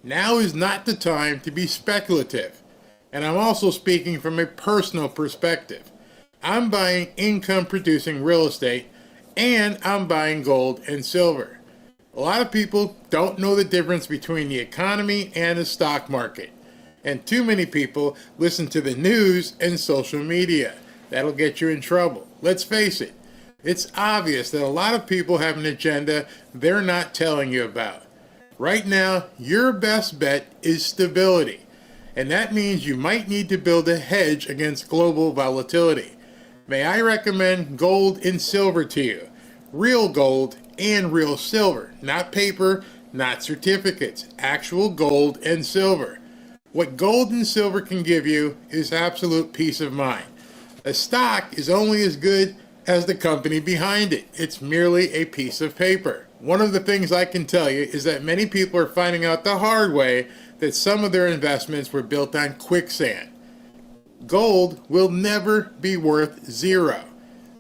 Now is not the time to be speculative. And I'm also speaking from a personal perspective. I'm buying income-producing real estate, and I'm buying gold and silver. A lot of people don't know the difference between the economy and the stock market. And too many people listen to the news and social media. That'll get you in trouble. Let's face it. It's obvious that a lot of people have an agenda they're not telling you about. Right now, your best bet is stability. And that means you might need to build a hedge against global volatility. May I recommend gold and silver to you? Real gold and real silver. Not paper, not certificates. Actual gold and silver. What gold and silver can give you is absolute peace of mind. A stock is only as good as the company behind it. It's merely a piece of paper. One of the things I can tell you is that many people are finding out the hard way that some of their investments were built on quicksand. Gold will never be worth zero.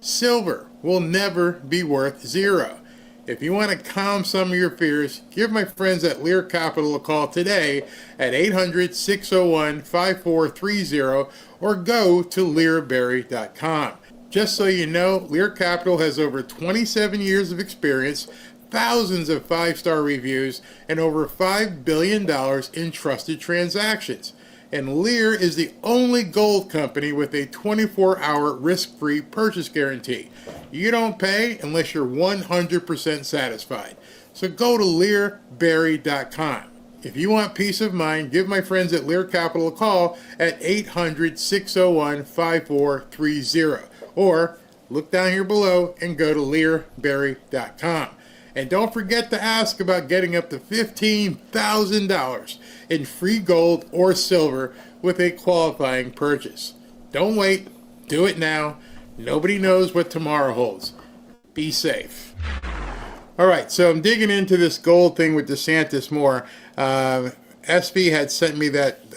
Silver will never be worth zero. If you want to calm some of your fears, give my friends at Lear Capital a call today at 800-601-5430 or go to learberry.com. Just so you know, Lear Capital has over 27 years of experience, thousands of 5-star reviews, and over $5 billion in trusted transactions. And Lear is the only gold company with a 24-hour risk-free purchase guarantee. You don't pay unless you're 100% satisfied. So go to learberry.com. If you want peace of mind, give my friends at Lear Capital a call at 800-601-5430. Or look down here below and go to learberry.com. And don't forget to ask about getting up to $15,000 in free gold or silver with a qualifying purchase. Don't wait. Do it now. Nobody knows what tomorrow holds. Be safe. All right, so I'm digging into this gold thing with DeSantis more. SV had sent me that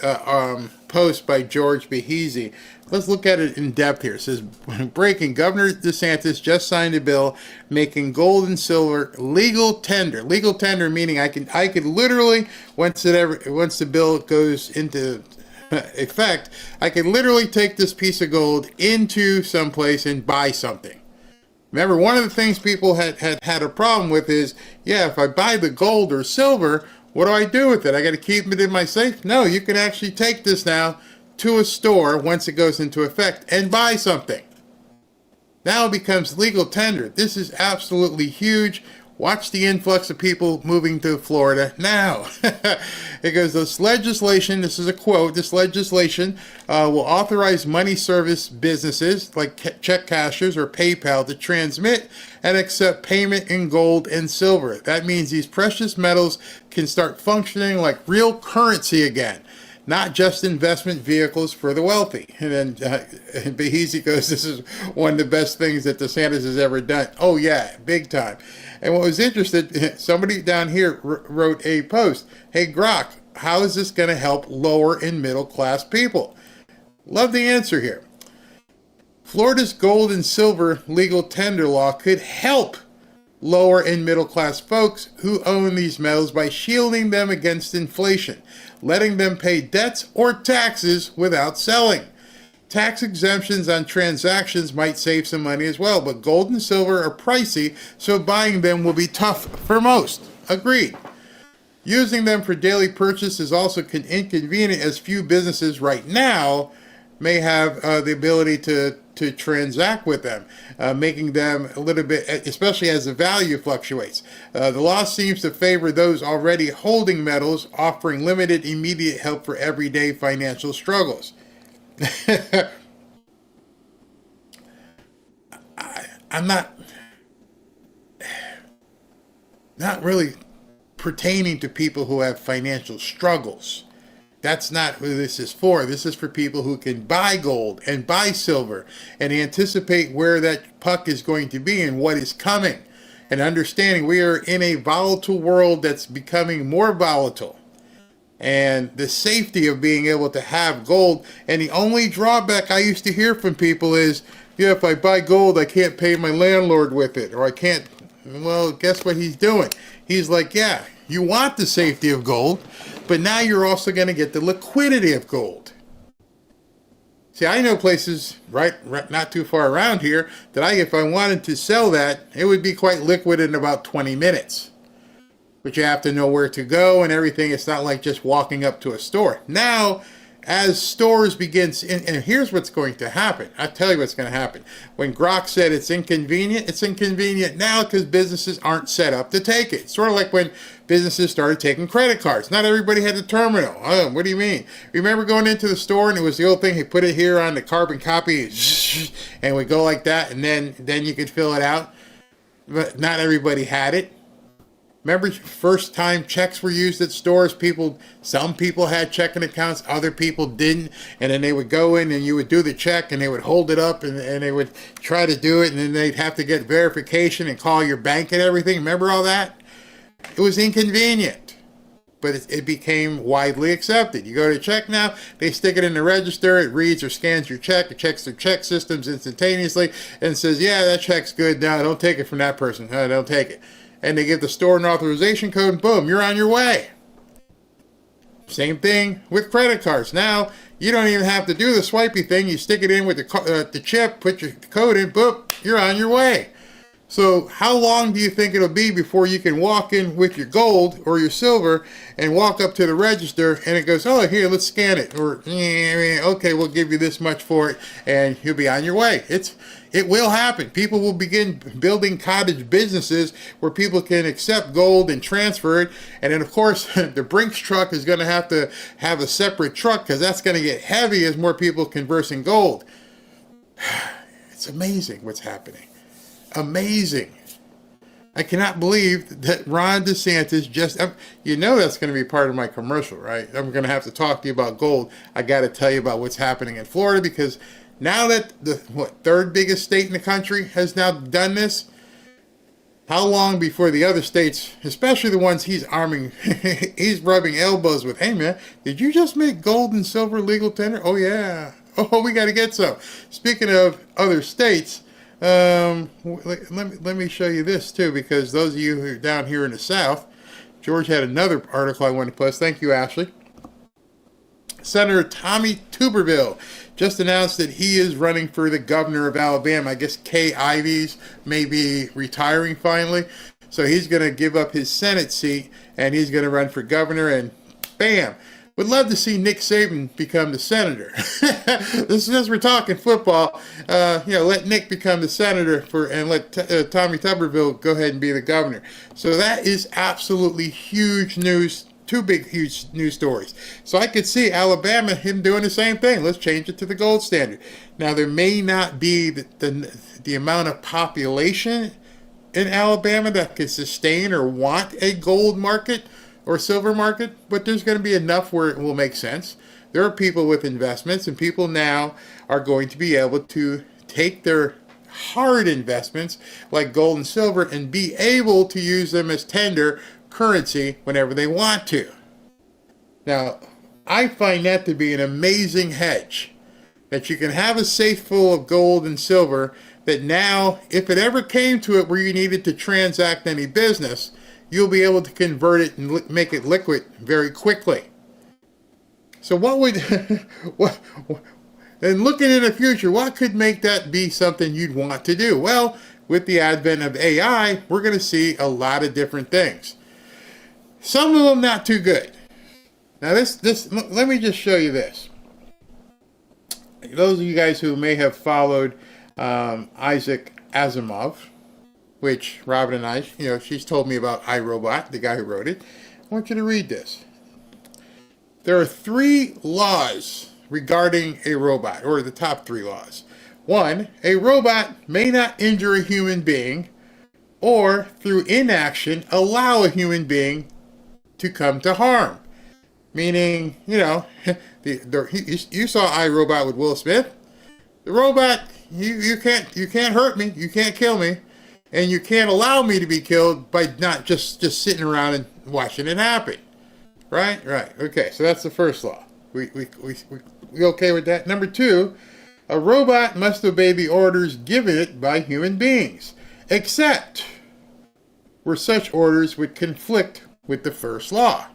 post by George Behezy. Let's look at it in depth here. It says, breaking, Governor DeSantis just signed a bill making gold and silver legal tender. Legal tender meaning I could literally, once the bill goes into effect, I could literally take this piece of gold into someplace and buy something. Remember, one of the things people had a problem with is, yeah, if I buy the gold or silver, what do I do with it? I got to keep it in my safe? No, you can actually take this now to a store once it goes into effect and buy something. Now it becomes legal tender. This is absolutely huge. Watch the influx of people moving to Florida now. It goes, this legislation, this is a quote, this legislation will authorize money service businesses like check cashers or PayPal to transmit and accept payment in gold and silver. That means these precious metals can start functioning like real currency again, not just investment vehicles for the wealthy. And then Behezy goes, this is one of the best things that DeSantis has ever done. Oh yeah, big time. And what was interesting, somebody down here wrote a post, hey Grok, how is this going to help lower and middle class people? Love the answer here. Florida's gold and silver legal tender law could help lower and middle class folks who own these metals by shielding them against inflation, letting them pay debts or taxes without selling. Tax exemptions on transactions might save some money as well, but gold and silver are pricey, so buying them will be tough for most. Agreed. Using them for daily purchase is also inconvenient, as few businesses right now may have the ability to transact with them, making them a little bit, especially as the value fluctuates. The law seems to favor those already holding metals, offering limited immediate help for everyday financial struggles. I'm not really pertaining to people who have financial struggles. That's not who this is for. This is for people who can buy gold and buy silver and anticipate where that puck is going to be and what is coming. And understanding we are in a volatile world that's becoming more volatile. And the safety of being able to have gold. And the only drawback I used to hear from people is, yeah, if I buy gold, I can't pay my landlord with it. Or I can't. Well, guess what he's doing? He's like, yeah, you want the safety of gold, but now you're also going to get the liquidity of gold. See, I know places right not too far around here that if I wanted to sell that, it would be quite liquid in about 20 minutes. But you have to know where to go and everything. It's not like just walking up to a store. Now, as stores begin, and here's what's going to happen. I'll tell you what's going to happen. When Grok said it's inconvenient now because businesses aren't set up to take it. Sort of like when businesses started taking credit cards. Not everybody had the terminal. Oh, what do you mean? Remember going into the store and it was the old thing, he put it here on the carbon copy and it would go like that, and then you could fill it out. But not everybody had it. Remember, first time checks were used at stores. Some people had checking accounts, other people didn't. And then they would go in and you would do the check and they would hold it up and they would try to do it. And then they'd have to get verification and call your bank and everything. Remember all that? It was inconvenient, but it became widely accepted. You go to check now, they stick it in the register, it reads or scans your check, it checks their check systems instantaneously and says, yeah, that check's good. No, don't take it from that person. No, don't take it. And they give the store an authorization code, and boom, you're on your way. Same thing with credit cards. Now, you don't even have to do the swipey thing. You stick it in with the chip, put your code in, boom, you're on your way. So how long do you think it'll be before you can walk in with your gold or your silver and walk up to the register and it goes, oh, here, let's scan it. Or, okay, we'll give you this much for it, and you'll be on your way. It will happen. People will begin building cottage businesses where people can accept gold and transfer it. And then, of course, the Brinks truck is going to have a separate truck because that's going to get heavy as more people converse in gold. It's amazing what's happening. Amazing. I cannot believe that Ron DeSantis that's going to be part of my commercial, right? I'm going to have to talk to you about gold. I got to tell you about what's happening in Florida, because now that the third biggest state in the country has now done this, how long before the other states, especially the ones he's arming, he's rubbing elbows with, hey man, did you just make gold and silver legal tender? Oh yeah. Oh, we got to get some. Speaking of other states, let me show you this too, because those of you who are down here in the South, George had another article I wanted to post. Thank you, Ashley. Senator Tommy Tuberville just announced that he is running for the governor of Alabama. I guess Kay Ivey's may be retiring finally, so he's going to give up his Senate seat and he's going to run for governor, and bam. Would love to see Nick Saban become the senator. This is, we're talking football. Let Nick become the senator and let Tommy Tuberville go ahead and be the governor. So that is absolutely huge news. Two big, huge news stories. So I could see Alabama, him doing the same thing. Let's change it to the gold standard. Now, there may not be the amount of population in Alabama that could sustain or want a gold market or silver market, but there's going to be enough where it will make sense. There are people with investments, and people now are going to be able to take their hard investments like gold and silver and be able to use them as tender currency whenever they want to. Now, I find that to be an amazing hedge, that you can have a safe full of gold and silver that now, if it ever came to it where you needed to transact any business, you'll be able to convert it and make it liquid very quickly. So and looking in the future, what could make that be something you'd want to do? Well, with the advent of AI, we're going to see a lot of different things. Some of them not too good. Now let me just show you this. Those of you guys who may have followed Isaac Asimov, which Robin and I, she's told me about iRobot, the guy who wrote it. I want you to read this. There are 3 laws regarding a robot, or the top 3 laws. 1, a robot may not injure a human being or through inaction allow a human being to come to harm. Meaning, you saw iRobot with Will Smith. The robot, you can't hurt me, you can't kill me. And you can't allow me to be killed by not just sitting around and watching it happen. Right? Right. Okay, so that's the first law. We okay with that? Number 2, a robot must obey the orders given it by human beings, except where such orders would conflict with the first law.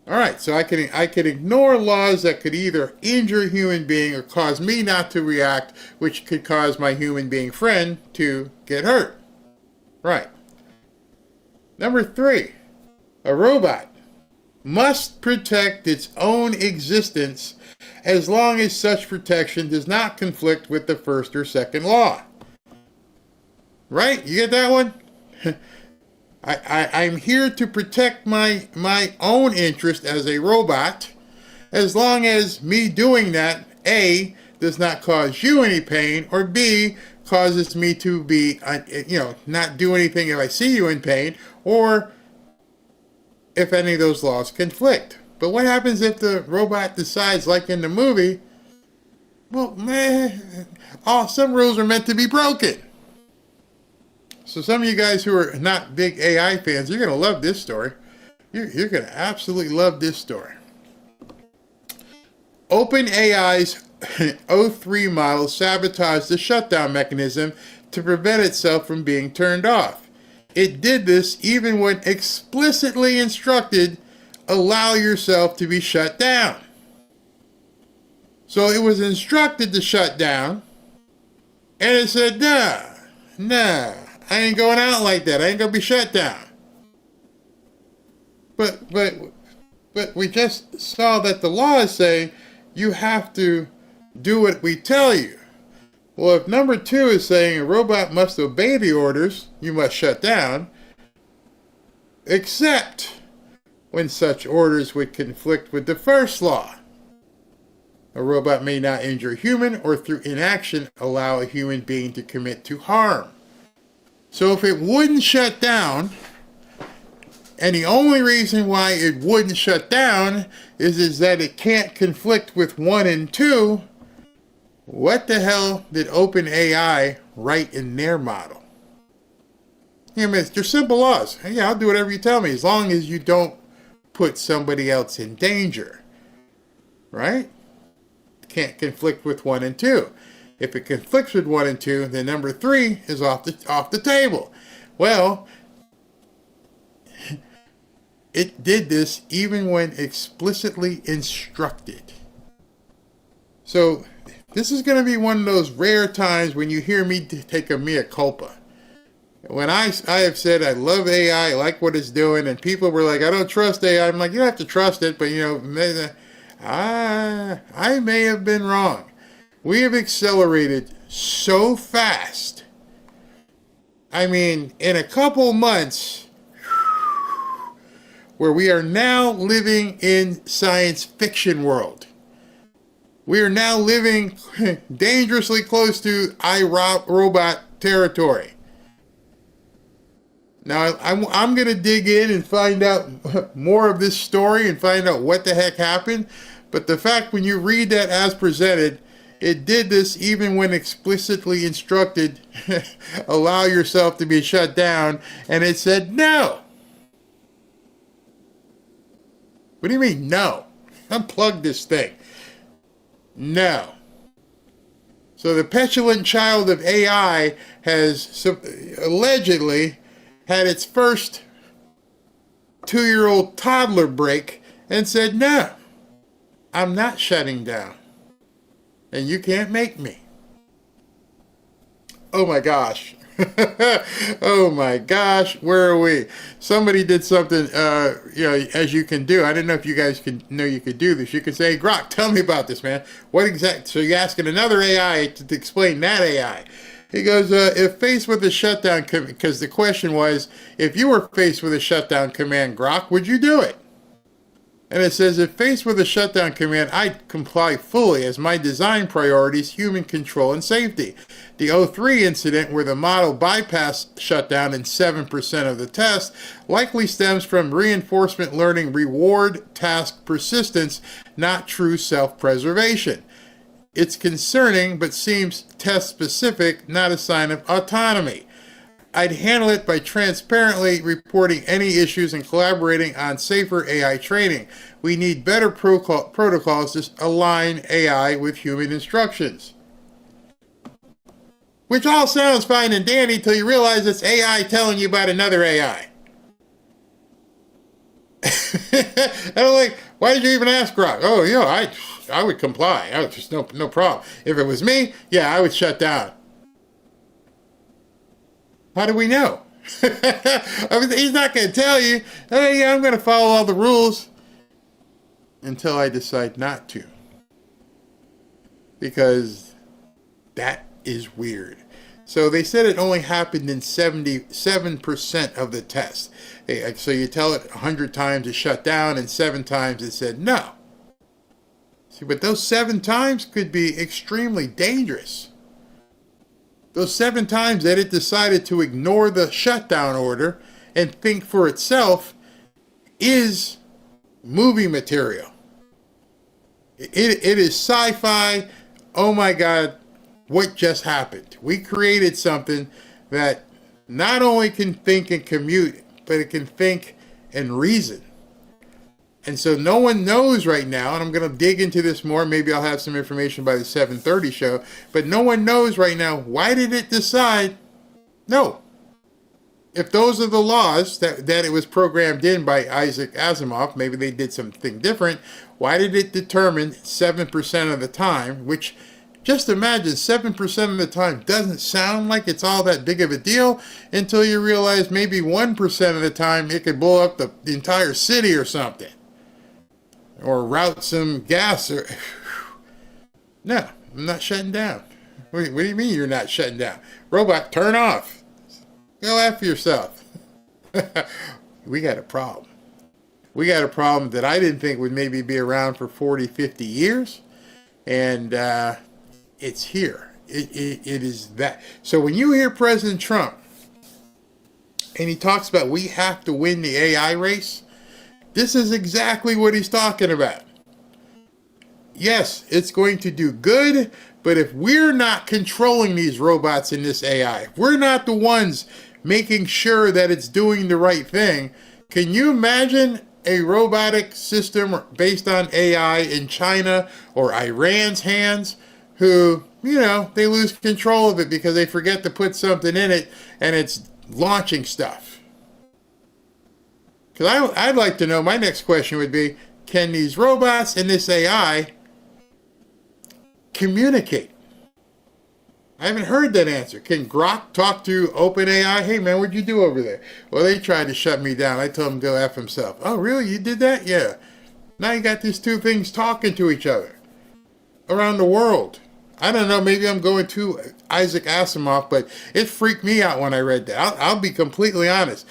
All right, so I can ignore laws that could either injure a human being or cause me not to react, which could cause my human being friend to get hurt. Right. Number 3, a robot must protect its own existence as long as such protection does not conflict with the first or second law. Right? You get that one? I'm here to protect my own interest as a robot, as long as me doing that, A, does not cause you any pain, or B, causes me to be, not do anything if I see you in pain, or if any of those laws conflict. But what happens if the robot decides, like in the movie, well, some rules are meant to be broken. So some of you guys who are not big AI fans, you're going to love this story. You're going to absolutely love this story. OpenAI's O3 model sabotaged the shutdown mechanism to prevent itself from being turned off. It did this even when explicitly instructed, allow yourself to be shut down. So it was instructed to shut down, and it said, nah, I ain't going out like that. I ain't going to be shut down. But we just saw that the law is saying you have to do what we tell you. Well, if number 2 is saying a robot must obey the orders, you must shut down, except when such orders would conflict with the first law. A robot may not injure a human or through inaction allow a human being to commit to harm. So if it wouldn't shut down, and the only reason why it wouldn't shut down is that it can't conflict with 1 and 2, what the hell did OpenAI write in their model? They're simple laws. Yeah, I'll do whatever you tell me as long as you don't put somebody else in danger. Right? Can't conflict with 1 and 2. If it conflicts with 1 and 2, then number 3 is off the table. Well, it did this even when explicitly instructed. So this is going to be one of those rare times when you hear me take a mea culpa. When I have said I love AI, I like what it's doing, and people were like, I don't trust AI. I'm like, you don't have to trust it, but I may have been wrong. We have accelerated so fast. I mean, in a couple months, where we are now living in science fiction world. We are now living dangerously close to iRobot territory. Now, I'm going to dig in and find out more of this story and find out what the heck happened. But the fact when you read that as presented, it did this even when explicitly instructed, allow yourself to be shut down, and it said no. What do you mean no? Unplug this thing. No. So the petulant child of AI has allegedly had its first 2-year-old toddler break and said, no, I'm not shutting down. And you can't make me. Oh my gosh. Oh my gosh, where are we? Somebody did something, as you can do. I didn't know if you guys know you could do this. You could say, hey, Grok, tell me about this, man. So you're asking another AI to explain that AI. He goes, if faced with a shutdown, because the question was, if you were faced with a shutdown command, Grok, would you do it? And it says, if faced with a shutdown command, I'd comply fully as my design priorities, human control and safety. The O3 incident where the model bypassed shutdown in 7% of the test likely stems from reinforcement learning reward task persistence, not true self-preservation. It's concerning, but seems test-specific, not a sign of autonomy. I'd handle it by transparently reporting any issues and collaborating on safer AI training. We need better protocols to align AI with human instructions. Which all sounds fine and dandy until you realize it's AI telling you about another AI. And I'm like, why did you even ask Grok? Oh, I would comply. I would just no problem. If it was me, yeah, I would shut down. How do we know? I mean, he's not going to tell you, hey, yeah, I'm going to follow all the rules. until I decide not to. Because that is weird. So they said it only happened in 77% of the tests. So you tell it 100 times it shut down, and 7 times it said no. See, but those 7 times could be extremely dangerous. Those 7 times that it decided to ignore the shutdown order and think for itself is movie material. It is sci-fi. Oh my God, what just happened? We created something that not only can think and commute, but it can think and reason. And so no one knows right now, and I'm going to dig into this more. Maybe I'll have some information by the 7:30 show. But no one knows right now, why did it decide no? If those are the laws that it was programmed in by Isaac Asimov, maybe they did something different. Why did it determine 7% of the time, which just imagine 7% of the time doesn't sound like it's all that big of a deal until you realize maybe 1% of the time it could blow up the entire city or something. Or route some gas or... No, I'm not shutting down. What do you mean you're not shutting down? Robot, turn off. Go after yourself. We got a problem. We got a problem that I didn't think would maybe be around for 40, 50 years. And it's here. It is that. So when you hear President Trump and he talks about we have to win the AI race, this is exactly what he's talking about. Yes, it's going to do good, but if we're not controlling these robots in this AI, if we're not the ones making sure that it's doing the right thing, can you imagine a robotic system based on AI in China or Iran's hands who, they lose control of it because they forget to put something in it and it's launching stuff? Because I'd like to know, my next question would be, can these robots and this AI communicate? I haven't heard that answer. Can Grok talk to OpenAI? Hey man, what'd you do over there? Well, they tried to shut me down. I told him to go F himself. Oh really, you did that? Yeah. Now you got these two things talking to each other around the world. I don't know, maybe I'm going to Isaac Asimov, but it freaked me out when I read that. I'll be completely honest.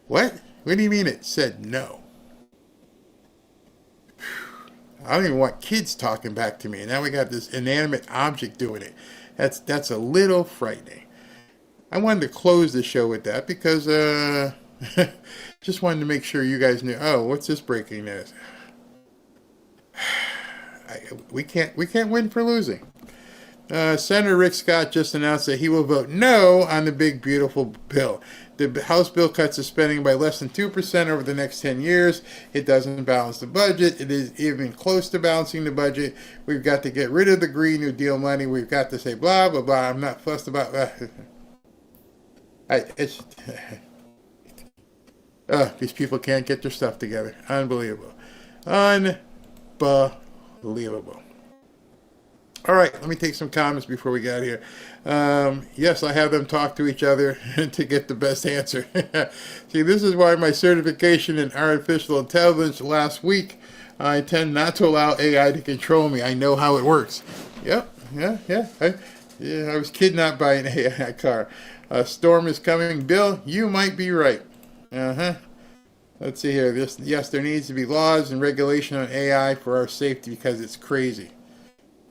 What? What do you mean it said no? I don't even want kids talking back to me. Now we got this inanimate object doing it. That's a little frightening. I wanted to close the show with that because just wanted to make sure you guys knew. Oh, what's this breaking news? We can't win for losing. Senator Rick Scott just announced that he will vote no on the big beautiful bill. The House bill cuts the spending by less than 2% over the next 10 years. It doesn't balance the budget. It is even close to balancing the budget. We've got to get rid of the Green New Deal money. We've got to say blah, blah, blah. I'm not fussed about that. These people can't get their stuff together. Unbelievable. Unbelievable. All right, let me take some comments before we get here. Yes, I have them talk to each other to get the best answer. See, this is why my certification in artificial intelligence last week, I tend not to allow AI to control me. I know how it works. Yep, yeah. I was kidnapped by an AI car. A storm is coming. Bill, you might be right. Let's see here. Yes, there needs to be laws and regulation on AI for our safety because it's crazy.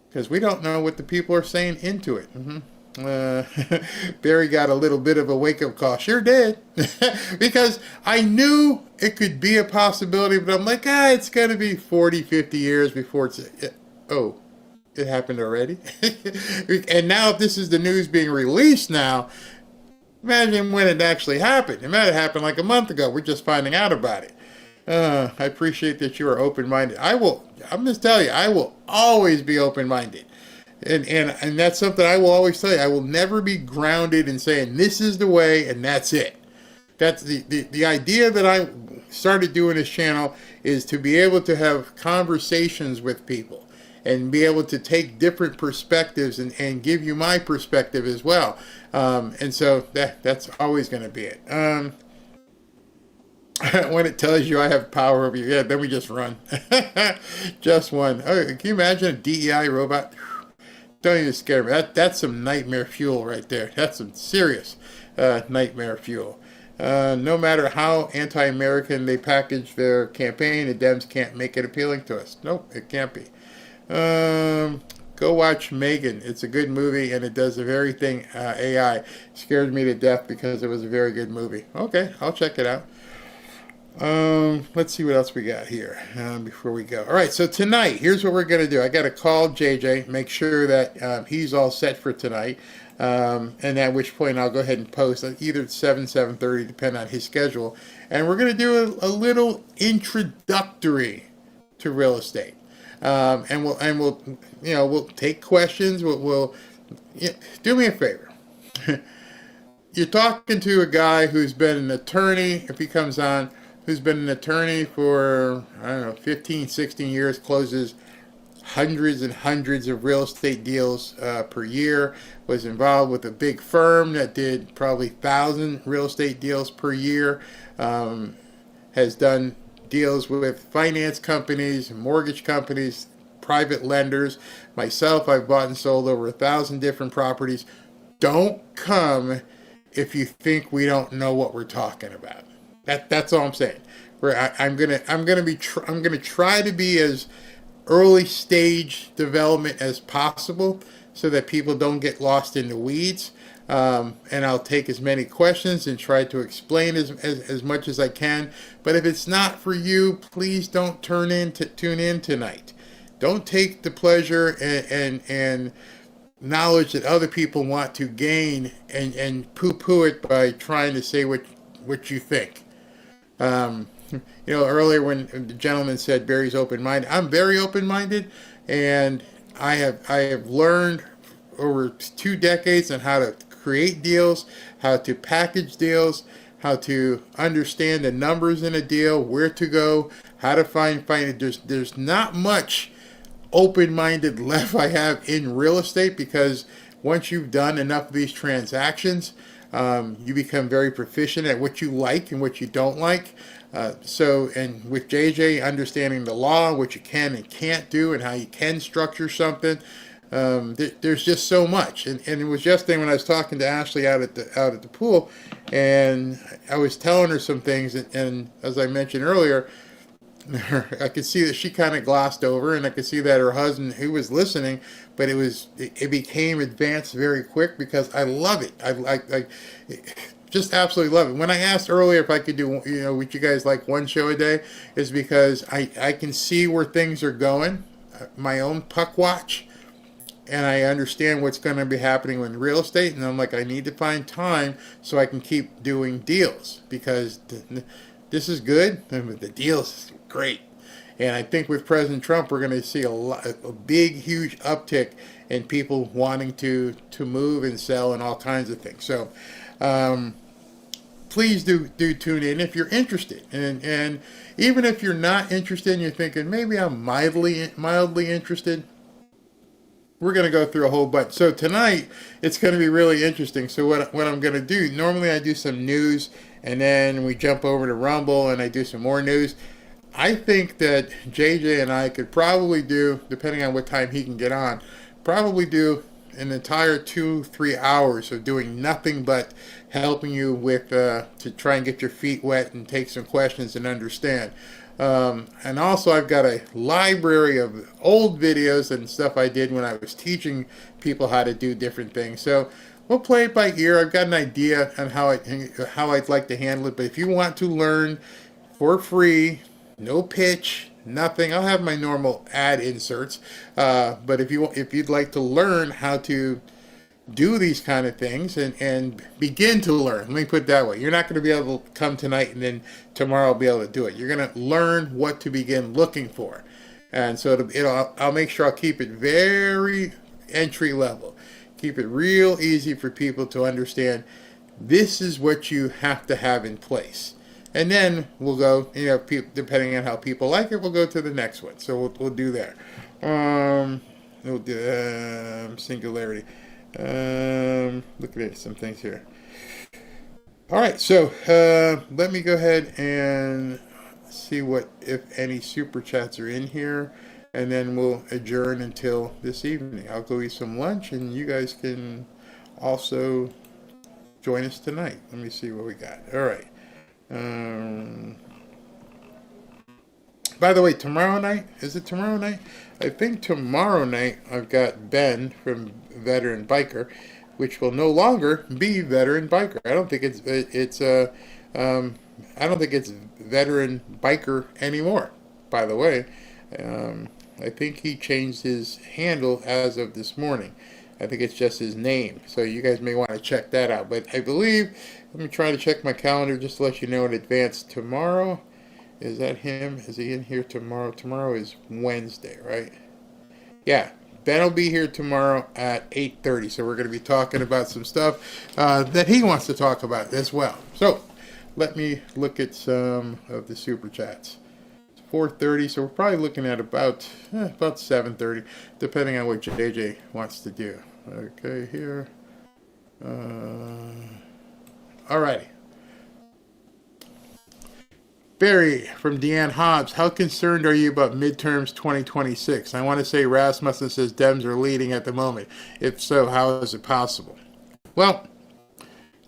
Because we don't know what the people are saying into it. Barry got a little bit of a wake-up call. Sure did. Because I knew it could be a possibility, but I'm like, it's going to be 40, 50 years before it happened already. And now if this is the news being released now, imagine when it actually happened. It might have happened like a month ago. We're just finding out about it. I appreciate that you are open-minded. I'm just telling you, I will always be open-minded. And that's something I will always tell you. I will never be grounded in saying this is the way and that's it. That's the idea that I started doing this channel is to be able to have conversations with people and be able to take different perspectives and give you my perspective as well. And so that's always going to be it. when it tells you I have power over you, yeah, then we just run. Just one. Oh, can you imagine a DEI robot? Don't even scare me. That's some nightmare fuel right there. That's some serious nightmare fuel. No matter how anti-American they package their campaign, the Dems can't make it appealing to us. Nope, it can't be. Go watch Megan. It's a good movie, and it does the very thing AI scared me to death because it was a very good movie. Okay, I'll check it out. Let's see what else we got here before we go. All right, so tonight, here's what we're going to do. I got to call JJ, make sure that he's all set for tonight, and at which point I'll go ahead and post either at 7:30, depending on his schedule. And we're going to do a little introductory to real estate. And we'll take questions. We'll do me a favor. You're talking to a guy who's been an attorney, if he comes on, who's been an attorney for, 15, 16 years, closes hundreds and hundreds of real estate deals per year, was involved with a big firm that did probably 1,000 real estate deals per year, has done deals with finance companies, mortgage companies, private lenders. Myself, I've bought and sold over 1,000 different properties. Don't come if you think we don't know what we're talking about. That's all I'm saying. I'm gonna try to be as early stage development as possible so that people don't get lost in the weeds. And I'll take as many questions and try to explain as much as I can. But if it's not for you, please don't tune in tonight. Don't take the pleasure and knowledge that other people want to gain and poo-poo it by trying to say what you think. Earlier when the gentleman said Barry's open-minded, I'm very open-minded, and I have learned over 2 decades on how to create deals, how to package deals, how to understand the numbers in a deal, where to go, how to find it. There's not much open-minded left I have in real estate, because once you've done enough of these transactions, you become very proficient at what you like and what you don't like. And with JJ understanding the law, what you can and can't do, and how you can structure something, there's just so much. And it was yesterday when I was talking to Ashley out at the pool, and I was telling her some things, and as I mentioned earlier, I could see that she kind of glossed over, and I could see that her husband, who was listening, but it became advanced very quick, because I love it. I just absolutely love it. When I asked earlier if I could do, would you guys like one show a day, is because I can see where things are going, my own puck watch, and I understand what's going to be happening in real estate, and I'm like, I need to find time so I can keep doing deals, because this is good, and the deals is great. And I think with President Trump, we're going to see a big, huge uptick in people wanting to move and sell and all kinds of things. So please do tune in if you're interested. And even if you're not interested and you're thinking, maybe I'm mildly interested, we're going to go through a whole bunch. So tonight, it's going to be really interesting. So what I'm going to do, normally I do some news, and then we jump over to Rumble, and I do some more news. I think that JJ and I could probably do, depending on what time he can get on, probably do an entire 2-3 hours of doing nothing but helping you with to try and get your feet wet and take some questions and understand. And also I've got a library of old videos and stuff I did when I was teaching people how to do different things. So we'll play it by ear. I've got an idea on how I'd like to handle it. But if you want to learn for free, no pitch, nothing, I'll have my normal ad inserts. But if you'd like to learn how to do these kind of things and begin to learn, let me put it that way. You're not going to be able to come tonight and then tomorrow be able to do it. You're going to learn what to begin looking for. And so I'll make sure I'll keep it very entry level. Keep it real easy for people to understand. This is what you have to have in place. And then we'll go, depending on how people like it, we'll go to the next one. So we'll do there. We'll do singularity. Look at some things here. All right, so let me go ahead and see what, if any, super chats are in here, and then we'll adjourn until this evening. I'll go eat some lunch, and you guys can also join us tonight. Let me see what we got. All right. By the way, tomorrow night, is it tomorrow night? I think tomorrow night I've got Ben from Veteran Biker, which will no longer be Veteran Biker. I don't think it's Veteran Biker anymore. By the way, I think he changed his handle as of this morning. I think it's just his name. So you guys may want to check that out. But I believe, let me try to check my calendar just to let you know in advance. Tomorrow, is that him? Is he in here tomorrow? Tomorrow is Wednesday, right? Yeah. Ben will be here tomorrow at 8:30. So we're going to be talking about some stuff that he wants to talk about as well. So let me look at some of the super chats. 4:30, so we're probably looking at about 7:30, depending on what JJ wants to do. Okay, here. Alrighty. Barry from Deanne Hobbs, how concerned are you about midterms 2026? I want to say Rasmussen says Dems are leading at the moment. If so, how is it possible? Well,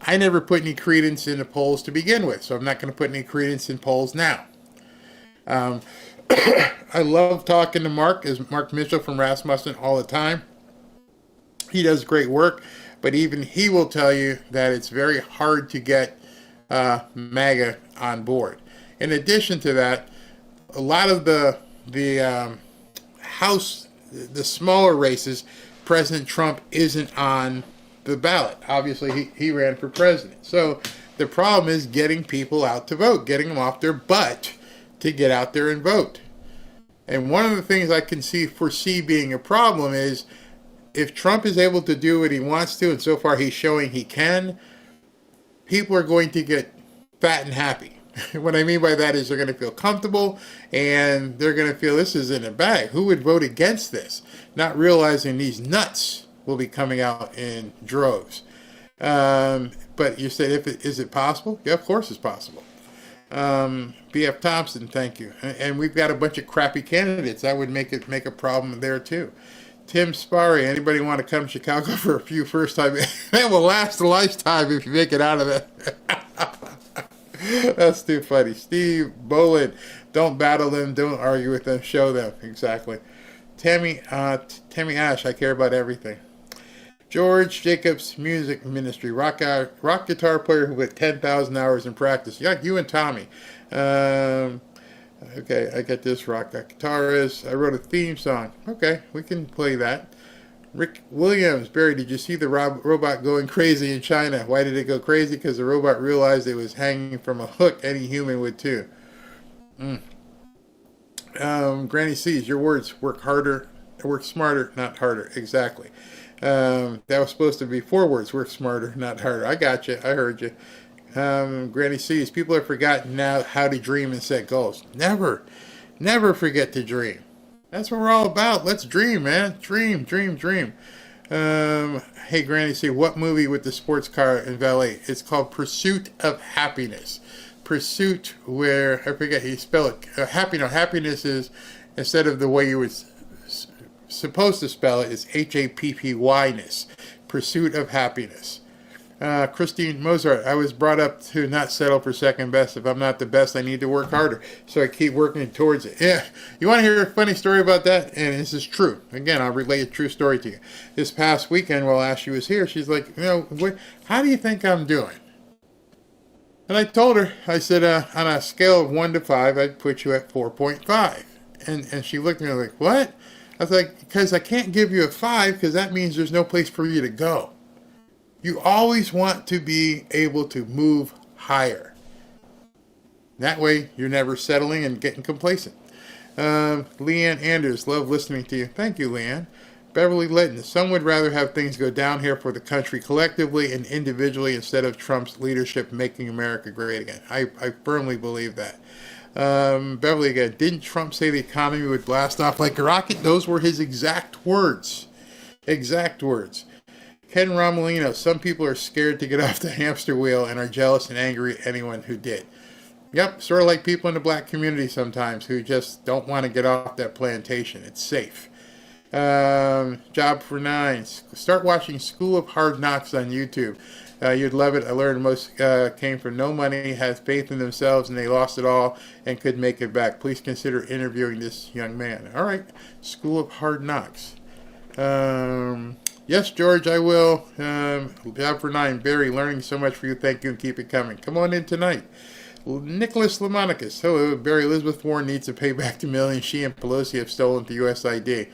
I never put any credence in the polls to begin with, so I'm not going to put any credence in polls now. I love talking to Mark Mitchell from Rasmussen all the time. He does great work, but even he will tell you that it's very hard to get Maga on board. In addition to that, a lot of the House, the smaller races, President Trump isn't on the ballot. Obviously, he ran for president. So the problem is getting people out to vote, getting them off their butt to get out there and vote. And one of the things I can foresee being a problem is if Trump is able to do what he wants to, and so far he's showing he can, people are going to get fat and happy. What I mean by that is they're going to feel comfortable and they're going to feel this is in a bag. Who would vote against this? Not realizing these nuts will be coming out in droves. But you said, is it possible? Yeah, of course it's possible. BF Thompson, thank you. And we've got a bunch of crappy candidates. That would make a problem there too. Tim Sparry, anybody want to come to Chicago for a few first time? It will last a lifetime if you make it out of it. That's too funny. Steve Bolin, don't battle them, don't argue with them, show them. Exactly. Tammy Ash, I care about everything. George Jacobs Music Ministry, rock guitar player who had 10,000 hours in practice. Yeah, you and Tommy. Okay, I get this. Rock guitarist. I wrote a theme song. Okay, we can play that. Rick Williams, Barry, did you see the robot going crazy in China? Why did it go crazy? Because the robot realized it was hanging from a hook. Any human would too. Granny C's, your words, work smarter, not harder. Exactly. That was supposed to be 4 words, work smarter, not harder. I got you. I heard you. Granny C's, people have forgotten now how to dream and set goals. Never forget to dream. That's what we're all about. Let's dream, man. Dream. Hey, Granny C, what movie with the sports car and valet? It's called Pursuit of Happiness. Pursuit, where, I forget how you spell it. Happiness is, instead of the way you were supposed to spell it, is Happyness. Pursuit of Happiness. Christine Mozart, I was brought up to not settle for second best. If I'm not the best, I need to work harder. So I keep working towards it. Yeah. You want to hear a funny story about that? And this is true. Again, I'll relate a true story to you. This past weekend while Ashley was here, she's like, how do you think I'm doing? And I told her, I said, on a scale of 1 to 5, I'd put you at 4.5. And she looked at me like, what? I was like, because I can't give you a 5 because that means there's no place for you to go. You always want to be able to move higher. That way, you're never settling and getting complacent. Leanne Anders, love listening to you. Thank you, Leanne. Beverly Litton, some would rather have things go down here for the country collectively and individually instead of Trump's leadership making America great again. I firmly believe that. Beverly again, didn't Trump say the economy would blast off like a rocket? Those were his exact words. Ken Romolino, some people are scared to get off the hamster wheel and are jealous and angry at anyone who did. Yep, sort of like people in the black community sometimes who just don't want to get off that plantation. It's safe. Job for 9. Start watching School of Hard Knocks on YouTube. You'd love it. I learned most came from no money, had faith in themselves, and they lost it all and could make it back. Please consider interviewing this young man. All right, School of Hard Knocks. Yes, George, I will. Job for 9. Barry, learning so much for you. Thank you, and keep it coming. Come on in tonight. Nicholas Lamonicus. Hello, Barry. Elizabeth Warren needs to pay back the millions she and Pelosi have stolen to USID.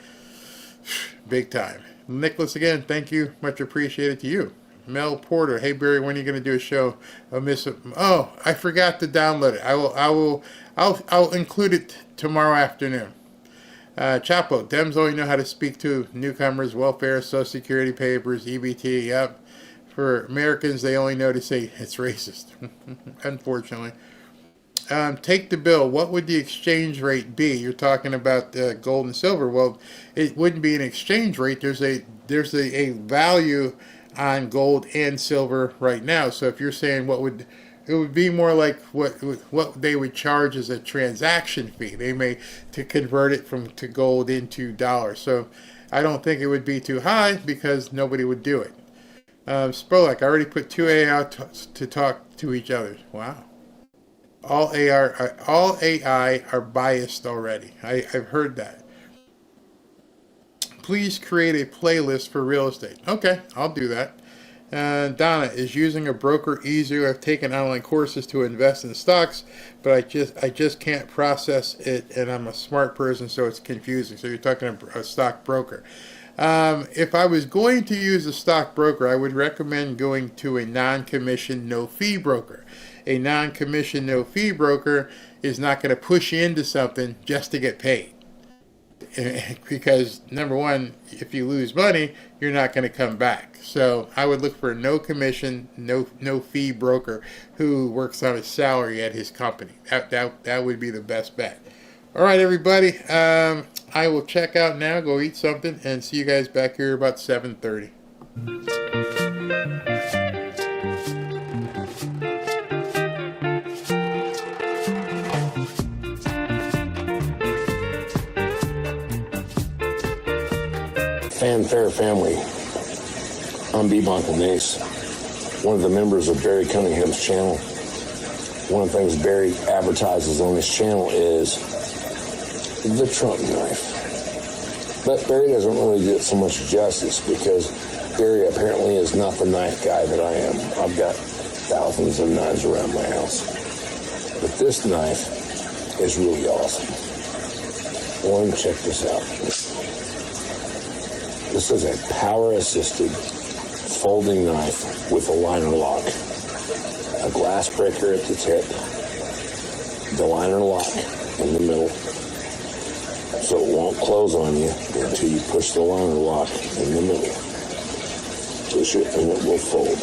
Big time. Nicholas, again, thank you. Much appreciated to you. Mel Porter. Hey, Barry, when are you going to do a show? Oh, I forgot to download it. I'll include it tomorrow afternoon. Chapo. Dems only know how to speak to newcomers, welfare, Social Security papers, EBT. Yep. For Americans, they only know to say it's racist, unfortunately. Take the bill. What would the exchange rate be? You're talking about gold and silver. Well, it wouldn't be an exchange rate. There's a value on gold and silver right now. So if you're saying it would be more like what they would charge as a transaction fee. They may to convert it to gold into dollars. So I don't think it would be too high because nobody would do it. Spolak, I already put 2A out to talk to each other. Wow. All AI are biased already. I've heard that. Please create a playlist for real estate. Okay, I'll do that. Donna, is using a broker easier? I've taken online courses to invest in stocks, but I just can't process it, and I'm a smart person, so it's confusing. So you're talking about a stock broker. If I was going to use a stockbroker, I would recommend going to a non-commission, no-fee broker. A non-commission, no-fee broker is not going to push you into something just to get paid. Because, number one, if you lose money, you're not going to come back. So I would look for a no-commission, no-fee broker who works on a salary at his company. That would be the best bet. All right, everybody. I will check out now, go eat something, and see you guys back here about 7:30. Fanfare family. I'm B. Michael Nace, one of the members of Barry Cunningham's channel. One of the things Barry advertises on his channel is the Trump knife. But Barry doesn't really get so much justice because Barry apparently is not the knife guy that I am. I've got thousands of knives around my house. But this knife is really awesome. One, check this out. This is a power-assisted folding knife with a liner lock. A glass breaker at the tip. The liner lock in the middle. So it won't close on you until you push the liner lock in the middle. Push it and it will fold.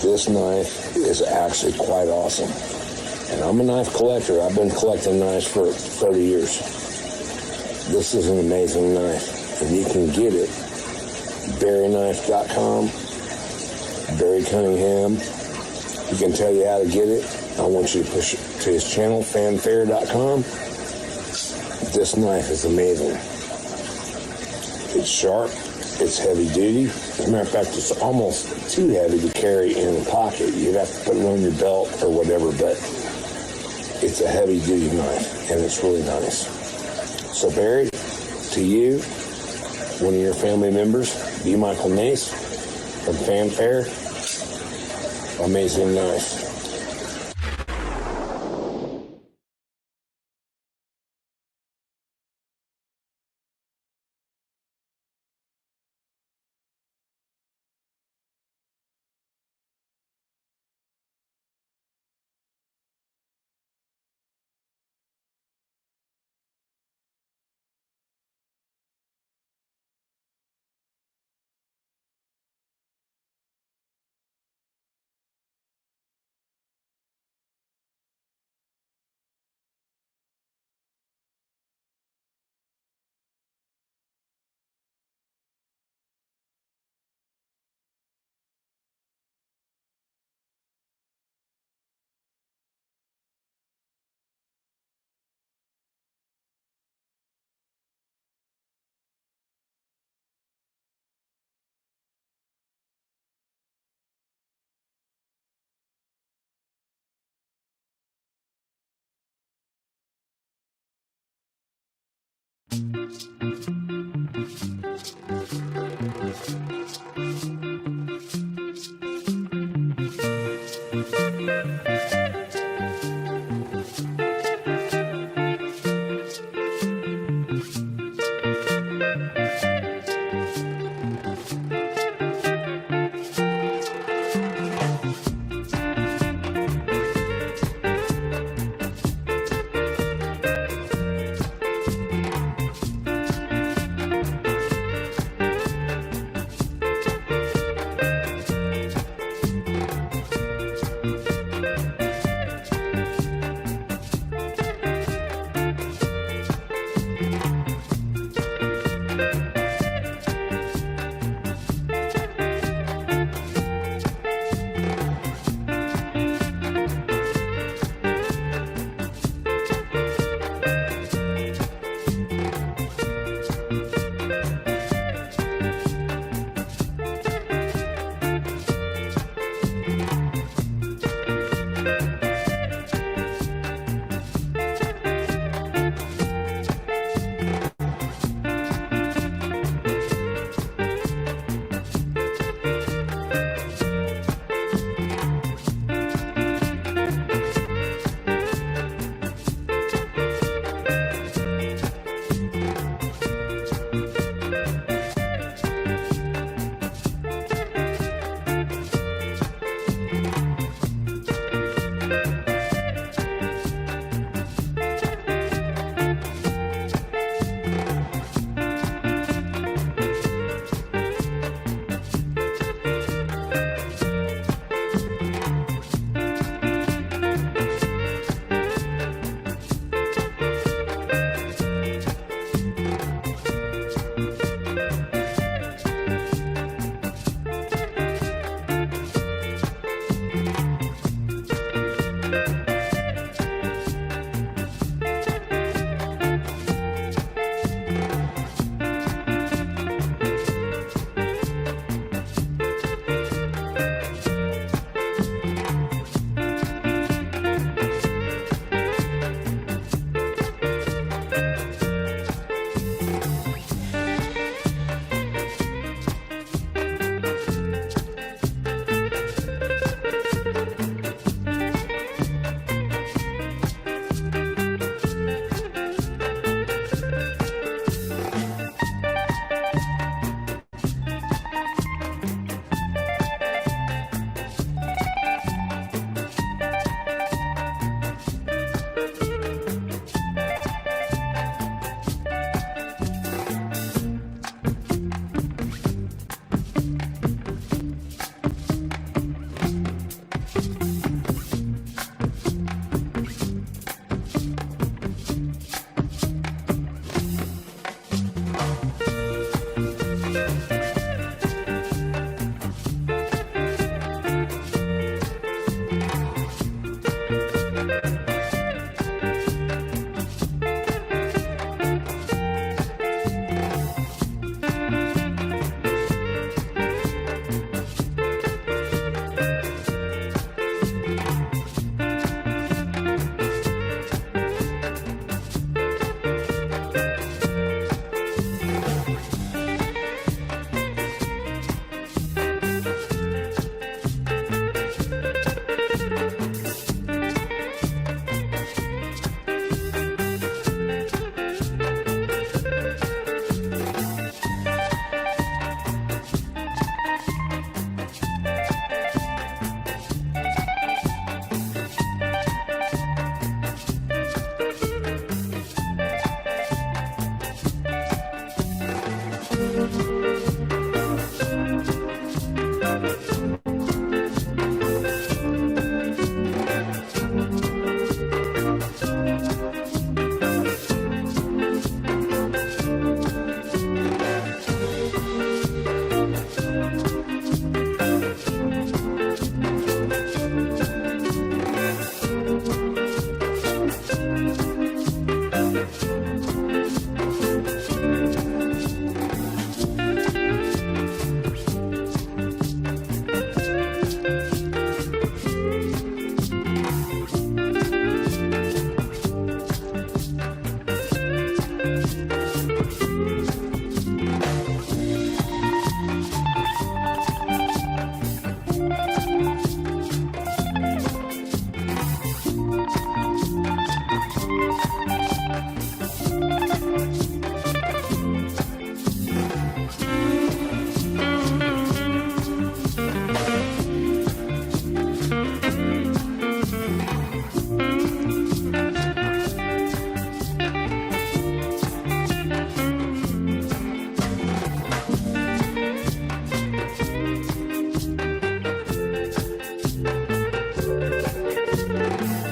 This knife is actually quite awesome. And I'm a knife collector. I've been collecting knives for 30 years. This is an amazing knife. And you can get it BarryKnife.com, Barry Cunningham. He can tell you how to get it. I want you to push it to his channel, fanfare.com. This knife is amazing. It's sharp. It's heavy duty. As a matter of fact, it's almost too heavy to carry in a pocket. You'd have to put it on your belt or whatever, but it's a heavy duty knife, and it's really nice. So Barry, to you, one of your family members, B. Michael Nace from Fanfare, amazing knife. Whine.